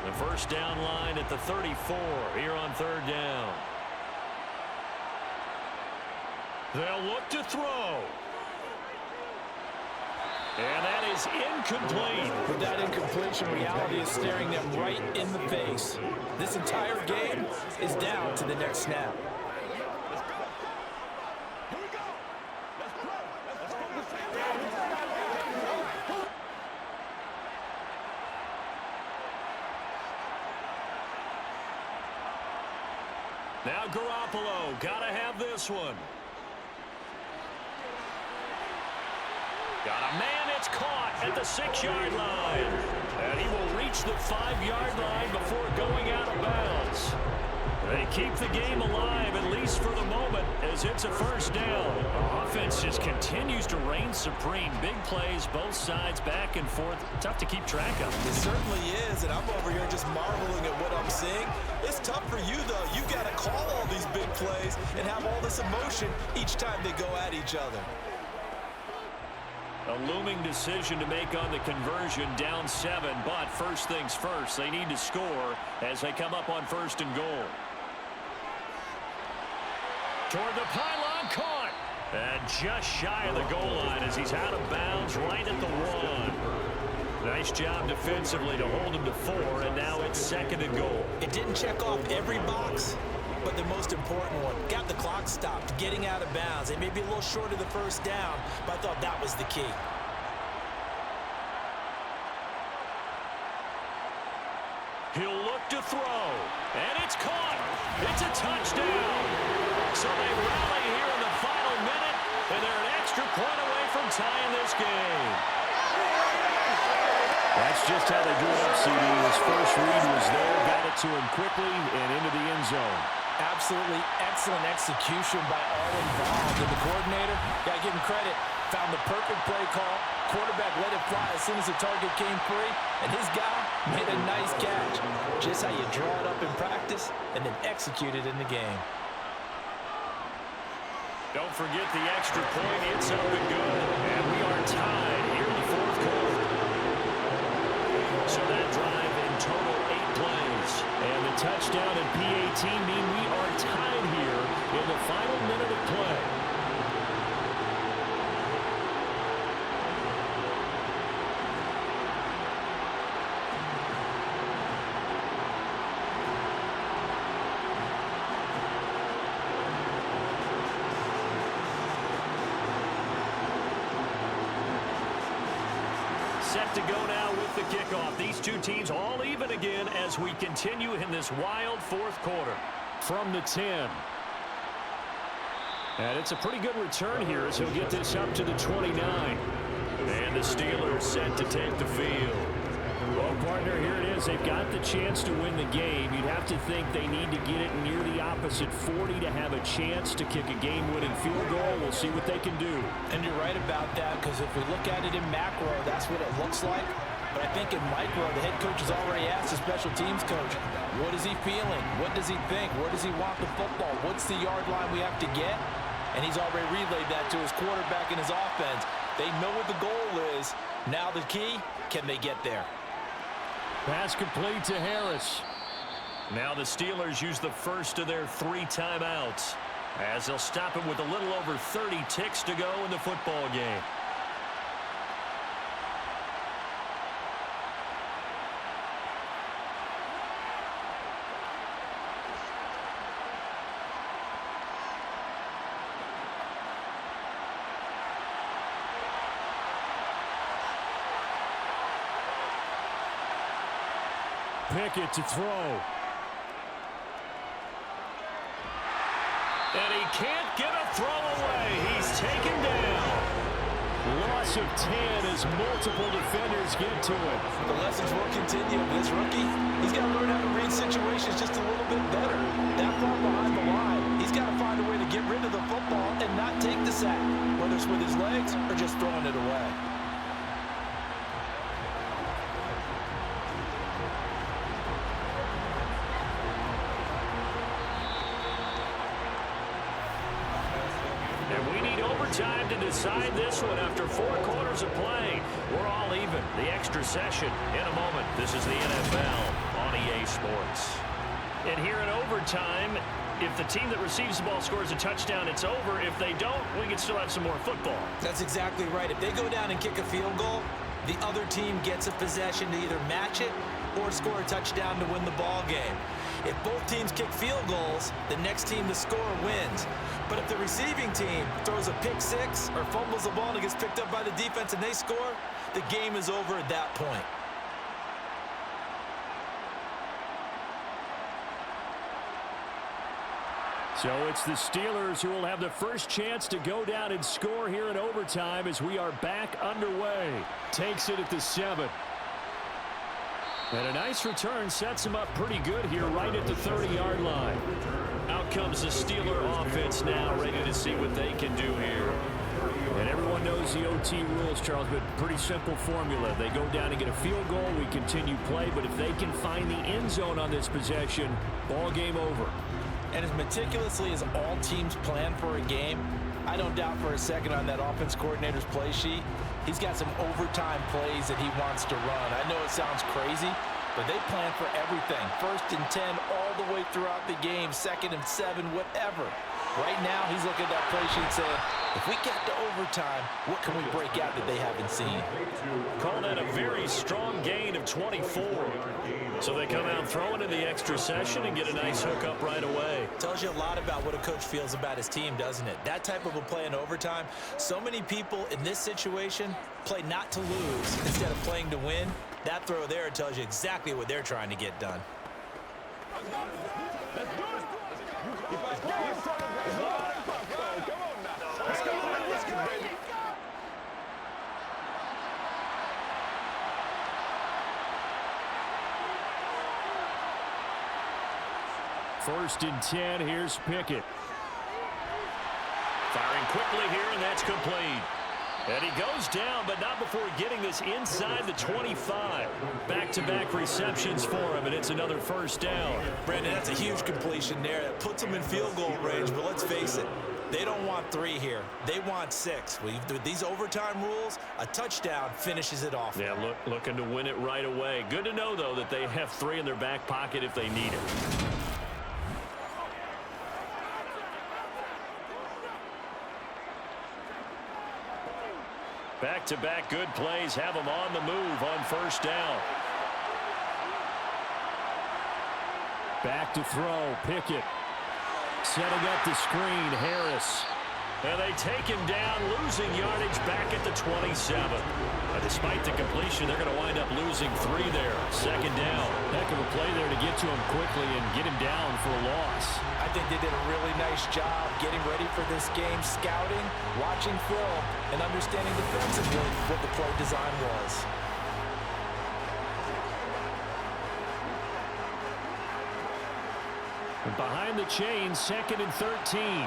The first down line at the 34 here on 3rd down. They'll look to throw. And that is incomplete. With that incompletion, reality is staring them right in the face. This entire game is down to the next snap. Now Garoppolo, gotta have this one. Got a man, it's caught at the 6-yard line. And he will reach the 5-yard line before going out of bounds. They keep the game alive, at least for the moment, as it's a first down. Offense just continues to reign supreme. Big plays, both sides, back and forth. Tough to keep track of. It certainly is, and I'm over here just marveling at what I'm seeing. It's tough for you, though. You've got to call all these big plays and have all this emotion each time they go at each other. A looming decision to make on the conversion, down 7, but first things first, they need to score as they come up on 1st and goal. Toward the pylon, caught, and just shy of the goal line as he's out of bounds right at the 1. Nice job defensively to hold him to 4, and now it's 2nd and goal. It didn't check off every box, but the most important one, got the clock stopped, getting out of bounds. They may be a little short of the first down, but I thought that was the key. He'll look to throw, and it's caught. It's a touchdown. So they rally here in the final minute, and they're an extra point away from tying this game. That's just how they drew it up, CD. His first read was there, got it to him quickly, and into the end zone. Absolutely excellent execution by all involved. And the coordinator, got to give him credit, found the perfect play call. Quarterback let it fly as soon as the target came free. And his guy made a nice catch. Just how you draw it up in practice and then execute it in the game. Don't forget the extra point. It's up and good. And we are tied here in the 4th quarter. So that drive in total 8 plays. And the touchdown and PAT mean we are tied here in the final minute of play. Set to go now with the kickoff. These two teams all even again as we continue in this wild 4th quarter. From the 10. And it's a pretty good return here as he'll get this up to the 29. And the Steelers set to take the field. Well, partner, here it is. They've got the chance to win the game. You'd have to think they need to get it near the opposite 40 to have a chance to kick a game-winning field goal. We'll see what they can do. And you're right about that, because if we look at it in macro, that's what it looks like. But I think in micro, the head coach has already asked the special teams coach, what is he feeling? What does he think? Where does he want the football? What's the yard line we have to get? and he's already relayed that to his quarterback and his offense. They know what the goal is. Now the key, can they get there? Pass complete to Harris. Now the Steelers use the first of their 3 timeouts, as they'll stop it with a little over 30 ticks to go in the football game. Pickett to throw. And he can't get a throw away. He's taken down. Loss of 10 as multiple defenders get to it. The lessons will continue. This rookie, he's got to learn how to read situations just a little bit better. That far behind the line, he's got to find a way to get rid of the football and not take the sack, whether it's with his legs or just throwing it away. Time to decide this one after 4 quarters of play. We're all even. The extra session in a moment. This is the NFL on EA Sports. And here in overtime, if the team that receives the ball scores a touchdown, it's over. If they don't, we can still have some more football. That's exactly right. If they go down and kick a field goal, the other team gets a possession to either match it or score a touchdown to win the ball game. If both teams kick field goals, the next team to score wins. But if the receiving team throws a pick six or fumbles the ball and it gets picked up by the defense and they score, the game is over at that point. So it's the Steelers who will have the first chance to go down and score here in overtime as we are back underway. Takes it at the 7. And a nice return sets him up pretty good here right at the 30-yard line. Out comes the Steeler offense now, ready to see what they can do here. And everyone knows the OT rules, Charles, but pretty simple formula. They go down and get a field goal, we continue play, but if they can find the end zone on this possession, ball game over. And as meticulously as all teams plan for a game, I don't doubt for a second on that offense coordinator's play sheet, he's got some overtime plays that he wants to run. I know it sounds crazy, but they plan for everything. 1st and 10 all the way throughout the game, 2nd and 7, whatever. Right now, he's looking at that play sheet saying, if we get to overtime, what can we break out that they haven't seen? Calling that a very strong gain of 24. So they come out throwing in the extra session and get a nice hook up right away. Tells you a lot about what a coach feels about his team, doesn't it? That type of a play in overtime, so many people in this situation play not to lose instead of playing to win. That throw there tells you exactly what they're trying to get done. First and 10, here's Pickett. Firing quickly here, and that's complete. And he goes down, but not before getting this inside the 25. Back-to-back receptions for him, and it's another first down. Brandon, that's a huge completion there. That puts them in field goal range, but let's face it, they don't want 3 here. They want 6. With these overtime rules, a touchdown finishes it off. Yeah, looking to win it right away. Good to know, though, that they have 3 in their back pocket if they need it. Back-to-back good plays have them on the move on first down. Back to throw, Pickett. Setting up the screen, Harris. And they take him down, losing yardage back at the 27. And despite the completion, they're going to wind up losing 3 there. 2nd down. Heck of a play there to get to him quickly and get him down for a loss. I think they did a really nice job getting ready for this game, scouting, watching film, and understanding defensively what the play design was. And behind the chains, 2nd and 13.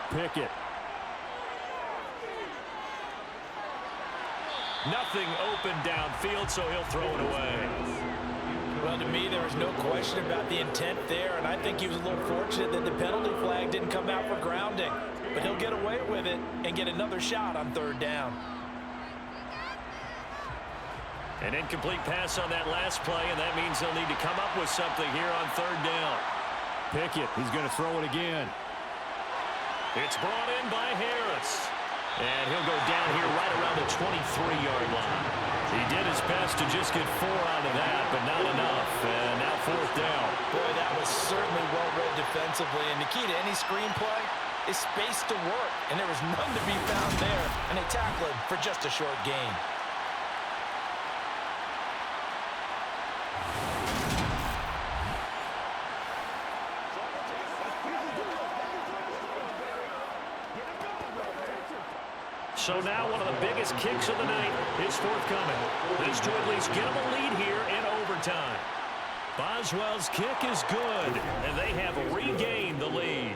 Pickett. Nothing open downfield, so he'll throw it away. Well, to me, there was no question about the intent there, and I think he was a little fortunate that the penalty flag didn't come out for grounding. But he'll get away with it and get another shot on third down. An incomplete pass on that last play, and that means they'll need to come up with something here on third down. Pickett, he's going to throw it again. It's brought in by Harris. And he'll go down here right around the 23-yard line. He did his best to just get 4 out of that, but not enough. And now fourth down. Boy, that was certainly well-read defensively. And the key to any screenplay is space to work. And there was none to be found there. And they tackle him for just a short gain. So now one of the biggest kicks of the night is forthcoming. This to at least get them a lead here in overtime. Boswell's kick is good, and they have regained the lead.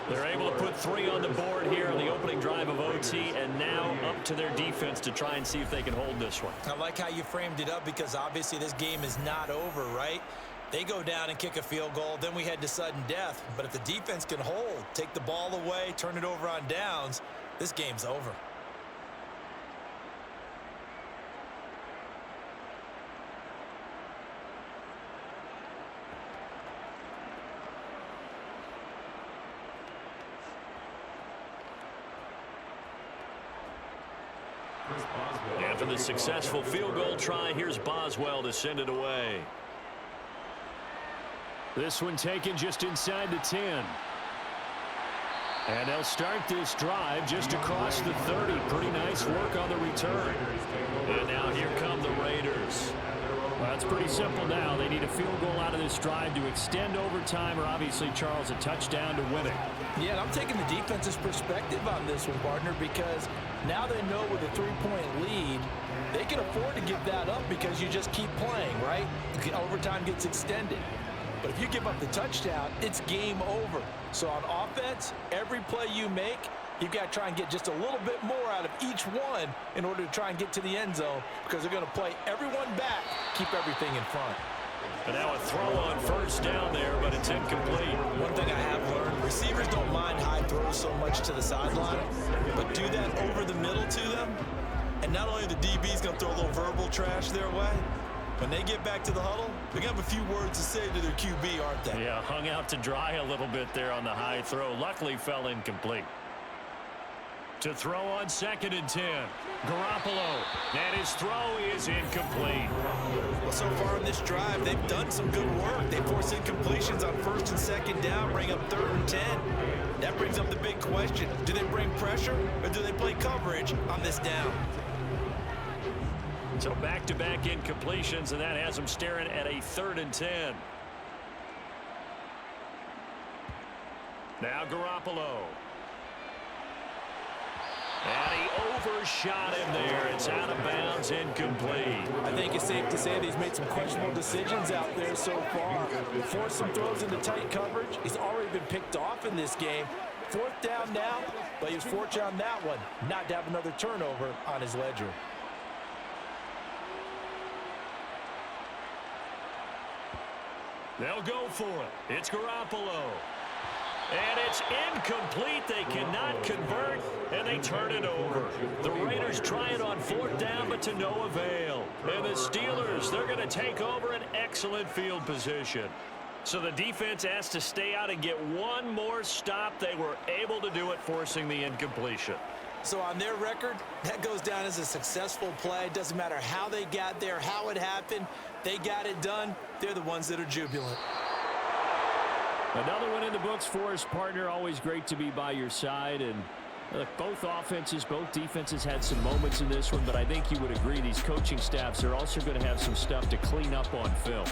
They're able to put 3 on the board here on the opening drive of OT, and now up to their defense to try and see if they can hold this one. I like how you framed it up because obviously this game is not over, right? They go down and kick a field goal, then we head to sudden death. But if the defense can hold, take the ball away, turn it over on downs, this game's over. After the successful field goal try, here's Boswell to send it away. This one taken just inside the 10. And they'll start this drive just across the 30. Pretty nice work on the return. And now here come the Raiders. Well, it's pretty simple now. They need a field goal out of this drive to extend overtime, or obviously, Charles, a touchdown to win it. Yeah, and I'm taking the defense's perspective on this one, partner, because now they know with a 3-point lead, they can afford to give that up because you just keep playing, right? Overtime gets extended. But if you give up the touchdown, it's game over. So on offense, every play you make, you've got to try and get just a little bit more out of each one in order to try and get to the end zone because they're going to play everyone back, keep everything in front. And now a throw on first down there, but it's incomplete. One thing I have learned, receivers don't mind high throws so much to the sideline, but do that over the middle to them, and not only the DB's going to throw a little verbal trash their way, when they get back to the huddle, they're going to have a few words to say to their QB, aren't they? Yeah, hung out to dry a little bit there on the high throw. Luckily fell incomplete. To throw on 2nd and 10. Garoppolo. And his throw is incomplete. Well, so far in this drive, they've done some good work. They force incompletions on 1st and 2nd down, bring up 3rd and 10. That brings up the big question. Do they bring pressure or do they play coverage on this down? So back-to-back incompletions, and that has them staring at a 3rd and 10. Now Garoppolo. And he overshot him there. It's out of bounds, incomplete. I think it's safe to say that he's made some questionable decisions out there so far. Forced some throws into tight coverage. He's already been picked off in this game. 4th down now, but he was fortunate on that one, not to have another turnover on his ledger. They'll go for it. It's Garoppolo. And it's incomplete. They cannot convert, and they turn it over. The Raiders try it on 4th down, but to no avail. And the Steelers, they're going to take over an excellent field position. So the defense has to stay out and get one more stop. They were able to do it, forcing the incompletion. So on their record, that goes down as a successful play. Doesn't matter how they got there, how it happened. They got it done. They're the ones that are jubilant. Another one in the books for his partner. Always great to be by your side. And look, both offenses, both defenses had some moments in this one, but I think you would agree these coaching staffs are also going to have some stuff to clean up on film.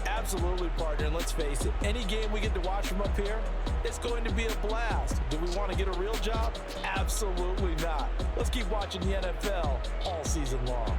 Absolutely, partner. And let's face it, any game we get to watch from up here, it's going to be a blast. Do we want to get a real job? Absolutely not. Let's keep watching the NFL all season long.